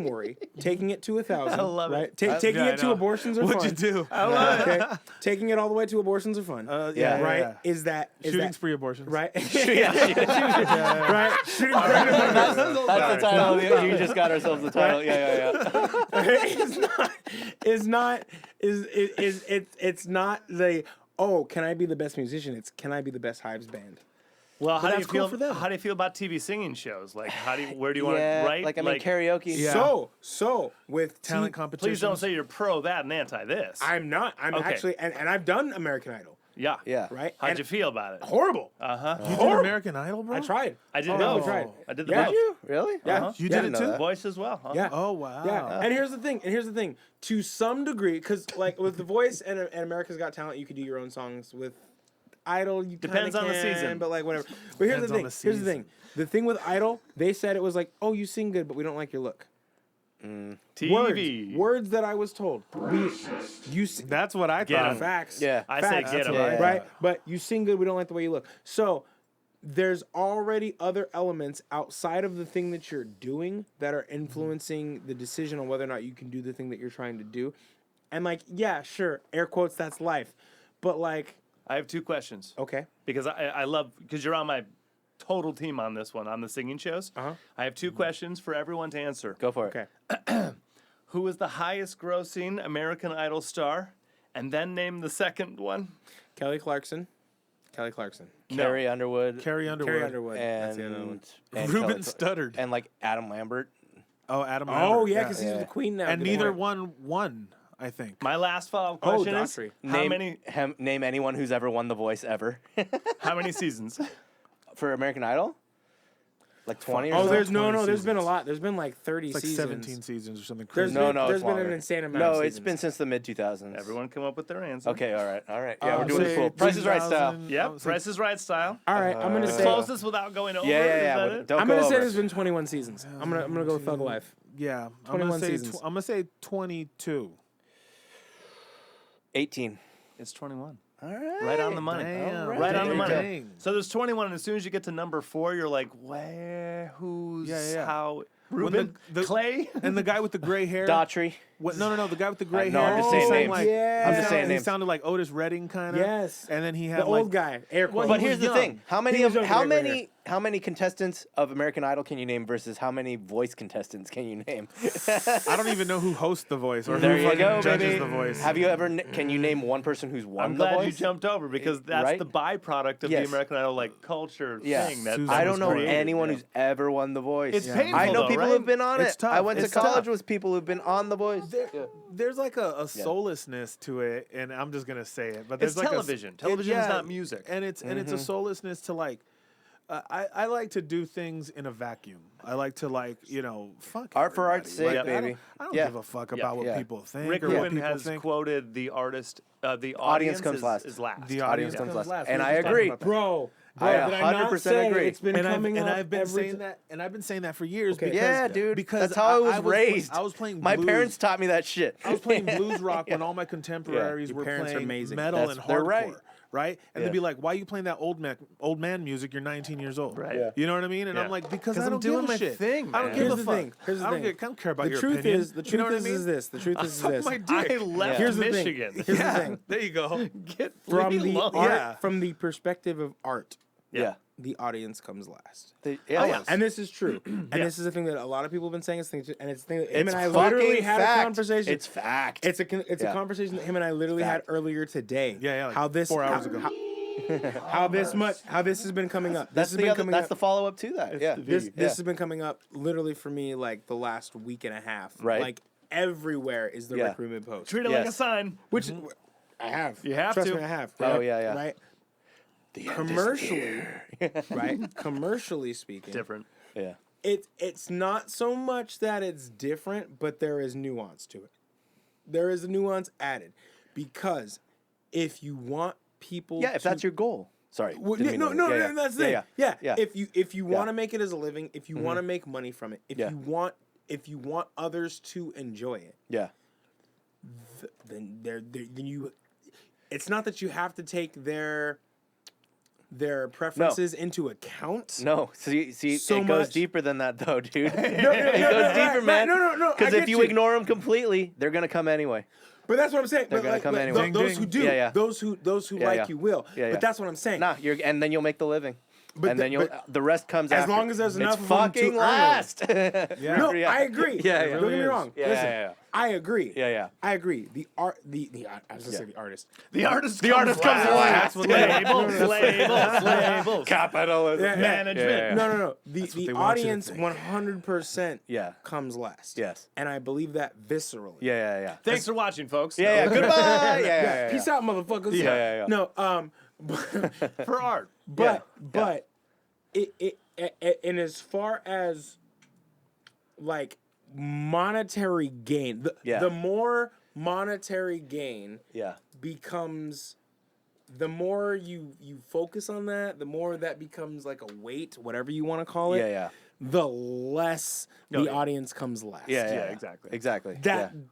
worry, taking it to 1,000. I love right? it. Taking Yeah, I it to know. abortions are What'd fun. you do? I love it. Okay, taking it all the way to abortions are fun. Yeah, right? yeah. Is that Shooting spree abortions. right? right? Shooting pregnant That's the title. You just got ourselves the title. Yeah. it's not the can I be the best musician? It's can I be the best Hives band? Well, how do you that's cool feel for them. How do you feel about TV singing shows? Like, where do you want Yeah, to write? like I mean, karaoke. Yeah. So with Talent competition. Please don't say you're pro that and anti this. I'm not. I'm Okay. actually and I've done American Idol. Yeah. Yeah. Right? How'd And you feel about it? horrible. You did American Idol, bro? I tried. I did Oh, both. I tried. I did the Yeah. both. Really? Yeah. You Yeah. did it know too? that. Voice as well. Huh? Yeah. Oh wow. Yeah, and here's the thing. To some degree, because like with The Voice and America's Got Talent, you could do your own songs. With Idol, you Depends kinda on the can, season. but like whatever. But here's Depends the on thing. the Here's the season. thing. The thing with Idol, they said it was like, oh, you sing good, but we don't like your look. TV. Words that I was told. That's what I Get thought. 'em. Facts. Yeah. I say Facts. get them. Yeah. Right? But you sing good, we don't like the way you look. So there's already other elements outside of the thing that you're doing that are influencing the decision on whether or not you can do the thing that you're trying to do. And like, yeah, sure, air quotes, that's life. But like, I have two questions okay. because I love because you're on my total team on this one on the singing shows. Uh-huh. I have two questions for everyone to answer. Go for it. Okay. Who was the highest grossing American Idol star? And then name the second one. Kelly Clarkson. Carrie Underwood. Carrie Underwood. Carrie Underwood. That's the other one. And Ruben Kelly- stuttered. And like Adam Lambert. Oh, Adam. Oh, Lambert, yeah, because he's with the Queen now. And Good neither point. one won, I think. My last follow-up Oh, question is Daughtry. Name anyone who's ever won The Voice ever how many seasons? for American Idol. Like 20 or Oh, something. there's 20 there's been a seasons. lot. There's been like 30 It's like seasons. 17 seasons or something There's crazy. No, been, no, there's it's been longer. an insane amount No, of it's seasons. been since the mid 2000s. Everyone come up with their answer. Okay, all right. Yeah, we're I'll doing say it cool. Price is Right style. 2000 Yeah, I'll say Price is Right style. All right, I'm gonna say Closest without going over. Yeah. Is that but it? Don't I'm go gonna say over. there's been 21 seasons. I'm gonna go with Thug Life. Yeah, 21 seasons. I'm gonna say 22. 18. It's 21. All right. Right on the money. Damn, Right on the money. dang. So there's 21, and as soon as you get to number 4, you're like, where? Who's? Yeah. How? When Ruben? the- Clay? And the guy with the gray hair. Daughtry. What, no, the guy with the gray No, hair. I'm just he saying sang names. Like, Yeah. I'm he just sound- saying He names. sounded like Otis Redding, kind of. Yes. And then he had The like old guy, air quotes. But he here's was the young. thing: how many He was young how with gray many how many contestants of American Idol can you name versus how many voice contestants can you name? I don't even know who hosts The Voice or There who you fucking go, judges baby. The Voice. Have you ever? Can you name one person who's won I'm The glad Voice? you jumped over because that's Right? the byproduct of Yes. the American Idol like culture Yeah. thing. That Susan I was don't know great. anyone Yeah. who's ever won The Voice. It's painful, I know though, people right? who've been on It's it. tough. I went It's to college tough. with people who've been on The Voice. There's like a soullessness to it, and I'm just gonna say it. But It's there's like television. Television is not music. and it's a soullessness to like. I like to do things in a vacuum. I like to fuck Art for art's everybody. sake, Like, baby. I don't Yeah. give a fuck about what Yeah. people think Rick or what Rubin people has think. quoted the artist. The Audience audience comes is, last. is last. The Audience audience comes last. We And were I just talking agree. about that. Bro, I did I not 100% say agree. It's been coming up I've been every saying that, and I've been saying that for years. Okay. Because, Yeah, dude. Because That's how I was was raised. I was playing. My blues. parents taught me that shit. I was playing blues rock when all my contemporaries Your were parents are playing amazing. metal That's- and they're hardcore. right. Right? And Yeah. they'd be like, "Why are you playing that old man music? You're 19 years old." Right. Yeah. You know what I mean? And Yeah. I'm like, because 'Cause I I'm don't doing give a my shit. thing, I don't man. give Here's a the fuck. thing. Here's the I don't thing. I don't care about The your truth opinion. is, the You know truth what I is mean? this. The truth is Suck this. my dick. I left Here's the thing. Michigan. Here's the thing. There you go. Get From leave me the alone. art, Yeah. from the perspective of art, Yeah. the audience comes last. Yeah. And this is true. And this is the thing that a lot of people have been saying. And it's the thing that him It's and I literally fucking had fact. a conversation. It's fact. It's a Yeah. conversation that him and I literally had earlier today. Yeah, like how this 4 hours ago. How this has been coming up. That's This has the been other, coming that's up. the follow up to that. Yeah. This has been coming up literally for me like the last week and a half. Right. Like everywhere is the Yeah. Rick Rubin post. Treat it like a Yes. sign. Which I have. You have Trust to. me, I have. Oh, right? yeah. Right. Commercially, right? Commercially speaking, Different. Yeah. it's not so much that it's different, but there is nuance to it. There is a nuance added because if you want people. Yeah, if that's your goal. Sorry. Well, didn't yeah, mean no, to- no, yeah, no, that's the thing. yeah, Yeah, yeah. If you Yeah. want to make it as a living, if you want to make money from it, Yeah. if you want others to enjoy it, Yeah. then you. It's not that you have to take their preferences into account. No, see, So it goes much- deeper than that, though, dude. no, it goes deeper, right, man. no, I Because get if you you. ignore them completely, they're gonna come anyway. But that's what I'm saying. They're But gonna like, come but anyway. those Ding, who ding. do, Yeah, yeah. those who Yeah, like yeah. you will. Yeah, yeah. But that's what I'm saying. Nah, and then you'll make the living. But And the- then you'll but the rest comes as after. long as there's enough It's of 'em to fucking earn it. last. No, Yeah. I agree. Yeah, yeah. Don't get me really wrong. Yeah, Listen, yeah, yeah. I agree. Yeah, yeah. I agree. The art, the I was gonna say the artist. The artist artist comes last. That's what labels. Capitalism. Yeah, yeah. Management. Yeah, yeah. No. The what they want you to audience think. 100% Yeah. comes last. Yes. And I believe that viscerally. Yeah, yeah. Thanks for watching, folks. Yeah, yeah. Goodbye. Yeah. Peace out, motherfuckers. Yeah. No, For art. but it and as far as like monetary gain, the more monetary gain Yeah. becomes, the more you focus on that, the more that becomes like a weight, whatever you want to call it. Yeah. The less the audience comes last. Yeah, exactly. Exactly.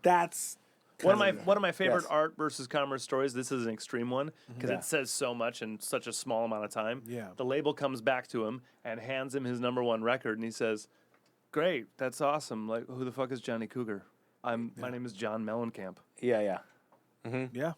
That's One kind of my favorite Yes. art versus commerce stories. This is an extreme one because Yeah. it says so much in such a small amount of time. Yeah. The label comes back to him and hands him his #1 record, and he says, "Great, that's awesome. Like, who the fuck is Johnny Cougar? My name is John Mellencamp." Yeah. Yeah. Yeah.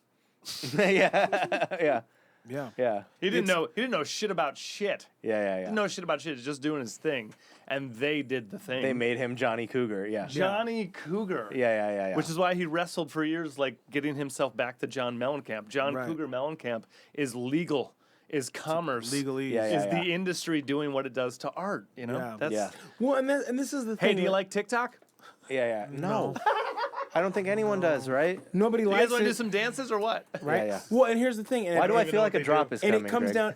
Yeah. Yeah. Yeah. He didn't know shit about shit. Yeah. Didn't know shit about shit. He's just doing his thing, and they did the thing. They made him Johnny Cougar. Yeah. Johnny Cougar. Yeah. Which is why he wrestled for years, like getting himself back to John Mellencamp. John Right. Cougar Mellencamp is legal, is commerce, Legally. Yeah, is the industry doing what it does to art. You know, Yeah. that's. Yeah. well, and this is the thing. Hey, do you that like TikTok? Yeah. No. I don't think anyone does, right? nobody You likes guys want to do it, some dances or what? right? Yeah. Well, and here's the thing. And Why do I even feel know like a what they drop do. is and coming? it comes Greg? down.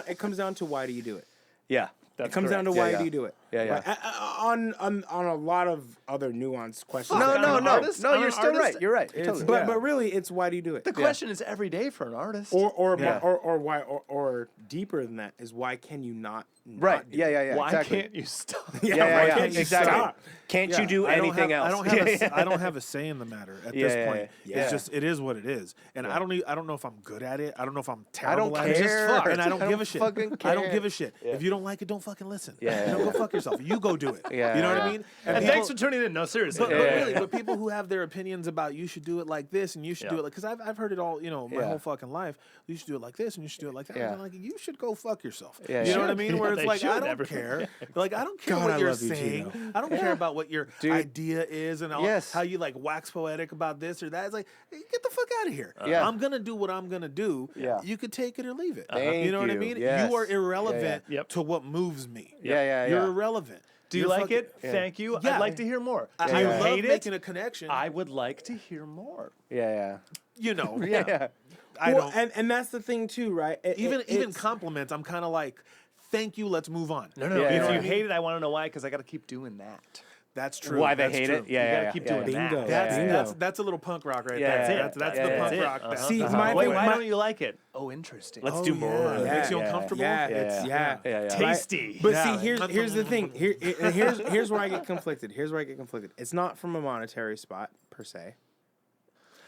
It comes down to why do you do it? Yeah. That's It comes down to correct. why Yeah, do you do it? Yeah, yeah. Right? On a lot of other nuanced questions. No, I'm an artist. I'm you're an still artist. right. You're right. You're totally But right. but really, it's why do you do it? The question is every day for an artist. Or Yeah. why or deeper than that is why can you not Right. do Yeah. it? Yeah. why Exactly. can't you stop? Yeah. why can't you Exactly. stop? Can't you do I don't anything have, else? I don't have I don't have a say in the matter at Yeah, this yeah, point. yeah. It's just it is what it is, and I don't know if I'm good at it. I don't know if I'm I don't terrible at it. care. Just fuck, and I don't give a shit. fucking I don't care. give a shit. If you don't like it, don't fucking listen. Yeah, You know, yeah, go fuck yourself. You go do it. Yeah, You know what yeah. I mean? And people- thanks for tuning in. No, seriously. But, Yeah, but yeah, really, yeah. but people who have their opinions about you should do it like this and you should do it like, because I've heard it all, you know, my Yeah. whole fucking life. You should do it like this and you should do it like that. Yeah. And I'm like, you should go fuck yourself. Yeah, you yeah. know what I mean? Yeah, Where it's they like, I should, don't everyone. care. Like, I don't care God, what I you're love you, saying. Tito. I don't care about what your Dude. idea is and all, Yes. how you like wax poetic about this or that. It's like, hey, get the fuck out of here. Yeah. I'm going to do what I'm going to do. Yeah. You could take it or leave it. Thank You know what I you. mean? Yes. You are irrelevant Yep. to what moves me. Yeah. You're irrelevant. Do you You're like fucking- it? Thank you. Yeah. I'd like to hear more. I Do you love hate making it? a connection. I would like to hear more. Yeah. You know, Yeah. I Well, don't. and that's the thing too, right? Even It's- compliments, I'm kind of like, thank you, let's move on. No. Yeah, if yeah, you yeah. hate it, I want to know why, because I got to keep doing that. That's true. Why they That's hate true. it? Yeah. You gotta Yeah. keep yeah, doing yeah. Bingo. that. That's a little punk rock right Yeah, there. that's it. That's Yeah, the yeah, punk that's it. rock. Uh-huh. See, Uh-huh. my Wait, thing, why my- don't you like it? Oh, interesting. Let's do more. It makes you Yeah. uncomfortable. Yeah, Yeah. yeah. Yeah. Tasty. But Yeah. see, here's the thing. Here's where I get conflicted. It's not from a monetary spot per se.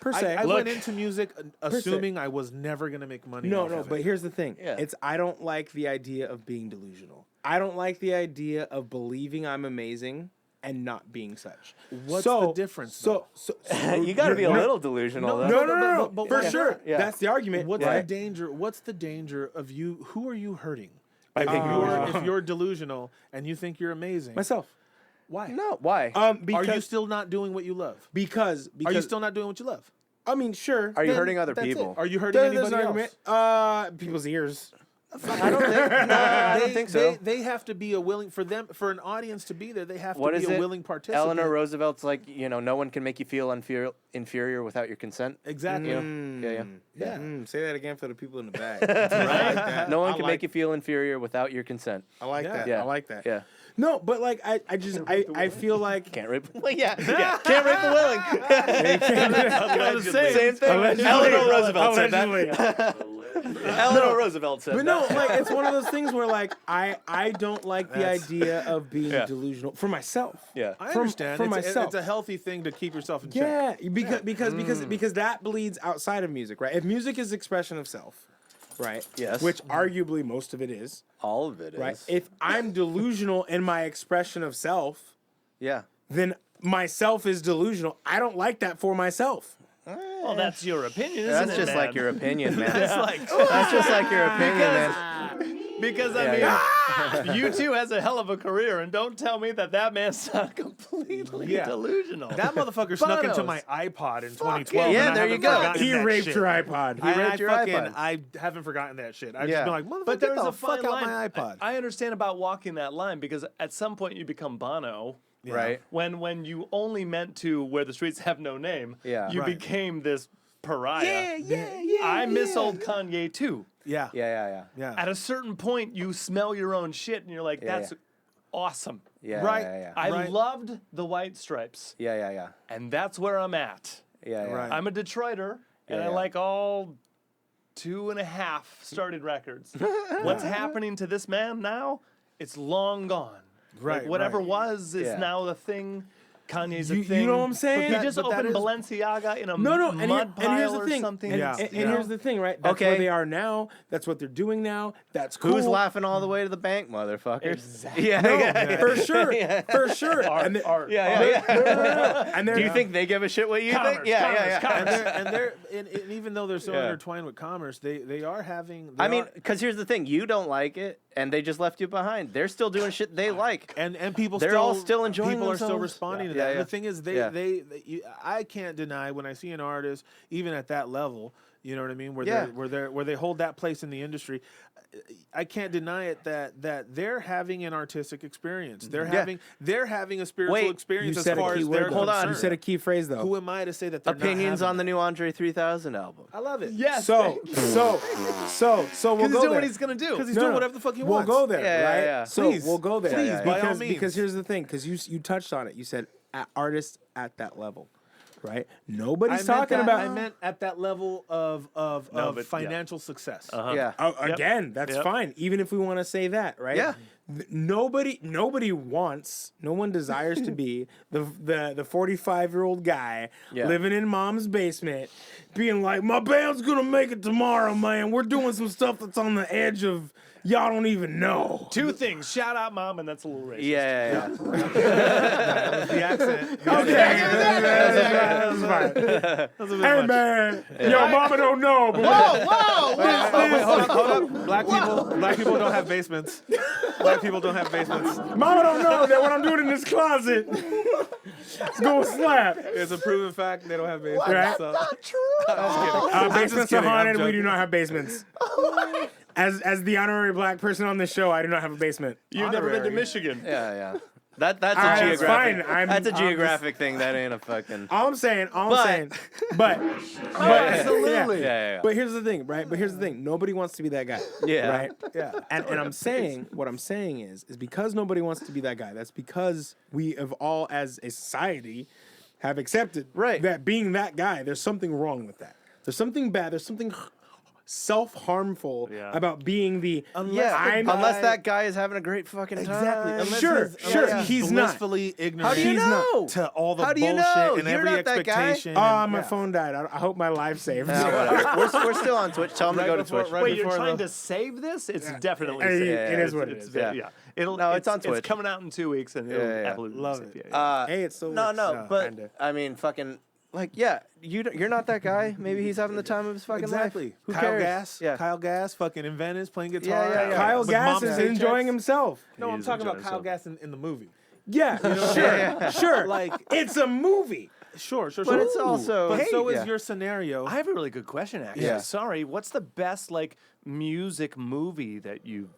I Look. went into music assuming I was never gonna make money. No, off no. of But it. here's the thing. Yeah. It's I don't like the idea of being delusional. I don't like the idea of believing I'm amazing and not being such. What's the difference, So You got to be a no, little delusional. No, though. No, but for why- sure. Yeah. That's the argument. What's right? the danger? What's the danger of you? Who are you hurting? By If being delusional. if you're delusional and you think you're amazing, Myself. why? No. Why? Because Are you still not doing what you love? because Are you still not doing what you love? I mean, sure. Are you Then hurting other that's it. people? Are you hurting There's anybody an else? argument. People's ears. I don't think. No, I don't think so. They have to be a willing for an audience to be there. They have What to is be a it? willing participant. Eleanor Roosevelt's like, no one can make you feel inferior without your consent. Exactly. You know? Yeah. Yeah. Say that again for the people in the back. I like that. No one I can like, make you feel inferior without your consent. I like Yeah. that. Yeah. I like that. Yeah. No, but like I feel like Can't rape. Well, yeah. Can't rape the willing. Allegedly. Same thing. Allegedly. Eleanor Roosevelt said that. Allegedly. Allegedly. Eleanor Roosevelt said But no, like it's one of those things where like I don't like the idea of being delusional for myself. Yeah. I For understand. myself. It's a healthy thing to keep yourself in check. Yeah, because that bleeds outside of music, right? If music is expression of self, right? Yes. Which arguably most of it is, All of it is. right? If I'm delusional in my expression of self, Yeah. then myself is delusional. I don't like that for myself. Well, that's your opinion, isn't That's it, just man? like your opinion, man. That's like That's just like your opinion, man. because I mean, you two has a hell of a career, and don't tell me that man's not completely delusional. That motherfucker snuck into Bonos. my iPod in 2012. yeah, and I there you haven't go. forgotten He that raped shit. your iPod. I haven't forgotten that shit. I've Yeah. just been like, motherfucker, But get there's the a fuck fine out line. my iPod. I understand about walking that line because at some point you become Bono. Right. When you only meant to where the streets have no name, Yeah. you Right. became this pariah. yeah. I miss old Kanye too. Yeah. Yeah. At a certain point, you smell your own shit, and you're like, Yeah, "That's awesome." Yeah. Right. Yeah. I Right. loved the White Stripes, Yeah. and that's where I'm at. Yeah. Right. I'm a Detroiter, and Yeah, I yeah. like all 2.5 started records. What's happening to this man now? It's long gone. Right, Like, whatever right. was is Yeah. now the thing. Kanye's a You thing. know what I'm saying? He just But that opened is- Balenciaga in a No, mud and pile here's the or thing. something. And, Yeah. and Yeah. here's the thing, right? That's Okay. where they are now. That's what they're doing now. That's cool. Who's laughing all the way to the bank, motherfuckers? Exactly. Yeah. No, yeah. for sure, for sure. And they- Yeah. and they're Do you think they give a shit what you Commerce, think? Yeah. And even though they're so Yeah. intertwined with commerce, they are having. I mean, because here's the thing: you don't like it, and they just left you behind. They're still doing shit they like. and people They're all still enjoying people are still themselves. responding to Yeah, that. And yeah. the thing is, Yeah. I can't deny when I see an artist, even at that level, you know what I mean, where Yeah. where they hold that place in the industry. I can't deny it that they're having an artistic experience. They're having a spiritual Wait, experience you as said a far key as word. they're though. Hold on. You said a key phrase though. Who am I to say that they're Opinions not on the having new Andre 3000 album. I love it. Yes. So we'll he's go doing there. what he's gonna do. Because he's No, doing no. whatever the fuck he We'll wants. go there, Yeah, right? yeah. So Please. we'll go there. Please, yeah. by all Because, means. because here's the thing, because you touched on it. You said artists at that level, right? Nobody's talking about. I meant at that level of No, but, yeah. financial success. Yeah. Again, that's Yep. fine. Even if we want to say that, right? Yeah. Nobody wants, no one desires to be the 45-year-old guy Yeah. living in mom's basement, being like, my band's gonna make it tomorrow, man. We're doing some stuff that's on the edge of y'all don't even know. Two things. Shout out, mom, and that's a little racist. Yeah. The accent. That's fine. Hey man, yo, mama don't know. But Hold up. Black people don't have basements. Black people don't have basements. Mama don't know that what I'm doing in this closet is gonna slap. It's a proven fact they don't have basements. Right? So. Basements are kidding, I'm haunted. We joking. do not have basements. As the honorary black person on this show, I do not have a basement. You've never been to Honorary. Michigan. Yeah. That's a That's geographic. fine. That's a I'm geographic thing. That ain't a fucking. All I'm saying, but Absolutely. Yeah. But here's the thing, right? But here's the thing. Nobody wants to be that guy. Yeah. Right? Yeah. And I'm saying, what I'm saying is because nobody wants to be that guy. That's because we have all, as a society, have accepted that being that guy, there's something wrong with that. There's something bad. There's something self-harmful about being the Unless that guy is having a great fucking time. Exactly. Unless Sure, he's not. blissfully ignorant. How do you He's know? To all the How do you bullshit know? and You're every not that guy? expectation. Oh, and- my yeah. phone died. I hope my life saved. We're still on Twitch. Tell him to go to before- Twitch. right Wait, you're before trying the- to save this? It's definitely Hey, saved. it is what it It's is. yeah. No, it's on Twitch. It's coming out in 2 weeks, and it'll Yeah. absolutely Love saved. it. Yeah. Hey, it's still No, but kinda. I mean, fucking, like, you're not that guy. Maybe he's having the time of his fucking Exactly. life. Who Kyle cares? Gass. Yeah. Kyle Gass, fucking in Venice, playing guitar. yeah. Kyle With Gass mom's is paychecks. enjoying himself. No, I'm is talking about enjoying Kyle himself. Gass in the movie. Yeah, sure. Like, It's a movie. sure. But it's also. But so is yeah. your scenario. I have a really good question, actually. Yeah. Sorry, what's the best music movie that you've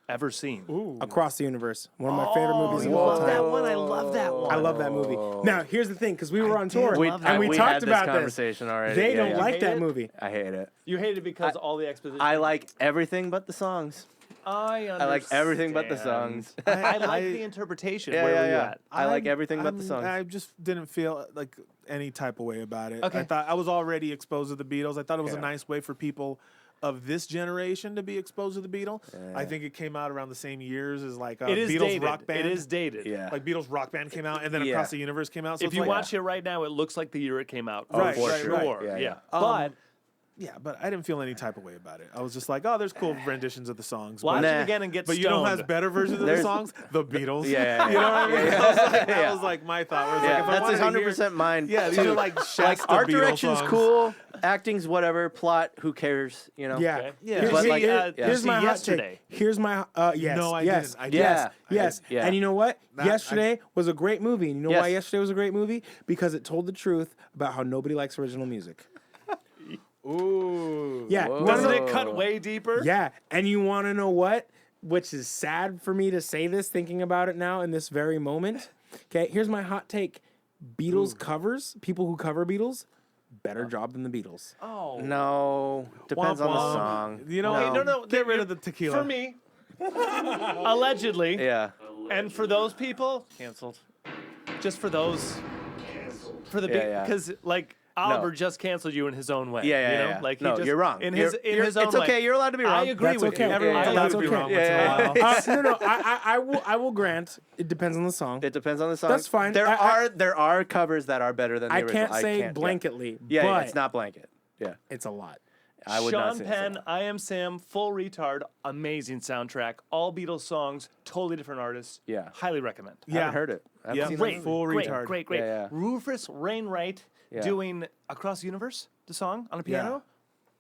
ever seen? Across the Universe, one of my favorite movies of all love time. that one. I love that one. I love that movie. Now, here's the thing, because we were on tour We, and we we talked had this about conversation already. They Yeah, don't yeah. like hate that it? movie. I hate it. You hate it because all the exposition. I like everything but the songs. I like everything but the understand. songs. I like the interpretation. Yeah, Where were you yeah. at? I like everything but the songs. I just didn't feel like any type of way about it. Okay. I thought I was already exposed to the Beatles. I thought it was a Yeah. nice way for people of this generation to be exposed to the Beatles. I think it came out around the same years as like It is Beatles dated. Rock Band. It is dated. Yeah. Like Beatles Rock Band came out, and then Across the Universe came out. So If it's you like, watch it right now, it looks like the year it came out. Right, for right, sure. right. Yeah, Yeah. yeah. But yeah, but I didn't feel any type of way about it. I was just like, oh, there's cool renditions of the songs. watch But, it Nah. again and get but stoned. you know who has better versions of the There's- songs? The Beatles. Yeah, You know what I mean? yeah. I was like, that Yeah. was like my thought. Whereas Yeah, like, if I that's wanted to 100% mine. Yeah, these too. are like Like Shasta art Beatles direction's songs. cool, acting's whatever, plot who cares, you know? Yeah. Okay. Yeah. Here's, But, here- like, here- yeah. here's See, my hot yesterday. take. Here's my yes. No, I yes, didn't. I yes, didn't. yes. Yeah. And you know what? That- yesterday was a great movie. And you know Yes. why yesterday was a great movie? Because it told the truth about how nobody likes original music. Ooh. Yeah. Whoa. No, Doesn't no, it cut way deeper? Yeah, and you want to know what? Which is sad for me to say this, thinking about it now in this very moment. Okay, here's my hot take: Beatles covers, people who cover Beatles, better job than the Beatles. Oh. No, depends on the womp. song. You know, Hey, no. get rid of the tequila. For me, allegedly, Yeah. and for those people, canceled. Just for those. For the Yeah, big, yeah. because like Oliver just canceled you in his own way. Yeah, yeah, you know? yeah. Like he No, just, you're wrong. In You're- his in you're- his own it's way. okay, you're allowed to be wrong. I agree That's with okay. you. Everyone's I allowed agree to with be you. wrong once in a while. I will grant it depends on the song. It depends on the song. That's fine. There I- there are covers that are better than the I original. can't say yeah. blanketly, Yeah, but it's not blanket. Yeah, it's a lot. I would not Sean say Penn, so. I Am Sam, Full Retard, amazing soundtrack. All Beatles songs, totally different artists. Yeah. Highly recommend. I haven't heard it. I haven't Yeah. seen Great, it. Full great, retard. great. Yeah, yeah. Rufus Wainwright Yeah. doing Across the Universe, the song on a piano.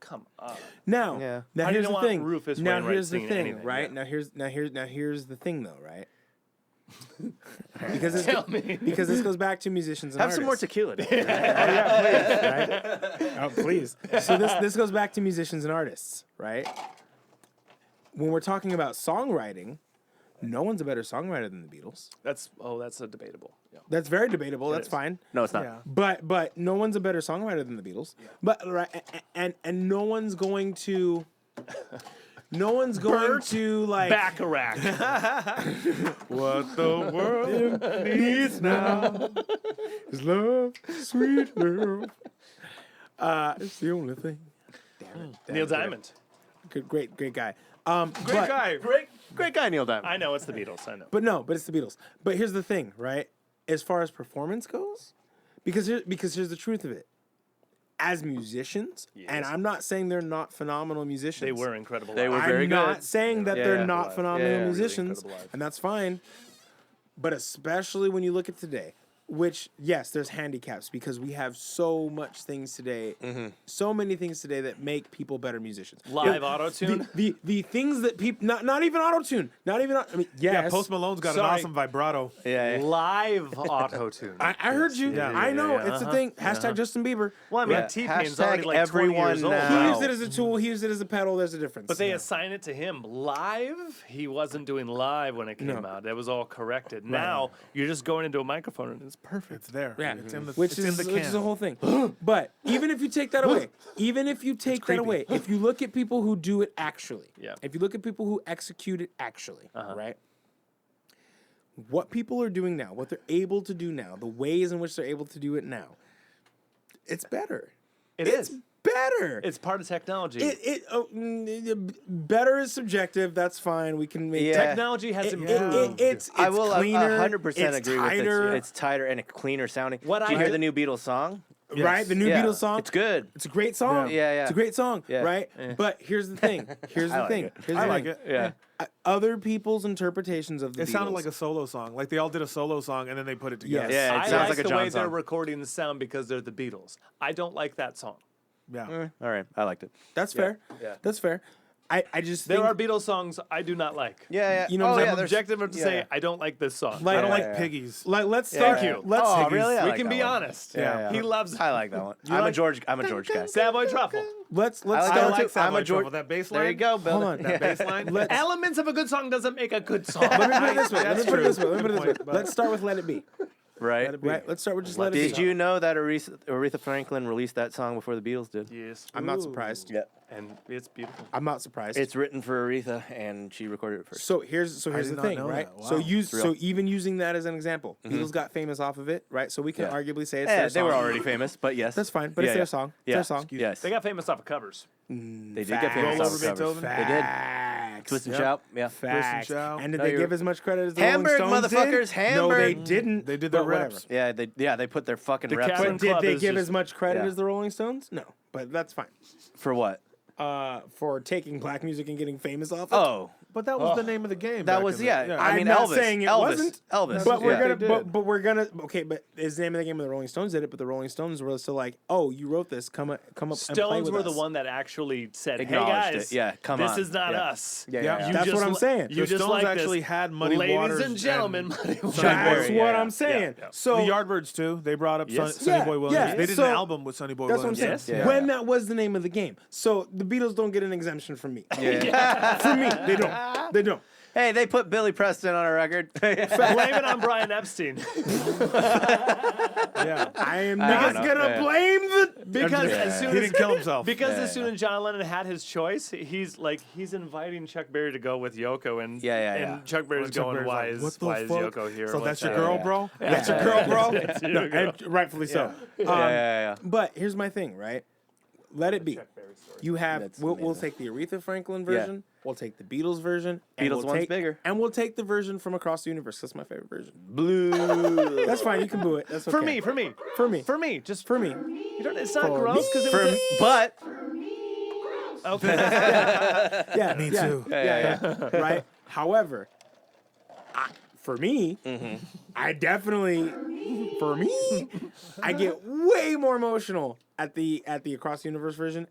Come on. Now, Yeah. now I here's didn't the want thing. Rufus now Wainwright here's the singing thing, anything, right? yeah. Now here's the thing, though, right? Because Tell me. because this goes back to musicians and Have some more artists. tequila. dude. Oh, please. So this goes back to musicians and artists, right? When we're talking about songwriting, no one's a better songwriter than the Beatles. That's a debatable. Yeah. That's very debatable. That's is. fine. No, it's not. Yeah. But no one's a better songwriter than the Beatles. But right, and no one's going to like Bacharach. What the world needs now. is love, sweet love. It's the only thing. Damn it. Neil Diamond. Good, great guy. Great guy. Great guy, Neil Diamond. I know it's the Beatles. I know. But it's the Beatles. But here's the thing, right? As far as performance goes, because here's the truth of it. As musicians, and I'm not saying they're not phenomenal musicians. They were incredible. They live. were very I'm good. not saying that Yeah, they're yeah. not Yeah, phenomenal yeah, really musicians, incredible live. and that's fine. But especially when you look at today, which yes, there's handicaps because we have so much things today, so many things today that make people better musicians. Live auto-tune? The things that people not even auto tune, not even. I mean, yes. Yeah, Post Malone's got Sorry. an awesome vibrato. Yeah, yeah. Live auto-tune. I heard you. Yeah. I know Yeah, it's a thing. Hashtag Justin Bieber. Well, I mean, Yeah. T-Pain's already Hashtag like 20 years everyone old. now. He Wow. used it as a tool. He used it as a pedal. There's a difference. But they assign it to him live. He wasn't doing live when it came No. out. That was all corrected. Now you're just going into a microphone and it's perfect. It's there. Yeah, It's in the, which it's is in the which can. is a whole thing. But even if you take that away, if you look at people who do it actually, Yeah. if you look at people who execute it actually, right? What people are doing now, what they're able to do now, the ways in which they're able to do it now, it's better. It's Better. It's part of technology. Better is subjective. That's fine. We can make Yeah. Technology has It- improved. it's I will cleaner, 100% it's agree tighter, with it. It's tighter and cleaner sounding. What Did I you hear do- the new Beatles song? right? The new Yeah. Beatles song. It's good. It's a great song. Yeah, yeah. It's a great song, Yeah. right? But here's the thing. Here's the like thing. it. Here's I the like thing. it. Yeah. Other people's interpretations of the It Beatles. sounded like a solo song. Like they all did a solo song and then they put it together. Yes. Yeah, it I sounds like like a the John way they're song. recording the sound because they're the Beatles. I don't like that song. Yeah. All right, I liked it. That's fair. Yeah. That's fair. I just There think, are Beatles songs I do not like. Yeah, yeah. You know what I'm oh, saying? yeah, I'm there's- objective enough to yeah. say I don't like this song. Like- I don't Yeah, like yeah. piggies. let's start. Thank you. Let's Oh, really? I we like can that be one. honest. Yeah. He loves I like that one. like- I'm a George guy. Savoy Truffle. let's I start. like I that like too. Savoy I'm a George. Truffle. That bass There you line. go, Bill. Hold on. That bass line. Let's- Elements of a good song doesn't make a good song. Let me put it this way. Let me That's put it this way. true. Let me put it this way. Good point, Let's start with "Let It Be." Right. Right. Let's start with just "Let It Did Be." you know that Aretha Franklin released that song before the Beatles did? Yes. I'm not surprised. Yeah. and it's beautiful. I'm not surprised. It's written for Aretha, and she recorded it first. So here's did the not thing, know right? that. So Wow. so even using that as an example, Beatles got famous off of it, right? So we can Yeah. arguably say it's Yeah, their they song. were already famous, but yes. That's fine, but Yeah, it's their yeah. song. Yeah. It's their song. Yes. They got famous off of covers. They did get famous Facts. off Roll of over covers. Beethoven. They did. Facts. Twist and Yep. shout. Yeah. Facts. shout. And did No, they you're- give as much credit as the Hamburg, Rolling Stones motherfuckers, did? No, they Hamburg. didn't. They did their but whatever. reps. Yeah, they put their fucking The reps Catherine in. But did Club they is give just- as much credit Yeah. as the Rolling Stones? No, but that's fine. For what? For taking black music and getting famous off it. Oh, But that was the name of the game. that back was in yeah. the, I I'm mean, not Elvis. saying it Elvis. wasn't, Elvis. But we're yeah. gonna, They did. but we're gonna. Okay, but is the name of the game when the Rolling Stones did it? But the Rolling Stones were still like, "Oh, you wrote this. Come up and play Stones with were us." the one that actually said, "Hey Acknowledged guys, it. Yeah, come this on." is not Yeah. us." Yeah, Yeah. yeah, yeah. You That's just what I'm li- saying. You The just Stones like actually this. had Muddy Ladies Waters and gentlemen, and Muddy That's Waters. Berry, what yeah. I'm saying. Yeah. So the Yardbirds too. They brought up Yes. Sonny Yeah, Boy Williams. yeah. They did So- an album with Sonny Boy that's what I'm Williams. saying. Yes. When that was the name of the game. So the Beatles don't get an exemption from me. Yeah. For me, they don't. They don't. Hey, they put Billy Preston on a record. Blame it on Brian Epstein. Yeah. I am I not don't know. gonna Yeah. blame the Because as soon He as didn't kill himself. Because Yeah, as soon as John Lennon had his choice, he's inviting Chuck Berry to go with Yoko, and Yeah. and Chuck Berry's Chuck going, Berry's why like, is "What the why is fuck? Yoko here? So What's that's your that?" girl, yeah. bro? That's your girl, bro. It's your No, girl. and rightfully so. Yeah. But here's my thing, right? Let it be. You have. That's We'll amazing. take the Aretha Franklin version. We'll take the Beatles version. and Beatles we'll one's take, bigger. And we'll take the version from Across the Universe. That's my favorite version. Blue. That's fine. You can boo it. That's okay. For me, For me. just For me. You don't, it's not For gross because it was me. But okay. Yeah. Me yeah, too. Yeah. Right. However, for me, I definitely, for me, I get way more emotional at the Across the Universe version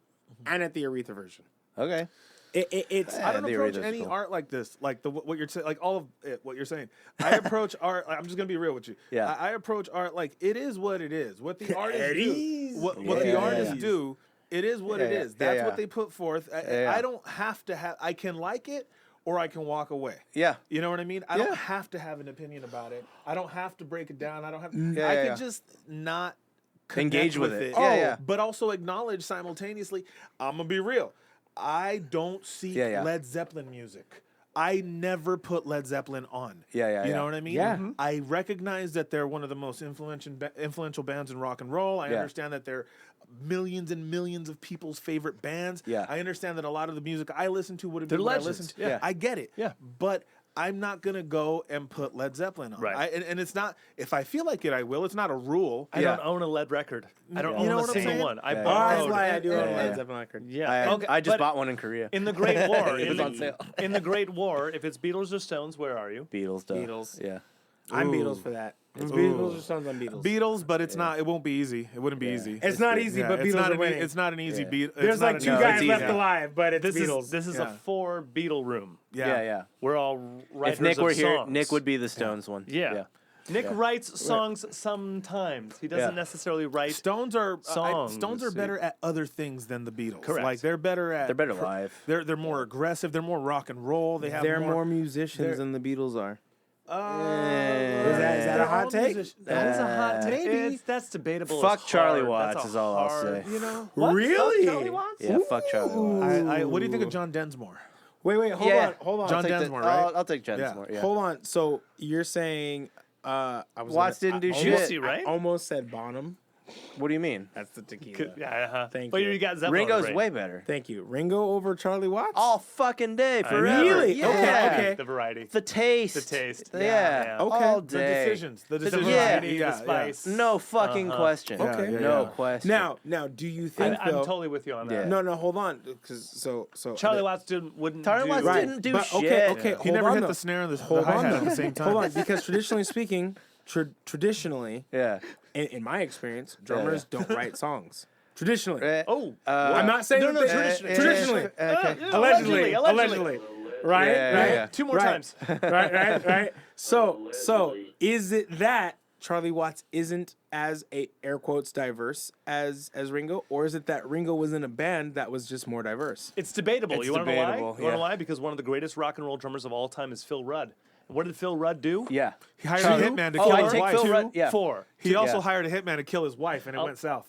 and at the Aretha version. okay. It's I don't the approach Aretha's any cool. art like this, like what you're saying, like all of it, what you're saying. I approach art. I'm just gonna be real with you. Yeah. I approach art like it is what it is. What the artists It do. is. What Yeah, the yeah, artists yeah. do. It is what it Yeah, is. yeah, That's yeah. what they put forth. yeah. I don't have to have. I can like it or I can walk away. Yeah. You know what I mean? I Yeah. don't have to have an opinion about it. I don't have to break it down. I don't have. Yeah, I yeah, can yeah. just not Engage connect with it. Oh, Yeah, yeah. but also acknowledge simultaneously. I'm gonna be real. I don't seek Yeah, yeah. Led Zeppelin music. I never put Led Zeppelin on. Yeah, You yeah. know what I mean? Yeah. I recognize that they're one of the most influential bands in rock and roll. I Yeah. understand that they're millions and millions of people's favorite bands. Yeah. I understand that a lot of the music I listen to would have They're been what I legends. listened to. Yeah. I get it. Yeah. But I'm not gonna go and put Led Zeppelin on. Right. And it's not. If I feel like it, I will. It's not a rule. I Yeah. don't own a lead record. I don't You know own a what I'm single saying? one. I Yeah, borrowed. that's why I do Yeah, own yeah, Led yeah. Zeppelin record. Yeah. I just but bought one in Korea. in the Great War. It was on sale. In the Great War, if it's Beatles or Stones, where are you? Beatles stuff. Beatles. Yeah. I'm Ooh. Beatles for that. It's Ooh. Beatles or Stones. I'm Beatles. Beatles, but it's not. It won't be easy. It wouldn't be easy. It's not easy, but it's Beatles not are an, winning. It's not an easy Yeah. beat. There's it's like not two an- guys it's left easy. alive, but it's This Beatles. is Yeah. a 4 Beatle room. Yeah, yeah. We're all writers If Nick of were here, songs. Nick would be the Stones one. Yeah. Nick Yeah. writes songs sometimes. He doesn't Yeah. necessarily write. Stones are songs. Stones are better at other things than the Beatles. Correct. Like they're better at. They're better live. They're more aggressive. They're more rock and roll. They have They're more. more musicians they're- than the Beatles are. Uh, Is that a they're hot all take? musicians. That is a hot take. Maybe. That's debatable. Fuck as Charlie hard. Watts That's a is all I'll hard- say. You know. What? Really? Fuck Charlie Watts? Yeah, fuck Charlie Watts. What do you think of John Densmore? Wait, hold Yeah. on, hold on. John I'll take Densmore, the- right? I'll take Yeah. Densmore. Yeah. Hold on. So you're saying I was Watts gonna- didn't do I shit. almost- Pussy, right? I almost said Bonham. What do you mean? That's the tequila. Yeah, Thank but you. you got Zeppelin. Ringo's right? way better. Thank you. Ringo over Charlie Watts? All fucking day, I forever. know. Really? Yeah. Okay. The variety. The taste. The taste. Yeah. Yeah. Okay. All The day. decisions. The The decisions. variety, Yeah, the spice. No fucking question. Okay. Yeah, No yeah. question. Now, do you think I'm though? totally with you on that. Yeah. No, hold on, because so Charlie Watts wouldn't Charlie do. Watts right, didn't do but shit. okay, He hold never on, hit though. the snare and the Hold on, hi-hat though. at the same time. Hold on, because traditionally speaking, traditionally, Yeah. in my experience, drummers don't write songs. Traditionally, Oh, I'm not saying No, that they- traditionally. traditionally. Okay. Allegedly. Allegedly. Right, Yeah, right. yeah. 2 more Right. times. right. So is it that Charlie Watts isn't as a air quotes diverse as Ringo, or is it that Ringo was in a band that was just more diverse? It's debatable. It's you want to know why? debatable, You want to yeah. why? Because one of the greatest rock and roll drummers of all time is Phil Rudd. And what did Phil Rudd do? Yeah. He hired Two? a hitman to Oh, kill I his take wife. Phil Rudd- yeah. 4. He also Yeah. hired a hitman to kill his wife, and it went south.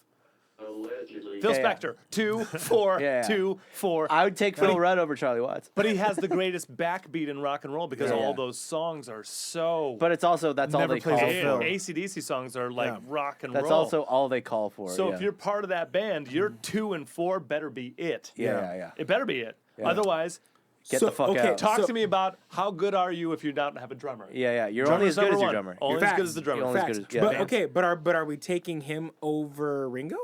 Allegedly. Phil Yeah, yeah. Spector, 2, 4, Yeah, yeah. 2, 4. I would take Phil Rudd over Charlie Watts. But he has the greatest backbeat in rock and roll because Yeah, all yeah. those songs are so. But it's also that's all Never they plays call a Yeah, Phil. for. AC/DC songs are like Yeah. rock and That's roll. also all they call for. So yeah. if you're part of that band, your 2 and 4 better be it. yeah. It better be it. Yeah. Otherwise, Get the fuck out. talk to me about how good are you if you don't have a drummer. Yeah. You're Drummer's only as good number as your one. drummer. Only as good as the drummer. You're only as Facts. good as- yeah. But Bands. okay, but are we taking him over Ringo?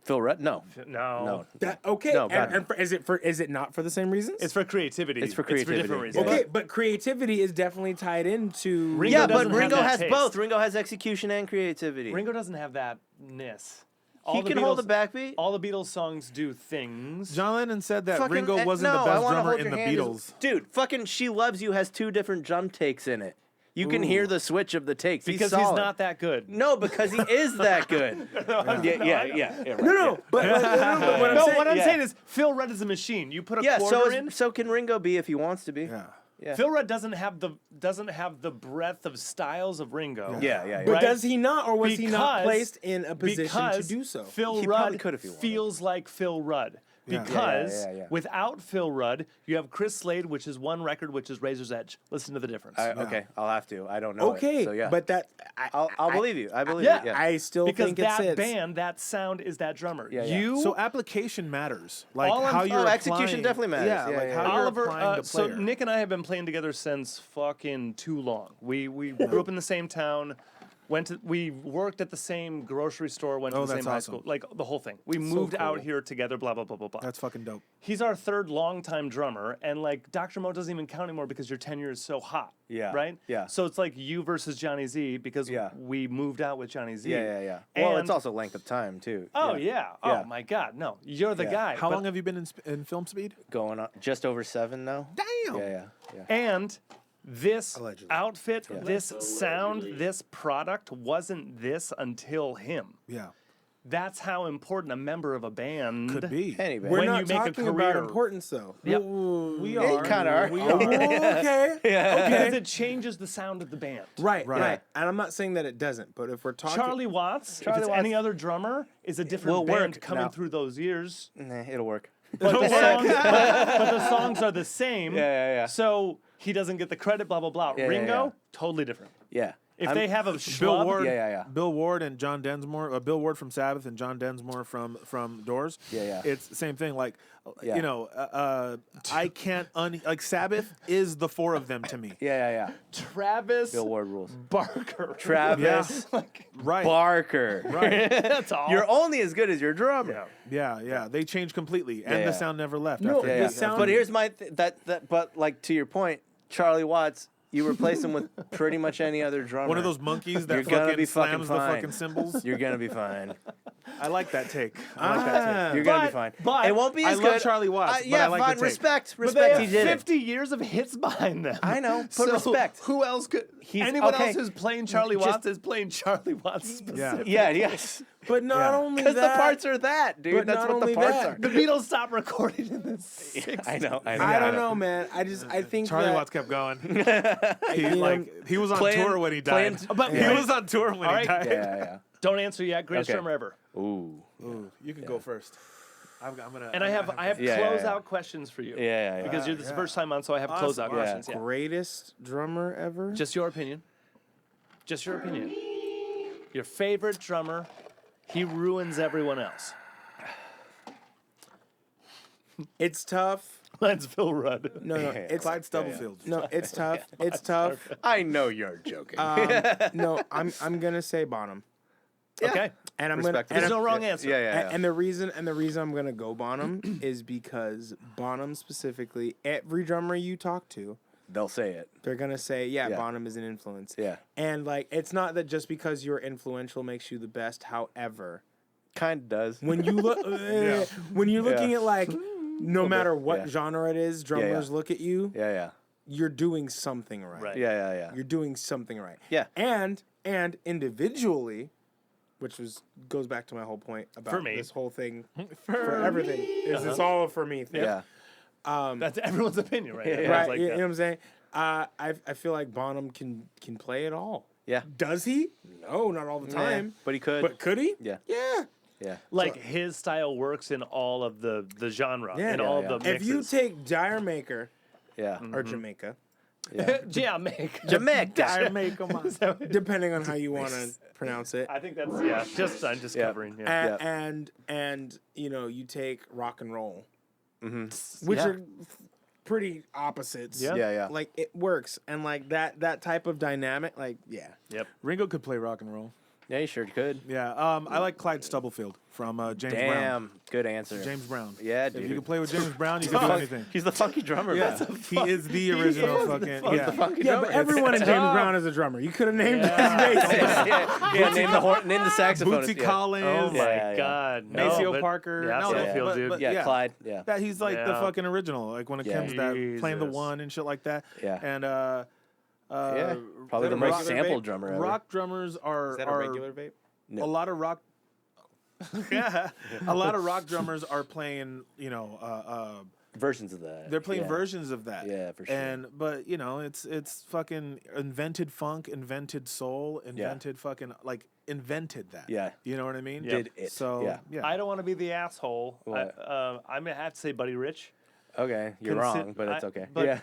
Phil Rudd? No. No. Okay, No, and is it not for the same reasons? It's for creativity. It's for It's for different creativity. reasons. okay, but creativity is definitely tied into Ringo Yeah, but doesn't have Ringo that has taste. both. Ringo has execution and creativity. Ringo doesn't have that ness. he can hold a backbeat. All the Beatles songs do things. John Lennon said that Fucking- Ringo wasn't no, the I best wanna drummer hold in your the hand as- Beatles. Dude, fucking She Loves You has 2 different drum takes in it. You can hear the switch of the takes. because he's, he's solid. not that good. No, because he is that good. Yeah, right, no, but what I'm No, saying, what I'm yeah. saying is Phil Rudd is a machine. You put a Yeah, quarter in. so can Ringo be if he wants to be. Yeah. Phil Rudd doesn't have the breadth of styles of Ringo. Yeah. but right? does he not, or was he not Because- placed in a position to because do so? Phil He probably Rudd could if he wanted. feels like Phil Rudd. Yeah. Because Yeah. without Phil Rudd, you have Chris Slade, which is one record, which is Razor's Edge. Listen to the difference. Okay, I'll have to. I don't know. Okay, So yeah, but that I'll believe you. I believe yeah, you. Yeah. I still because think that it sits. band, that sound is that drummer. Yeah, yeah. You So application matters. Like All I'm- how you're execution applying- definitely matters. Yeah, Yeah, like yeah, how yeah. you're Oliver, applying the so player. Nick and I have been playing together since fucking too long. We grew up in the same town. We worked at the same grocery store. Went to the that's same high awesome. school. Like the whole thing. We moved out here together. Blah blah blah blah blah. That's fucking dope. He's our third longtime drummer, and like Dr. Mo doesn't even count anymore because your tenure is so hot. Yeah, Right. yeah. So it's like you versus Johnny Z because Yeah. we moved out with Johnny Z. Yeah. Well, And- it's also length of time too. Oh yeah. Oh Yeah. my God. No, you're the Yeah. guy. How But- long have you been in film speed? Going on just over 7 now. Damn. Yeah. And this Allegedly. outfit, this sound, this product wasn't this until him. Yeah. That's how important a member of a band Could be. Anyway, We're when not you make a talking about career- importance, though. Yep. We Yeah, are. you kinda are. We are. Okay. because it changes the sound of the band. Right. Right. And I'm not saying that it doesn't, but if we're talking, Charlie Watts, Charlie if it's Watts- any other drummer, is a different Will band work coming now. through those years. Nah, it'll work. But the, songs, but the songs are the same. Yeah. So he doesn't get the credit, blah, blah, blah. Yeah, Ringo, yeah. totally different. Yeah. If I'm- they have a Bill schlub, Ward, Yeah. Bill Ward and John Densmore, Bill Ward from Sabbath and John Densmore from Doors. Yeah. It's the same thing. Like, Yeah. you know, I can't like Sabbath is the 4 of them to me. Yeah. Travis Bill Ward rules. Barker. Travis Right. Barker. Right. That's all. You're only as good as your drummer. Yeah. They changed completely, and Yeah. the sound never left. No, after the he- Yeah. sound- But here's my but like to your point, Charlie Watts, you replace him with pretty much any other drummer. One of those monkeys that You're gonna fucking be fucking slams the fine. fucking cymbals. You're gonna be fine. I like that take. I like that take. You're gonna be fine. but it won't be I as love good. Charlie Watts, but yeah, I like fine. the take. Respect. But they Respect. have He did 50 years of hits behind them. I know. Put respect. Who else could? He's- Anyone okay. else who's playing Charlie Just- Watts is playing Charlie Watts specifically. Yeah. Yes. but not Yeah. only Because the that, parts are that, dude. but That's not what the only parts that, are. The Beatles stopped recording in the 60s. I know. I don't know, man. I think Charlie that, Watts kept going. know, He was on playing- tour when he died. playing- But He was on tour when All he right. died. Yeah. Don't answer yet. Greatest Okay. drummer ever. Ooh. Ooh, you can go first. I'm gonna. And I have Yeah, closeout yeah. questions for you. Yeah. Because you're this is the first time on, so I have closeout Awesome. questions. Yeah. greatest drummer ever. Just your opinion. Just your opinion. Your favorite drummer. He ruins everyone else. It's tough. That's Phil Rudd. No, it's Clyde Stubblefield. no, it's tough. It's tough. I know you're joking. No, I'm gonna say Bonham, Okay. and I'm Respect. gonna. There's And, no wrong answer. Yeah. and the reason I'm gonna go Bonham is because Bonham specifically, every drummer you talk to, They'll say it. they're gonna say, yeah, Yeah. Bonham is an influence. Yeah. And like, it's not that just because you're influential makes you the best. However, Kind of does. when you look, when you're looking at like, no matter what Yeah. genre it is, drummers look at you. Yeah. You're doing something right. Right. Yeah. You're doing something right. Yeah. And individually, which goes back to my whole point about For me. this whole thing for everything. It's all for me thing. Yeah. That's everyone's opinion, right? Yeah. Everyone's Right. like you that. know what I'm saying? I feel like Bonham can play it all. Yeah. Does he? No, not all the time. But he could. But could he? Yeah. Yeah. Yeah. Like his style works in all of the genre, Yeah. in Yeah, all yeah. of the If mixes. you take Dire Maker Yeah. or Jamaica, Jamaica. Jamaica, depending on how you want to pronounce it, I think that's I'm just covering. Yeah. and you take rock and roll, Mm-hmm. which Yeah. are pretty opposites. Yeah. Yeah. Yeah. Like it works, and like that type of dynamic, like Yep. Ringo could play rock and roll. Yeah, you sure could. Yeah. I like Clyde Stubblefield from James Brown. Damn, good answer. James Brown. Yeah, If dude. you can play with James Brown, you can do anything. He's the funky drummer, Yeah, man. he is the original fucking. Yeah. Funky yeah. drummer. But everyone in James Brown is a drummer. You could have named his yeah, name the saxophone. Bootsy Yeah. Collins. Oh my Yeah, yeah. God. No, Maceo but- Parker. Yeah, No, Stubblefield, but- dude. but Yeah, Clyde. Yeah. That he's like the Yeah. fucking original. Like when it Yeah. comes to that playing the Jesus. one and shit like that. Yeah. And Yeah, probably the that a most regular sampled vape? drummer ever. rock drummers are Is that a are regular vape? No. a lot of rock. Yeah, a lot of rock drummers are playing. Versions of that. They're playing Yeah. versions of that. Yeah, for sure. And but it's fucking invented funk, invented soul, invented invented that. Yeah. You know what I mean? Did it. So Yeah. I don't want to be the asshole. What? I'm gonna have to say Buddy Rich. Okay, you're wrong, but it's okay. But yeah.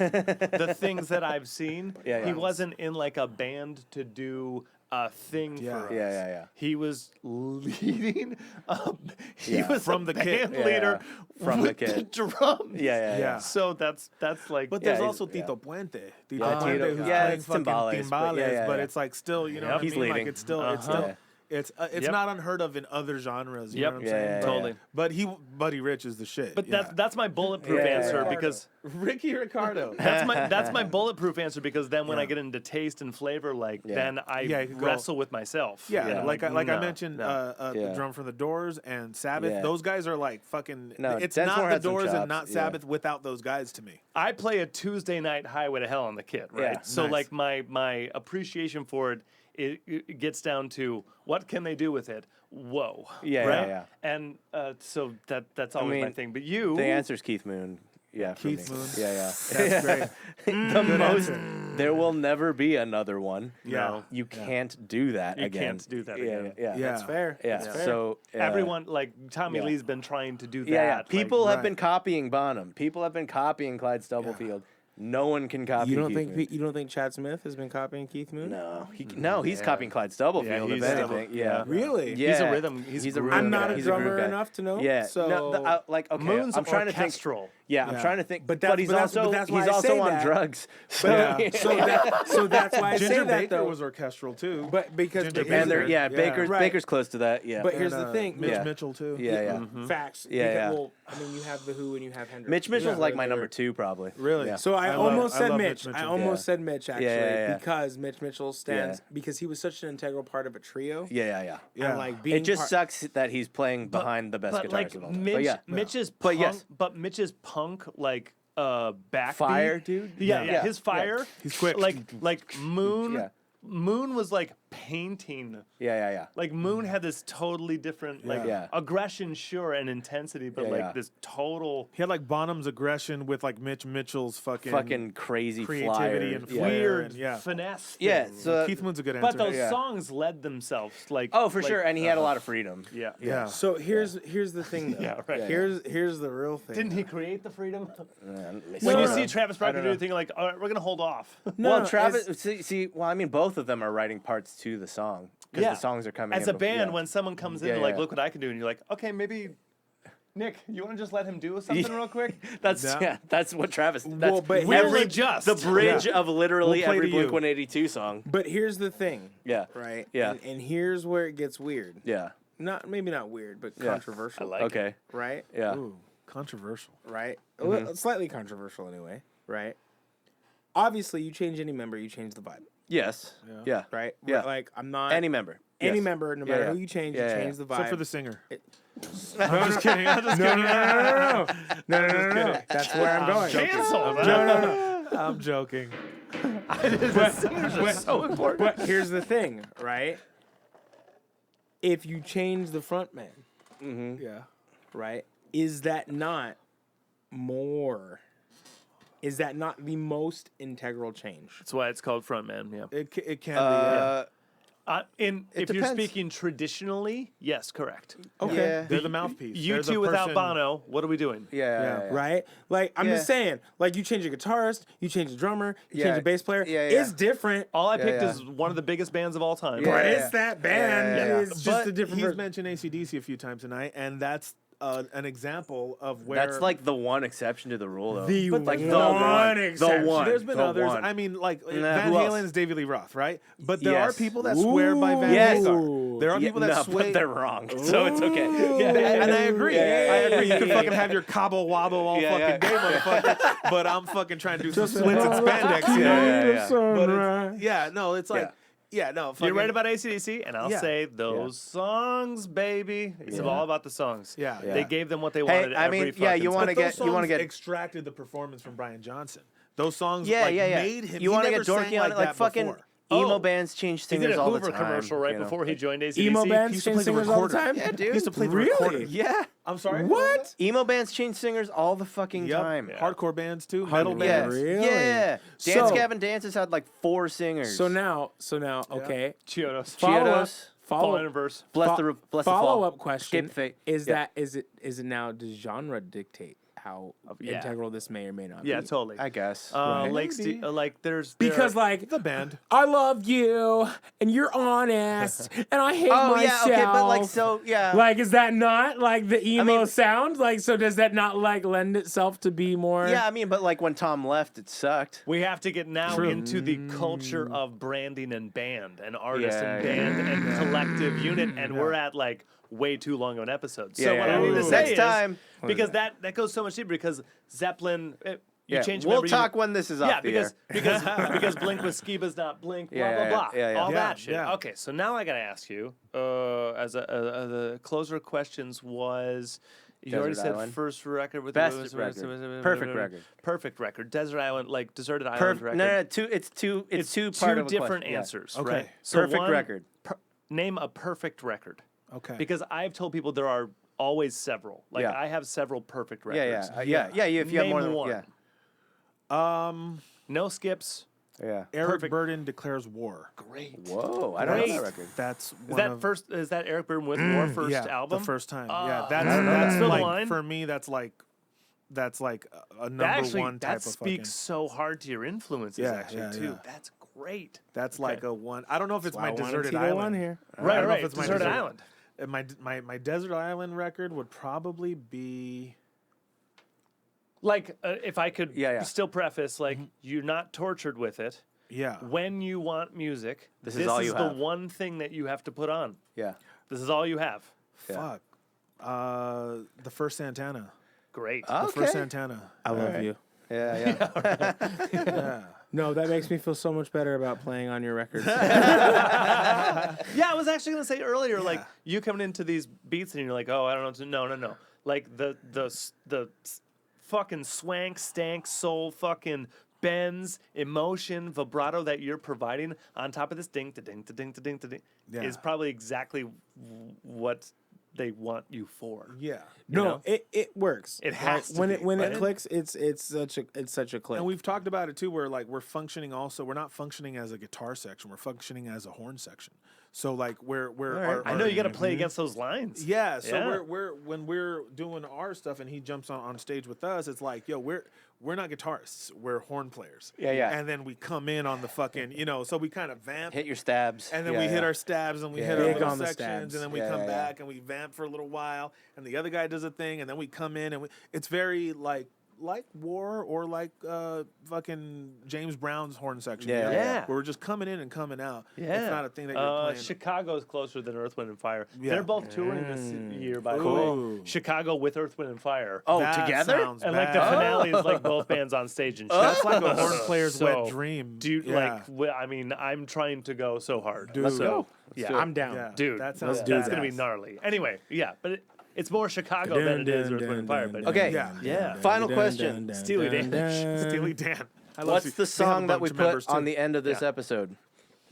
the things that I've seen, Yeah, he yeah. wasn't in like a band to do a thing Yeah. for us. Yeah. He was leading up. He Yeah. was From the the kid. band Yeah, leader from the with kid. drums. Yeah. Yeah. So that's like. But Yeah, there's he's- also Tito yeah. Puente. Tito Yeah, Puente, Tito- who's yeah, playing it's fucking timbales, but yeah, but yeah. it's like still, you know Yep. what I He's mean? leading. Like it's still, it's Uh-huh. still, Yeah. it's Yep. not unheard of in other genres. You Yep. know what I'm Yeah, saying? yeah, But, Totally. but Buddy Rich is the shit. But yeah. that's my bulletproof Yeah, answer yeah. because Ricky Ricardo. that's my bulletproof answer because then when Yeah. I get into taste and flavor, like Yeah. then I Yeah, you can go- wrestle with myself. Yeah, Yeah. like I no, mentioned, no. the Yeah. drum from the Doors and Sabbath. Yeah. Those guys are like fucking. No, it's Densmore not the had some Doors chops, and not yeah. Sabbath without those guys to me. I play a Tuesday night Highway to Hell on the kit, right? Yeah. So Nice. like my appreciation for it gets down to what can they do with it? Whoa. Yeah, right? yeah. And so that's always my mean, thing. But you, The answer's Keith Moon. Yeah, for Keith me. Moon. Yeah. That's great. The most. There will never be another one. Yeah. You can't do that You again. can't do that Yeah, again. Yeah. Yeah. That's fair. Yeah. That's fair. So everyone like Tommy yeah. Lee's been trying to do that. Yeah. like, People have right. been copying Bonham. People have been copying Clyde Stubblefield. No one can copy. You don't Keith think Moon. you don't think Chad Smith has been copying Keith Moon? No, he's copying Clyde Stubblefield. Yeah, if he's anything, yeah. Really? Yeah. He's a rhythm. He's a groove rhythm I'm not guy. a He's groove drummer guy. enough to know. Yeah. So Okay. Moon's I'm trying to think. orchestral. Yeah, I'm Yeah. trying to think. But But, that's- he's but that's- also but that's why he's I also say on that. drugs. So, Yeah. so that's why I Ginger say that Baker though. was orchestral too. But because Ginger and Baker. yeah, Yeah. Baker's Right. Baker's close to that. Yeah. But here's And, the thing. Mitch Yeah. Mitchell too. yeah. Facts. Yeah, Because- yeah. Well, I mean, you have the Who and you have Hendrix. Mitch Mitchell's Yeah. like my number 2 probably. Really? Yeah. So I love- almost I said love Mitch. Mitch I Mitchell. almost said Mitch actually yeah. because Mitch Mitchell stands because he was such an integral part of a trio. Yeah. Yeah. And like being It just part- sucks that he's playing behind the best But guitarist like of all time. Mitch, But yeah. Mitch's But punk, yes. but Mitch's punk like backbeat. Fire, dude? Yeah, Yeah. his fire. He's quick. Like Moon. Yeah. Moon was like painting. Yeah. Like Moon had this totally different like Yeah. aggression, sure, and intensity, but Yeah, like yeah. this total He had like Bonham's aggression with like Mitch Mitchell's fucking Crazy creativity flyer. and Yeah. flair. weird and, yeah. finesse. Yeah, thing. so Keith Moon's a good but answer. those Yeah. songs led themselves like. Oh, for like, sure, and he had a lot of freedom. Yeah. yeah. So here's the thing though. Yeah, right. Here's the real thing. Didn't he create the freedom? When When you no. see Travis Barker don't do know. a thing like, all right, we're gonna hold off. Well, Travis, well, I mean, both of them are writing parts to the song because Yeah. the songs are coming As in a band, yeah. when someone comes in Yeah, and like, yeah. look what I can do, and you're like, okay, maybe Nick, you want to just let him do something real quick? that's Yeah. that's what Travis. That's Well, but We'll every- adjust. the bridge of literally We'll play every to you. Blink-182 song. But here's the thing, Yeah. right? Yeah. And here's where it gets weird. Yeah. Maybe not weird, but Yeah. controversial. I like Okay. right? Yeah. Ooh, controversial. Right? Mm-hmm. Well, slightly controversial anyway. Right? Obviously, you change any member, you change the vibe. Yes. Yeah. Right? Yeah. Like I'm not Any member. any Yes. member, no Yeah, matter yeah. who you change, Yeah, you yeah. change the vibe. Except for the singer. I'm just kidding. I'm just kidding. No. That's where I'm going. Cancel. No. I'm joking. So important. But here's the thing, right? If you change the front man, Yeah. right? Is that not more? Is that not the most integral change? That's why it's called frontman. Yeah. It can be. Yeah. If you're depends. speaking traditionally, yes, correct. Okay. Yeah. They're the mouthpiece. You They're the two without person- Bono, what are we doing? Yeah. Right? Like, I'm just Yeah. saying, like, you change a guitarist, you change a drummer, you Yeah. change a bass player. Yeah, yeah. It's different, All I picked yeah. is one of the biggest bands of all time. but Yeah. it's that band. Yeah. It's just But a different he's version. mentioned AC/DC a few times tonight, and that's an example of where That's like the one exception to the rule, though. The But like one exception. one. There's been the others. one. I mean, like Nah, Van who else? Halen's David Lee Roth, right? But there are Yes. people that swear by Van Yes. Hagar. There are people that no, swear. but they're wrong, so it's okay. And I agree. I agree. You can yeah, fucking yeah. have your cobble wobble all Yeah, fucking yeah. day, motherfucker. But I'm fucking trying to do some Just splits and another spandex. key You know? Yeah, to yeah, the yeah. But sunrise. yeah, no, it's like, no. You're fucking- right about AC/DC, and I'll Yeah. say those songs, baby. It's all about the songs. Yeah. They gave them what they Hey, wanted. I every mean, yeah, fucking you time. wanna But get- those you wanna songs get- extracted the performance from Brian Johnson. Those songs Yeah, like, yeah, yeah. made him. You want to get dorky on it, like fucking emo bands change He singers did a all Hoover the time. commercial right you know. before he joined AC/DC. Emo He bands used to change play the singers all the recorder. time? Yeah, dude. He used to play the Really? recorder. Yeah. I'm sorry. What? Emo bands change singers all the fucking Yep. time. Hardcore bands too. Metal Yeah. bands. Really? Yeah. So- Dance Gavin Dances had like 4 singers. So now, okay. Chiodos. Chiodos. Fallen in verse. Bless the fall. Follow-up question Escape fate. is Yeah. that is it now, does genre dictate how Yeah. integral this may or may not Yeah, be? totally. I guess. Lake Maybe. like there's Because there- like The band. I love you and you're honest and I hate Oh myself. yeah, okay, but like so yeah. Like, is that not like the emo mean- sound? Like, so does that not like lend itself to be more? yeah, I mean, but like when Tom left, it sucked. we have to get now True. into the culture of branding and band and artist Yeah, and band and collective unit, and we're at like way too long of an episode. So Yeah, what yeah, I need yeah. to say Next is, time. because that goes so much deeper, because Zeppelin, you change. We'll remember, you- talk when this is off Yeah, the air. because Blink with Skiba's not Blink, blah Yeah, blah yeah, blah, yeah, yeah. all Yeah, that shit. yeah. Okay, so now I gotta ask you, as the closer questions was. You already Desert said Island. first record with Best the record. Perfect record. Perfect record. Desert Island, like Deserted Island Perfect. record. No, it's two part of a different question. Yeah. answers, Okay. right? Perfect record. Name a perfect record. Okay. Because I've told people there are always several. Like Yeah. I have several perfect Yeah, records. yeah. If you have Name more than one. yeah. No skips. Yeah. Eric Perfect. Burden declares war. Great. Whoa, I don't know Great. that record. That's Is one that of, first? Is that Eric Burden with War first yeah, album? the first time. Ah, Yeah, I don't know that's that. Fill the like line. for me. That's like a number That actually, one type that of fucking. speaks so hard to your influences. Yeah, actually, yeah, too. yeah. That's great. That's like a one. I don't know if it's Why my I wanted deserted Tito island. on here. I Right, don't know right. if it's my Deserted desert- Island. My desert island record would probably be. Like, if I could Yeah, yeah. still preface, like, you're not tortured with it. Yeah. When you want music, This is all you the have. one thing that you have to put on. Yeah. This is all you have. Fuck. The first Santana. Great. The Okay. first Santana. I love you. Yeah, yeah. Yeah. No, that makes me feel so much better about playing on your records. Yeah, I was actually gonna say earlier, like you coming into these beats and you're like, oh, I don't know. No. Like the fucking swank, stank, soul, fucking bends, emotion, vibrato that you're providing on top of this ding to ding to ding to ding to ding Yeah. is probably exactly what they want you for. Yeah. No, know? it works. It has to when be, it when right? it clicks, it's such a click. And we've talked about it too, where like we're functioning also. We're not functioning as a guitar section. We're functioning as a horn section. So like we're I know you got to play against those lines. Yeah, so Yeah. we're when we're doing our stuff and he jumps on stage with us, it's like, yo, we're not guitarists, we're horn players. Yeah, yeah. And then we come in on the fucking, so we kind of vamp. Hit your stabs. And then Yeah, we hit yeah. our stabs and we hit Yeah. our Big little on the sections stabs. and then we Yeah, come yeah, back and we vamp for a little while and the other guy does a thing and then we come in and it's very like War or like fucking James Brown's horn section. Yeah, yeah. Where we're just coming in and coming out. Yeah. It's not a thing that you're playing. Chicago's closer than Earth, Wind, and Fire. Yeah. They're both touring this year, by the Ooh. way. Chicago with Earth, Wind, and Fire. Oh, That together? sounds And like the bad. finale is like both bands on stage and shit. That's like a horn player's So, wet dream. Dude, Yeah. I mean, I'm trying to go so hard. Dude. Let's so, go. Yeah, I'm down. Yeah. dude, That sounds that's gonna be badass. gnarly. Anyway, yeah, but it's more Chicago than it is Earth, Wind, and Fire. But Okay. Yeah. yeah. Final question. Steely Dan. Steely Dan. I love What's Ste- the they have a song that we bunch of members, put on too. the end of this Yeah. episode?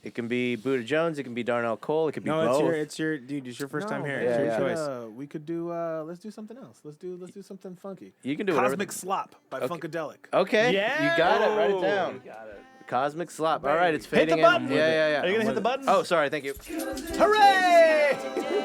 It can be Buddha Jones. It can be Darnell Cole. It could be No, both. it's your dude. It's your first time here. No, It's Yeah, your yeah. choice. We could do. Let's do something else. Let's do something funky. You can do whatever. Cosmic Slop by Funkadelic. Okay. Yeah. You got it. Write it Oh, down. you got it. Cosmic slop. All right, it's Hit the fading button. in. Yeah. Are you gonna hit the button? Oh, sorry. Thank you. Hooray!